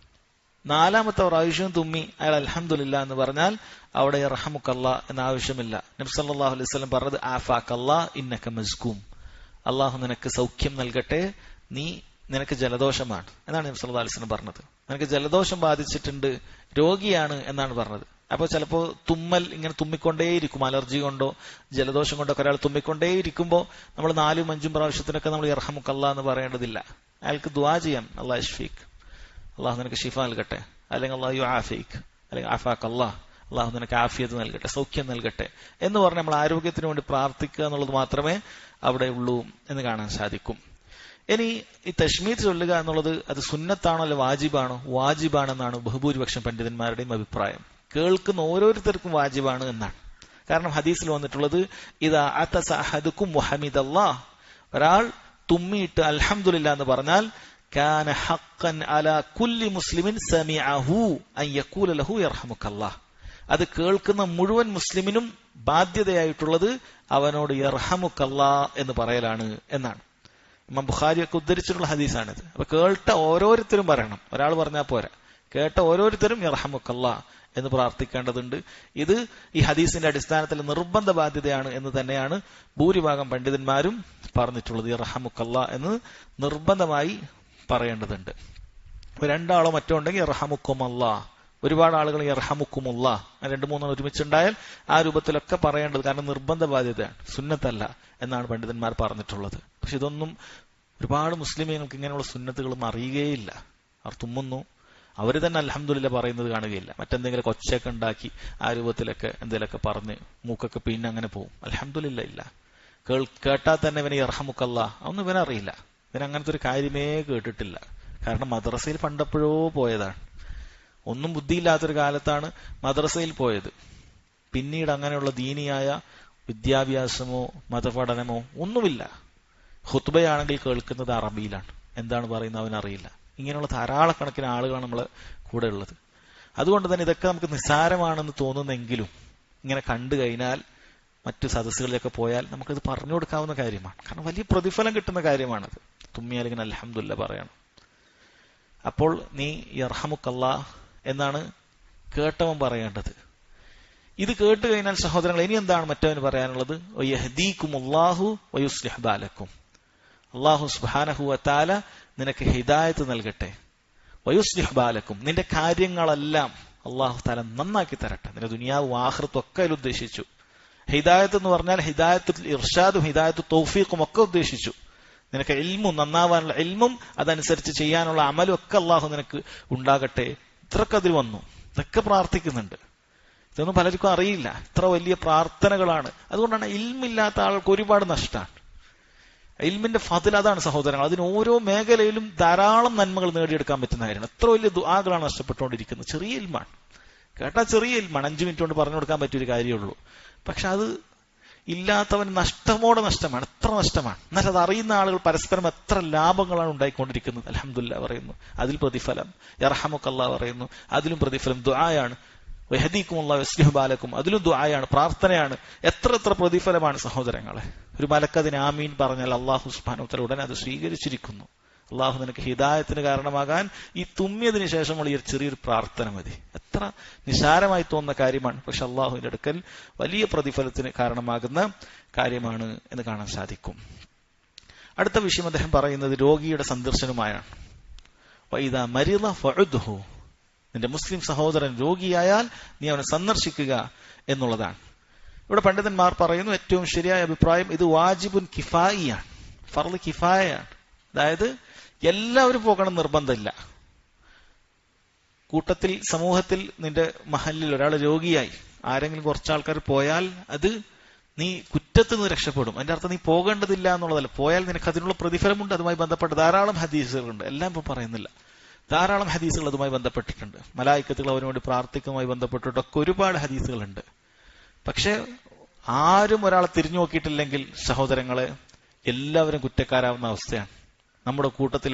4ാമത്തെ പ്രാവശ്യം തുമ്മി അയാൾ അൽഹംദുലില്ലാ എന്ന് പറഞ്ഞാൽ അവിടെ യർഹമുക്കല്ലാ എന്ന ആവശ്യമില്ല. നബി സല്ലല്ലാഹു അലൈഹി വസല്ലം പറഞ്ഞത് ആഫാക്കല്ലാ ഇന്നക മസ്കൂം, അള്ളാഹു നിനക്ക് സൗഖ്യം നൽകട്ടെ, നിനക്ക് ജലദോഷമാണ് എന്നാണ് നബി സല്ലല്ലാഹു അലൈഹി വസല്ലം പറഞ്ഞത്. നിനക്ക് ജലദോഷം ബാധിച്ചിട്ടുണ്ട്, രോഗിയാണ് എന്നാണ് പറഞ്ഞത്. അപ്പോൾ ചിലപ്പോൾ തുമ്മൽ ഇങ്ങനെ തുമ്മിക്കൊണ്ടേയിരിക്കും, അലർജി കൊണ്ടോ ജലദോഷം കൊണ്ടോ ഒരാൾ തുമ്മിക്കൊണ്ടേയിരിക്കുമ്പോൾ നമ്മൾ 4ഉം 5ഉം പ്രാവശ്യത്തിനൊക്കെ നമ്മൾ യർഹമുക്കല്ലാ എന്ന് പറയേണ്ടതില്ല. അയാൾക്ക് ദുആ ചെയ്യാം, അല്ലാഹു യശ്ഫീക്, അള്ളാഹു നിനക്ക് ഷിഫ നൽകട്ടെ, അല്ലെങ്കിൽ അല്ലാഹു യുആഫീക്, അല്ലെങ്കിൽ ആഫാക്കല്ലാ, അള്ളാഹു നിനക്ക് ആഫിയത്ത് നൽകട്ടെ, സൗഖ്യം നൽകട്ടെ എന്ന് പറഞ്ഞ് നമ്മൾ ആരോഗ്യത്തിന് വേണ്ടി പ്രാർത്ഥിക്കുക എന്നുള്ളത് മാത്രമേ അവിടെ ഉള്ളൂ എന്ന് കാണാൻ സാധിക്കും. ഇനി ഈ തശ്മീദ് ചൊല്ലുക എന്നുള്ളത് അത് സുന്നത്താണോ അല്ലെ വാജിബാണോ? വാജിബാണെന്നാണ് ബഹുഭൂരിപക്ഷം പണ്ഡിതന്മാരുടെയും അഭിപ്രായം. കേൾക്കുന്ന ഓരോരുത്തർക്കും വാജിബാണ് എന്നാണ്. കാരണം ഹദീസിൽ വന്നിട്ടുള്ളത് ഇദാ അതസ അഹദുക്കും വഹമിദല്ലാഹ്, ഒരാൾ തുമ്മിയിട്ട് അൽഹംദുലില്ലാ എന്ന് പറഞ്ഞാൽ കാന ഹഖ്ഖൻ അലാ കുല്ലി മുസ്ലിമിൻ സമിഅഹു അൻ യഖൂല ലഹു യർഹമുക്കല്ലാഹ്, അത് കേൾക്കുന്ന മുഴുവൻ മുസ്ലിമിനും ബാധ്യതയായിട്ടുള്ളത് അവനോട് യർഹമുക്കല്ലാ എന്ന് പറയലാണ് എന്നാണ്. ഇമാം ബുഖാരിയൊക്കെ ഉദ്ധരിച്ചിട്ടുള്ള ഹദീസാണിത്. അപ്പൊ കേട്ട ഓരോരുത്തരും പറയണം, ഒരാൾ പറഞ്ഞാൽ പോരാ, കേട്ട ഓരോരുത്തരും യർഹമുക്കല്ലാ എന്ന് പ്രാർത്ഥിക്കേണ്ടതുണ്ട്. ഇത് ഈ ഹദീസിന്റെ അടിസ്ഥാനത്തിൽ നിർബന്ധ ബാധ്യതയാണ് എന്ന് തന്നെയാണ് ഭൂരിഭാഗം പണ്ഡിതന്മാരും പറഞ്ഞിട്ടുള്ളത്. യർഹമുക്കല്ലാ എന്ന് നിർബന്ധമായി പറയേണ്ടതുണ്ട്. 2 ആളോ മറ്റോ ഉണ്ടെങ്കിൽ യർഹമുക്കുമല്ലാ, ഒരുപാട് ആളുകൾ യർഹമുക്കുമുല്ലാ, 2-3 ഒരുമിച്ചുണ്ടായാൽ ആ രൂപത്തിലൊക്കെ പറയേണ്ടത്. കാരണം നിർബന്ധ ബാധ്യതയാണ്, സുന്നത്തല്ല എന്നാണ് പണ്ഡിതന്മാർ പറഞ്ഞിട്ടുള്ളത്. പക്ഷെ ഇതൊന്നും ഒരുപാട് മുസ്ലിമീങ്ങൾക്ക് ഇങ്ങനെയുള്ള സുന്നത്തുകളും അറിയുകയില്ല. അവർ തുമ്മുന്നു, അവർ തന്നെ അൽഹംദുലില്ലാ പറയുന്നത് കാണുകയില്ല. മറ്റെന്തെങ്കിലും ഒച്ചയൊക്കെ ഉണ്ടാക്കി ആ രൂപത്തിലൊക്കെ എന്തെങ്കിലുമൊക്കെ പറഞ്ഞ് മൂക്കൊക്കെ പിന്നെ അങ്ങനെ പോകും. അൽഹംദുലില്ലാ ഇല്ല. കേട്ടാൽ തന്നെ ഇവനെ യർഹമുക്കല്ലാ ഒന്നും ഇവനറിയില്ല. ഇവനങ്ങനത്തെ ഒരു കാര്യമേ കേട്ടിട്ടില്ല. കാരണം മദ്രസയിൽ പണ്ടപ്പോഴോ പോയതാണ്. ഒന്നും ബുദ്ധിയില്ലാത്തൊരു കാലത്താണ് മദ്രസയിൽ പോയത്. പിന്നീട് അങ്ങനെയുള്ള ദീനിയായ വിദ്യാഭ്യാസമോ മതപഠനമോ ഒന്നുമില്ല. ഖുത്ബയാണെങ്കിൽ കേൾക്കുന്നത് അറബിയിലാണ്, എന്താണ് പറയുന്നത് അവനറിയില്ല. ഇങ്ങനെയുള്ള ധാരാളക്കണക്കിന് ആളുകളാണ് നമ്മളെ കൂടെ ഉള്ളത്. അതുകൊണ്ട് തന്നെ ഇതൊക്കെ നമുക്ക് നിസ്സാരമാണെന്ന് തോന്നുന്നെങ്കിലും ഇങ്ങനെ കണ്ടു കഴിഞ്ഞാൽ മറ്റു സദസ്സുകളിലൊക്കെ പോയാൽ നമുക്കത് പറഞ്ഞു കൊടുക്കാവുന്ന കാര്യമാണ്. കാരണം വലിയ പ്രതിഫലം കിട്ടുന്ന കാര്യമാണത്. തുമ്മിയാൽ ഇങ്ങനെ അൽഹംദുലില്ലാ പറയണം. അപ്പോൾ നീ യർഹമുക്കല്ലാ എന്നാണ് കേട്ടവൻ പറയേണ്ടത്. ഇത് കേട്ട് കഴിഞ്ഞാൽ സഹോദരങ്ങൾ ഇനി എന്താണ് മറ്റവന് പറയാനുള്ളത്? യഹ്ദീകുമുല്ലാഹു വയുസ്ലിഹ് ബാലക്കും, അല്ലാഹു സുബ്ഹാനഹു വതആല നിനക്ക് ഹിദായത്ത് നൽകട്ടെ, വയുസ്ലിഹ് ബാലക്കും, നിന്റെ കാര്യങ്ങളെല്ലാം അല്ലാഹു തആല നന്നാക്കി തരട്ടെ. നിന്റെ ദുനിയാവും ആഖിറത്തും ഒക്കെ അതിൽ ഉദ്ദേശിച്ചു. ഹിദായത്ത് എന്ന് പറഞ്ഞാൽ ഹിദായത്തുൽ ഇർഷാദും ഹിദായത്തുൽ തൗഫീഖും ഒക്കെ ഉദ്ദേശിച്ചു. നിനക്ക് ഇൽമും, നന്നാവാനുള്ള ഇൽമും അതനുസരിച്ച് ചെയ്യാനുള്ള അമലും ഒക്കെ അല്ലാഹു നിനക്ക് ഉണ്ടാകട്ടെ. ഇത്രയൊക്കെ അതിൽ വന്നു. ഇതൊക്കെ പ്രാർത്ഥിക്കുന്നുണ്ട്. ഇതൊന്നും പലർക്കും അറിയില്ല. ഇത്ര വലിയ പ്രാർത്ഥനകളാണ്. അതുകൊണ്ടാണ് ഇൽമില്ലാത്ത ആൾക്ക് ഒരുപാട് നഷ്ടമാണ്. ഇൽമിന്റെ ഫضل അതാണ് സഹോദരങ്ങൾ. അതിന് ഓരോ മേഖലയിലും ധാരാളം നന്മകൾ നേടിയെടുക്കാൻ പറ്റുന്ന കാര്യമാണ്. എത്ര വലിയ ദുആകളാണ് നഷ്ടപ്പെട്ടുകൊണ്ടിരിക്കുന്നത്. ചെറിയ ഇൽമാണ്, കേട്ടാ ചെറിയ ഇൽമാണ്, 5 മിനിറ്റ് കൊണ്ട് പറഞ്ഞു കൊടുക്കാൻ പറ്റിയൊരു കാര്യമുള്ളൂ. പക്ഷെ അത് ഇല്ലാത്തവൻ നഷ്ടമോടെ നഷ്ടമാണ്. എത്ര നഷ്ടമാണ്. എന്നാൽ അത് അറിയുന്ന ആളുകൾ പരസ്പരം എത്ര ലാഭങ്ങളാണ് ഉണ്ടായിക്കൊണ്ടിരിക്കുന്നത്. അൽഹംദുലില്ലാ പറയുന്നു, അതിൽ പ്രതിഫലം. യർഹമുക്കല്ലാ പറയുന്നു, അതിലും പ്രതിഫലം. ദുആയാണ്. വയഹ്ദീകുമുല്ലാഹു വയുസ്ലിഹു ബാലക്കും, അതിലും ദുആയാണ്, പ്രാർത്ഥനയാണ്. എത്ര പ്രതിഫലമാണ് സഹോദരങ്ങളെ. ഒരു മലക്കതിന് ആമീൻ പറഞ്ഞാൽ അല്ലാഹു സുബ്ഹാനഹു വതആല ഉടനെ അത് സ്വീകരിച്ചിരിക്കുന്നു. അല്ലാഹു നിനക്ക് ഹിദായത്തിന് കാരണമാകാൻ ഈ തുമ്മിയതിനു ശേഷമുള്ള ഈ ചെറിയൊരു പ്രാർത്ഥന മതി. എത്ര നിസാരമായി തോന്നുന്ന കാര്യമാണ്, പക്ഷെ അല്ലാഹുവിന്റെ അടുക്കൽ വലിയ പ്രതിഫലത്തിന് കാരണമാകുന്ന കാര്യമാണ് എന്ന് കാണാൻ സാധിക്കും. അടുത്ത വിഷയം അദ്ദേഹം പറയുന്നത് രോഗിയുടെ സന്ദർശനമായാണ്. വഇദാ മരിള ഫഉദ്ഹു, നിന്റെ മുസ്ലിം സഹോദരൻ രോഗിയായാൽ നീ അവനെ സന്ദർശിക്കുക എന്നുള്ളതാണ്. ഇവിടെ പണ്ഡിതന്മാർ പറയുന്നു ഏറ്റവും ശരിയായ അഭിപ്രായം ഇത് വാജിബുൻ കിഫായിയാണ്, ഫർള് കിഫായയാണ്. അതായത് എല്ലാവരും പോകണം നിർബന്ധമില്ല. കൂട്ടത്തിൽ സമൂഹത്തിൽ നിന്റെ മഹല്ലിൽ ഒരാൾ രോഗിയായി ആരെങ്കിലും കുറച്ചാൾക്കാർ പോയാൽ അത് നീ കുറ്റത്ത് നിന്ന് രക്ഷപ്പെടും. അതിന്റെ അർത്ഥം നീ പോകേണ്ടതില്ല എന്നുള്ളതല്ല. പോയാൽ നിനക്ക് അതിനുള്ള പ്രതിഫലമുണ്ട്. അതുമായി ബന്ധപ്പെട്ട ധാരാളം ഹദീസുകളുണ്ട്. എല്ലാം ഇപ്പൊ പറയുന്നില്ല. ധാരാളം ഹദീസുകൾ അതുമായി ബന്ധപ്പെട്ടിട്ടുണ്ട്. മലായിക്കത്തുകൾ അവന് വേണ്ടി പ്രാർത്ഥിക്കുന്നതുമായി ബന്ധപ്പെട്ടിട്ടൊക്കെ ഒരുപാട് ഹദീസുകളുണ്ട്. പക്ഷെ ആരും ഒരാളെ തിരിഞ്ഞു നോക്കിയിട്ടില്ലെങ്കിൽ സഹോദരങ്ങളെ എല്ലാവരും കുറ്റക്കാരാവുന്ന അവസ്ഥയാണ്. നമ്മുടെ കൂട്ടത്തിൽ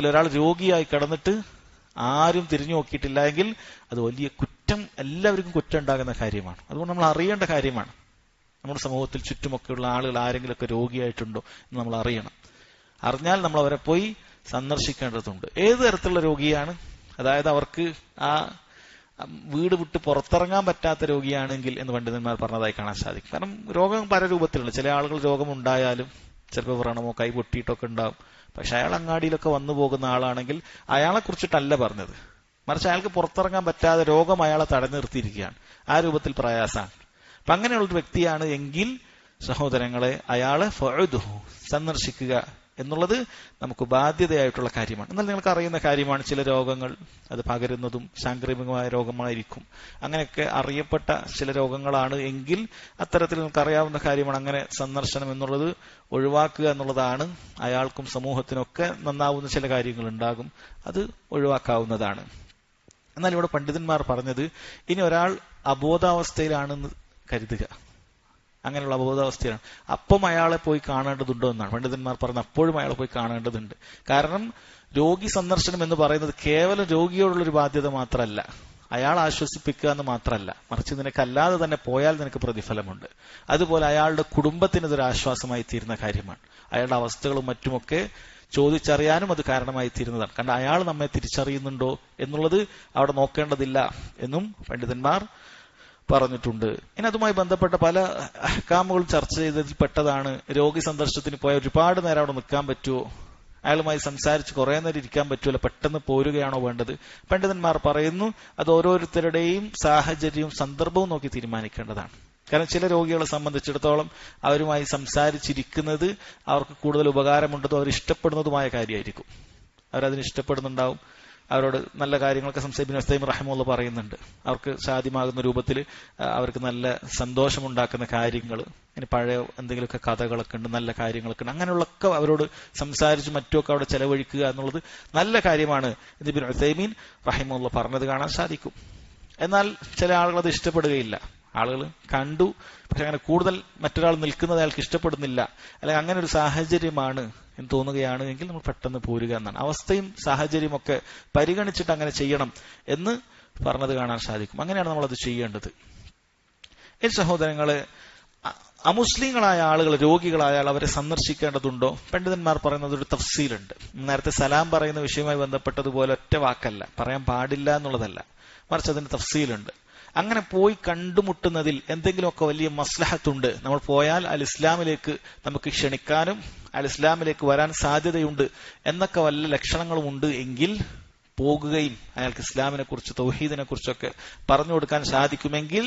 ഒരാൾ രോഗിയായി കിടന്നിട്ട് ആരും തിരിഞ്ഞു നോക്കിയിട്ടില്ല എങ്കിൽ അത് വലിയ കുറ്റം, എല്ലാവർക്കും കുറ്റം ഉണ്ടാകുന്ന കാര്യമാണ്. അതുകൊണ്ട് നമ്മൾ അറിയേണ്ട കാര്യമാണ്. നമ്മുടെ സമൂഹത്തിൽ ചുറ്റുമൊക്കെയുള്ള ആളുകൾ ആരെങ്കിലുമൊക്കെ രോഗിയായിട്ടുണ്ടോ എന്ന് നമ്മൾ അറിയണം. അറിഞ്ഞാൽ നമ്മൾ അവരെ പോയി സന്ദർശിക്കേണ്ടതുണ്ട്. ഏത് തരത്തിലുള്ള രോഗിയാണ്, അതായത് അവർക്ക് ആ വീട് വിട്ട് പുറത്തിറങ്ങാൻ പറ്റാത്ത രോഗിയാണെങ്കിൽ എന്ന് പണ്ഡിതന്മാർ പറഞ്ഞതായി കാണാൻ സാധിക്കും. കാരണം രോഗം പല രൂപത്തിലുണ്ട്. ചില ആളുകൾ രോഗമുണ്ടായാലും ചിലപ്പോൾ വ്രണമോ കൈ പൊട്ടിയിട്ടൊക്കെ ഉണ്ടാവും. പക്ഷെ അയാൾ അങ്ങാടിയിലൊക്കെ വന്നു പോകുന്ന ആളാണെങ്കിൽ അയാളെ കുറിച്ചിട്ടല്ല പറഞ്ഞത്, മറിച്ച് അയാൾക്ക് പുറത്തിറങ്ങാൻ പറ്റാതെ രോഗം അയാളെ തടഞ്ഞു നിർത്തിയിരിക്കുകയാണ്. ആ രൂപത്തിൽ പ്രയാസമാണ്. അപ്പൊ അങ്ങനെയുള്ളൊരു വ്യക്തിയാണ് എങ്കിൽ സഹോദരങ്ങളെ അയാളെ ഫഅദുഹു സന്ദർശിക്കുക എന്നുള്ളത് നമുക്ക് ബാധ്യതയായിട്ടുള്ള കാര്യമാണ്. എന്നാൽ നിങ്ങൾക്ക് അറിയുന്ന കാര്യമാണ്, ചില രോഗങ്ങൾ അത് പകരുന്നതും സാംക്രമികമായ രോഗമായിരിക്കും. അങ്ങനെയൊക്കെ അറിയപ്പെട്ട ചില രോഗങ്ങളാണ് എങ്കിൽ അത്തരത്തിൽ നിങ്ങൾക്ക് അറിയാവുന്ന കാര്യമാണ്. അങ്ങനെ സന്ദർശനം എന്നുള്ളത് ഒഴിവാക്കുക എന്നുള്ളതാണ്. അയാൾക്കും സമൂഹത്തിനൊക്കെ നന്നാവുന്ന ചില കാര്യങ്ങൾ ഉണ്ടാകും, അത് ഒഴിവാക്കാവുന്നതാണ്. എന്നാൽ ഇവിടെ പണ്ഡിതന്മാർ പറഞ്ഞത് ഇനി ഒരാൾ അബോധാവസ്ഥയിലാണെന്ന് കരുതുക, അങ്ങനെയുള്ള അബോധാവസ്ഥയാണ്, അപ്പം അയാളെ പോയി കാണേണ്ടതുണ്ടോ എന്നാണ് പണ്ഡിതന്മാർ പറഞ്ഞത്. അപ്പോഴും അയാളെ പോയി കാണേണ്ടതുണ്ട്. കാരണം രോഗി സന്ദർശനം എന്ന് പറയുന്നത് കേവലം രോഗിയോടുള്ളൊരു ബാധ്യത മാത്രമല്ല, അയാൾ ആശ്വസിപ്പിക്കുക എന്ന് മാത്രമല്ല, മറിച്ച് നിനക്കല്ലാതെ തന്നെ പോയാൽ നിനക്ക് പ്രതിഫലമുണ്ട്. അതുപോലെ അയാളുടെ കുടുംബത്തിന് ഇതൊരു ആശ്വാസമായി തീരുന്ന കാര്യമാണ്. അയാളുടെ അവസ്ഥകളും മറ്റുമൊക്കെ ചോദിച്ചറിയാനും അത് കാരണമായി തീരുന്നതാണ്. കാരണം അയാൾ നമ്മെ തിരിച്ചറിയുന്നുണ്ടോ എന്നുള്ളത് അവിടെ നോക്കേണ്ടതില്ല എന്നും പണ്ഡിതന്മാർ പറഞ്ഞിട്ടുണ്ട്. ഇനി അതുമായി ബന്ധപ്പെട്ട പല അഹ്കാമുകളും ചർച്ച ചെയ്തതിൽ പെട്ടതാണ് രോഗി സന്ദർശനത്തിന് പോയാൽ ഒരുപാട് നേരം അവിടെ നിൽക്കാൻ പറ്റുമോ, അയാളുമായി സംസാരിച്ച് കുറെ നേരം ഇരിക്കാൻ പറ്റുമല്ലോ, പെട്ടെന്ന് പോരുകയാണോ വേണ്ടത്? പണ്ഡിതന്മാർ പറയുന്നു അത് ഓരോരുത്തരുടെയും സാഹചര്യവും സന്ദർഭവും നോക്കി തീരുമാനിക്കേണ്ടതാണ്. കാരണം ചില രോഗികളെ സംബന്ധിച്ചിടത്തോളം അവരുമായി സംസാരിച്ചിരിക്കുന്നത് അവർക്ക് കൂടുതൽ ഉപകാരമുണ്ടതോ അവർ ഇഷ്ടപ്പെടുന്നതുമായ കാര്യമായിരിക്കും. അവരതിന് ഇഷ്ടപ്പെടുന്നുണ്ടാവും. അവരോട് നല്ല കാര്യങ്ങളൊക്കെ സംസാരിക്കും. റഹിമുള്ള പറയുന്നുണ്ട്, അവർക്ക് സാധ്യമാകുന്ന രൂപത്തിൽ അവർക്ക് നല്ല സന്തോഷമുണ്ടാക്കുന്ന കാര്യങ്ങൾ, ഇനി പഴയ എന്തെങ്കിലുമൊക്കെ കഥകളൊക്കെ ഉണ്ട്, നല്ല കാര്യങ്ങളൊക്കെ ഉണ്ട്, അങ്ങനെയുള്ളൊക്കെ അവരോട് സംസാരിച്ച് മറ്റുമൊക്കെ അവിടെ ചെലവഴിക്കുക എന്നുള്ളത് നല്ല കാര്യമാണ് എന്ന് ഇബ്നു ഉസൈമീൻ റഹിമുള്ള പറഞ്ഞത് കാണാൻ സാധിക്കും. എന്നാൽ ചില ആളുകൾ അത് ഇഷ്ടപ്പെടുകയില്ല. ആളുകൾ കണ്ടു, പക്ഷെ അങ്ങനെ കൂടുതൽ മറ്റൊരാൾ നിൽക്കുന്നത് അയാൾക്ക് ഇഷ്ടപ്പെടുന്നില്ല, അല്ലെങ്കിൽ അങ്ങനെ ഒരു സാഹചര്യമാണ് എന്ന് തോന്നുകയാണ് എങ്കിൽ നമ്മൾ പെട്ടെന്ന് പോരുക എന്നാണ്. അവസ്ഥയും സാഹചര്യം ഒക്കെ പരിഗണിച്ചിട്ട് അങ്ങനെ ചെയ്യണം എന്ന് പറഞ്ഞത് കാണാൻ സാധിക്കും. അങ്ങനെയാണ് നമ്മളത് ചെയ്യേണ്ടത്. ഈ സഹോദരങ്ങളെ, അമുസ്ലിങ്ങളായ ആളുകൾ രോഗികളായാൽ അവരെ സന്ദർശിക്കേണ്ടതുണ്ടോ? പണ്ഡിതന്മാർ പറയുന്നത് ഒരു തഫ്സീലുണ്ട്. നേരത്തെ സലാം പറയുന്ന വിഷയവുമായി ബന്ധപ്പെട്ടതുപോലെ ഒറ്റ വാക്കല്ല, പറയാൻ പാടില്ല എന്നുള്ളതല്ല, മറിച്ച് അതിന് തഫ്സീലുണ്ട്. അങ്ങനെ പോയി കണ്ടുമുട്ടുന്നതിൽ എന്തെങ്കിലുമൊക്കെ വലിയ മസ്ലഹത്തുണ്ട്, നമ്മൾ പോയാൽ അൽ ഇസ്ലാമിലേക്ക് നമുക്ക് ക്ഷണിക്കാനും അൽ ഇസ്ലാമിലേക്ക് വരാൻ സാധ്യതയുണ്ട് എന്നൊക്കെ വല്ല ലക്ഷണങ്ങളും ഉണ്ട് എങ്കിൽ പോകുകയും അയാൾക്ക് ഇസ്ലാമിനെ കുറിച്ച് തൗഹീദിനെ കുറിച്ചൊക്കെ പറഞ്ഞു കൊടുക്കാൻ സാധിക്കുമെങ്കിൽ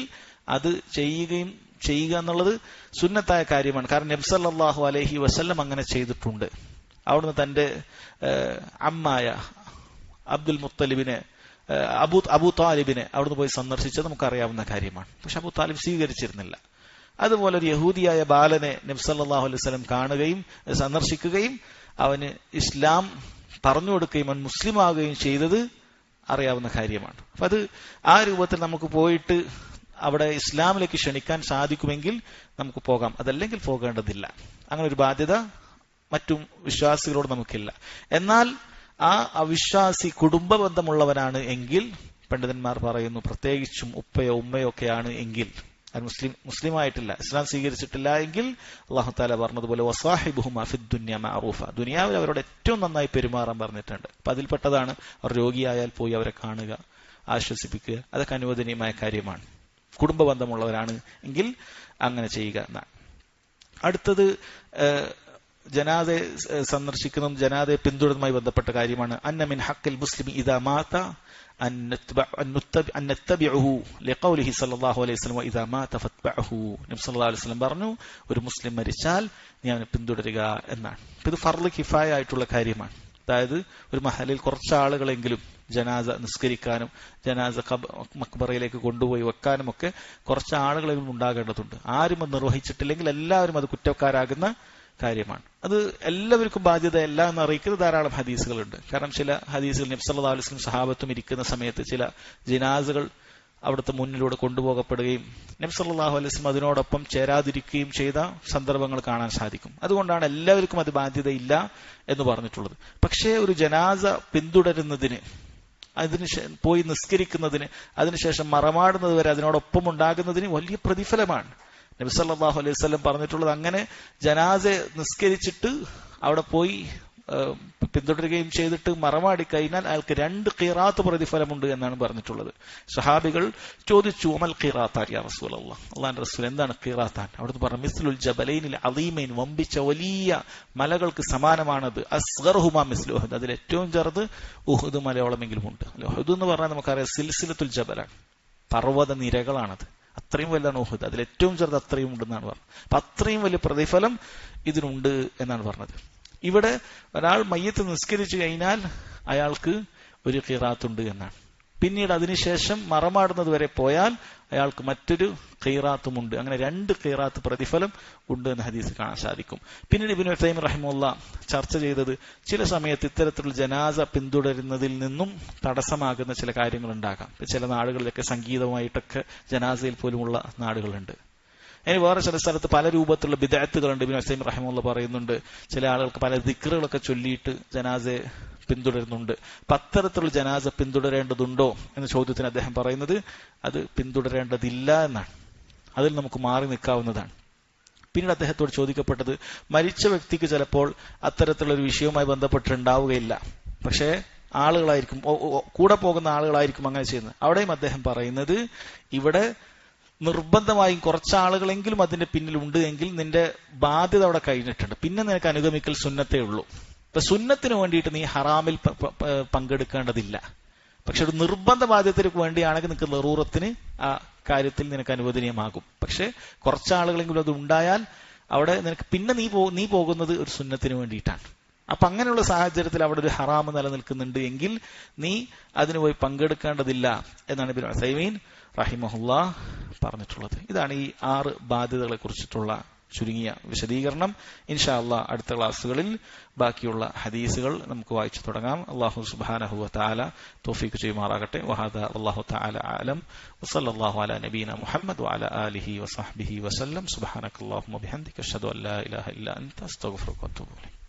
അത് ചെയ്യുക എന്നുള്ളത് സുന്നത്തായ കാര്യമാണ്. കാരണം നബി സല്ലല്ലാഹു അലൈഹി വസല്ലം അങ്ങനെ ചെയ്തിട്ടുണ്ട്. അവിടുന്ന് തന്റെ അമ്മായ അബ്ദുൽ മുത്തലിബിനെ അബൂ താലിബിനെ അവിടുന്ന് പോയി സന്ദർശിച്ചത് നമുക്കറിയാവുന്ന കാര്യമാണ്. പക്ഷെ അബൂ താലിബ് സ്വീകരിച്ചിരുന്നില്ല. അതുപോലെ ഒരു യഹൂദിയായ ബാലനെ നബി സല്ലല്ലാഹു അലൈഹി വസല്ലം കാണുകയും സന്ദർശിക്കുകയും അവന് ഇസ്ലാം പറഞ്ഞു കൊടുക്കുകയും അവൻ മുസ്ലിം ആവുകയും ചെയ്തത് അറിയാവുന്ന കാര്യമാണ്. അപ്പൊ അത് ആ രൂപത്തിൽ നമുക്ക് പോയിട്ട് അവിടെ ഇസ്ലാമിലേക്ക് ക്ഷണിക്കാൻ സാധിക്കുമെങ്കിൽ നമുക്ക് പോകാം, അതല്ലെങ്കിൽ പോകേണ്ടതില്ല. അങ്ങനെ ഒരു ബാധ്യത മറ്റു വിശ്വാസികളോട് നമുക്കില്ല. എന്നാൽ ആ അവിശ്വാസി കുടുംബ ബന്ധമുള്ളവനാണ് എങ്കിൽ പണ്ഡിതന്മാർ പറയുന്നു, പ്രത്യേകിച്ചും ഉപ്പയോ ഉമ്മയോ ഒക്കെയാണ് എങ്കിൽ, അത് മുസ്ലിം ആയിട്ടില്ല, ഇസ്ലാം സ്വീകരിച്ചിട്ടില്ല എങ്കിൽ അല്ലാഹു തആല പറഞ്ഞതുപോലെ വസാഹിബുഹുമാ ഫിദ് ദുനിയ മഅറൂഫ, ദുനിയാവിൽ അവരോട് ഏറ്റവും നന്നായി പെരുമാറാൻ പറഞ്ഞിട്ടുണ്ട്. അപ്പൊ അതിൽപ്പെട്ടതാണ് അവർ രോഗിയായാൽ പോയി അവരെ കാണുക, ആശ്വസിപ്പിക്കുക. അതൊക്കെ അനുവദനീയമായ കാര്യമാണ്. കുടുംബ ബന്ധമുള്ളവരാണ് എങ്കിൽ അങ്ങനെ ചെയ്യുക എന്നാണ്. അടുത്തത് ജനാദയെ സന്ദർശിക്കുന്നതും ജനാദയെ പിന്തുടരുന്നതുമായി ബന്ധപ്പെട്ട കാര്യമാണ്. അന്ന മിൻ ഹഖ്ഖിൽ മുസ്ലിമി ഇദാ മാത അൻ നത്തബിഉഹു ലിഖൗലിഹി സല്ലല്ലാഹു അലൈഹി വസല്ലം ഇദാ മാത ഫത്ബഉഹു. നബി സല്ലല്ലാഹു അലൈഹി വസല്ലം പറഞ്ഞു, ഒരു മുസ്ലിം മരിച്ചാൽ നീ അവനെ പിന്തുടരുക എന്നാണ്. ഇത് ഫർള് കിഫായ ആയിട്ടുള്ള കാര്യമാണ്. അതായത് ഒരു മഹലിൽ കുറച്ച് ആളുകളെങ്കിലും ജനാസ നിസ്കരിക്കാനും ജനാസ മക്ബറയിലേക്ക് കൊണ്ടുപോയി വെക്കാനും ഒക്കെ കുറച്ച് ആളുകളെങ്കിലും ഉണ്ടാകേണ്ടതുണ്ട്. ആരും അത് നിർവഹിച്ചിട്ടില്ലെങ്കിൽ എല്ലാവരും അത് കുറ്റക്കാരാകുന്ന കാര്യമാണ്. അത് എല്ലാവർക്കും ബാധ്യതയല്ല എന്ന് അറിയിക്കുന്ന ധാരാളം ഹദീസുകളുണ്ട്. കാരണം ചില ഹദീസുകൾ നബി സല്ലല്ലാഹു അലൈഹി വസല്ലം സഹാബത്തും ഇരിക്കുന്ന സമയത്ത് ചില ജനാസകൾ അവിടുത്തെ മുന്നിലൂടെ കൊണ്ടുപോകപ്പെടുകയും നബി സല്ലല്ലാഹു അലൈഹി വസല്ലം അതിനോടൊപ്പം ചേരാതിരിക്കുകയും ചെയ്ത സന്ദർഭങ്ങൾ കാണാൻ സാധിക്കും. അതുകൊണ്ടാണ് എല്ലാവർക്കും അത് ബാധ്യതയില്ല എന്ന് പറഞ്ഞിട്ടുള്ളത്. പക്ഷേ ഒരു ജനാസ പിന്തുടരുന്നതിന്, അതിന് പോയി നിസ്കരിക്കുന്നതിന്, അതിനുശേഷം മറമാടുന്നത് വരെ അതിനോടൊപ്പം ഉണ്ടാകുന്നതിന് വലിയ പ്രതിഫലമാണ്. നബി സല്ലല്ലാഹു അലൈഹി വസല്ലം പറഞ്ഞിട്ടുള്ളത്, അങ്ങനെ ജനാസയെ നിസ്കരിച്ചിട്ട് അവിടെ പോയി പിന്തുടരുകയും ചെയ്തിട്ട് മറമാടി കഴിഞ്ഞാൽ അയാൾക്ക് 2 ഖിറാത്ത് പ്രതിഫലമുണ്ട് എന്നാണ് പറഞ്ഞിട്ടുള്ളത്. സഹാബികൾ ചോദിച്ചു, അമൽ ഖിറാത്താൻ യാ റസൂലല്ലാഹ്, അല്ലാഹുവിന്റെ റസൂൽ എന്താണ് ഖിറാത്താൻ? അവിടുന്ന് പറഞ്ഞു, മിസ്ലുൽ ജബലൈനിൽ അളീമൈൻ, വമ്പിച്ച വലിയ മലകൾക്ക് സമാനമാണത്. അസ്ഗർഹുമാ മിസ്ലു ഉഹദ്, അതിൽ ഏറ്റവും ചെറുത് ഉഹദ് മലയോളമെങ്കിലും ഉണ്ട്. ഉഹദ് എന്ന് പറഞ്ഞാൽ നമുക്കറിയാം സിൽസിലത്തുൽ ജബലാണ്, പർവ്വത നിരകളാണത്. അത്രയും വലുതാണ് ഉഹദ്. അതിൽ ഏറ്റവും ചെറുത് അത്രയും ഉണ്ടെന്നാണ് പറഞ്ഞത്. അപ്പൊ അത്രയും വലിയ പ്രതിഫലം ഇതിനുണ്ട് എന്നാണ് പറഞ്ഞത്. ഇവിടെ ഒരാൾ മയ്യത്ത് നിസ്കരിച്ചു കഴിഞ്ഞാൽ അയാൾക്ക് ഒരു ഖിറാത്തുണ്ട് എന്നാണ്. പിന്നീട് അതിനുശേഷം മറമാടുന്നത് വരെ പോയാൽ അയാൾക്ക് മറ്റൊരു ഖിറാത്തുമുണ്ട്. അങ്ങനെ 2 ഖിറാത്ത് പ്രതിഫലം ഉണ്ട് എന്ന് ഹദീസ് കാണാൻ സാധിക്കും. പിന്നീട് ഇബ്നു ഉസൈമിൻ റഹിമഹുല്ലാഹ് ചർച്ച ചെയ്തത്, ചില സമയത്ത് ഇത്തരത്തിലുള്ള ജനാസ പിന്തുടരുന്നതിൽ നിന്നും തടസ്സമാകുന്ന ചില കാര്യങ്ങൾ ഉണ്ടാകാം. ചില നാടുകളിലൊക്കെ സംഗീതമായിട്ടൊക്കെ ജനാസയിൽ പോലുമുള്ള നാടുകളുണ്ട്. ഇനി വേറെ ചില സ്ഥലത്ത് പല രൂപത്തിലുള്ള ബിദ്അത്തുകളുണ്ട്. ഇബ്നു ഉസൈമിൻ റഹിമഹുല്ലാഹ് പറയുന്നുണ്ട്, ചില ആളുകൾക്ക് പല ദിക്റുകളൊക്കെ ചൊല്ലിയിട്ട് ജനാസയെ പിന്തുടരുന്നുണ്ട്. അത്തരത്തിലുള്ള ജനാസ പിന്തുടരേണ്ടതുണ്ടോ എന്ന ചോദ്യത്തിന് അദ്ദേഹം പറയുന്നത്, അത് പിന്തുടരേണ്ടതില്ല എന്നാണ്. അതിൽ നമുക്ക് മാറി നിൽക്കാവുന്നതാണ്. പിന്നീട് അദ്ദേഹത്തോട് ചോദിക്കപ്പെട്ടത്, മരിച്ച വ്യക്തിക്ക് ചിലപ്പോൾ അത്തരത്തിലുള്ള ഒരു വിഷയവുമായി ബന്ധപ്പെട്ടുണ്ടാവുകയില്ല, പക്ഷേ ആളുകളായിരിക്കും, കൂടെ പോകുന്ന ആളുകളായിരിക്കും അങ്ങനെ ചെയ്യുന്നത്. അവിടെയും അദ്ദേഹം പറയുന്നത്, ഇവിടെ നിർബന്ധമായും കുറച്ച് ആളുകളെങ്കിലും അതിന്റെ പിന്നിലുണ്ട് എങ്കിൽ നിന്റെ ബാധ്യത അവിടെ കഴിഞ്ഞിട്ടുണ്ട്, പിന്നെ നിനക്ക് അനുഗമിക്കൽ സുന്നത്തേ ഉള്ളൂ. ഇപ്പൊ സുന്നത്തിന് വേണ്ടിയിട്ട് നീ ഹറാമിൽ പങ്കെടുക്കേണ്ടതില്ല. പക്ഷെ ഒരു നിർബന്ധ ബാധ്യതയ്ക്ക് വേണ്ടിയാണെങ്കിൽ നിനക്ക് ലറൂറത്തിന് ആ കാര്യത്തിൽ നിനക്ക് അനുവദനീയമാകും. പക്ഷെ കുറച്ചാളുകളെങ്കിലും അത് ഉണ്ടായാൽ അവിടെ നിനക്ക് പിന്നെ നീ പോകുന്നത് ഒരു സുന്നത്തിന് വേണ്ടിയിട്ടാണ്. അപ്പൊ അങ്ങനെയുള്ള സാഹചര്യത്തിൽ അവിടെ ഒരു ഹറാമ് നിലനിൽക്കുന്നുണ്ട് എങ്കിൽ നീ അതിന് പോയി പങ്കെടുക്കേണ്ടതില്ല എന്നാണ് ഇബ്നു ഉസൈമീൻ റഹിമഹുല്ലാഹ് പറഞ്ഞിട്ടുള്ളത്. ഇതാണ് ഈ 6 ബാധ്യതകളെ കുറിച്ചിട്ടുള്ള ചുരുങ്ങിയ വിശദീകരണം. ഇൻഷാ അല്ലാഹ് അടുത്ത ക്ലാസ്സുകളിൽ ബാക്കിയുള്ള ഹദീസുകൾ നമുക്ക് വായിച്ചു തുടങ്ങാം. അല്ലാഹു സുബ്ഹാനഹു വ തആല തൗഫീഖ് ചെയ്യുമാറാകട്ടെ. വഹദാ വല്ലാഹു തആല അഅലം വസല്ലല്ലാഹു അലാ നബീന മുഹമ്മദ് വഅലാ ആലിഹി വസഹ്ബിഹി വസല്ലം. സുബ്ഹാനകല്ലാഹുമ്മ ബിഹംദിക അഷ്ഹദു അൻ ലാ ഇലാഹ ഇല്ലാ അൻത അസ്തഗ്ഫിറുക വഅതൂബു ഇലൈക്.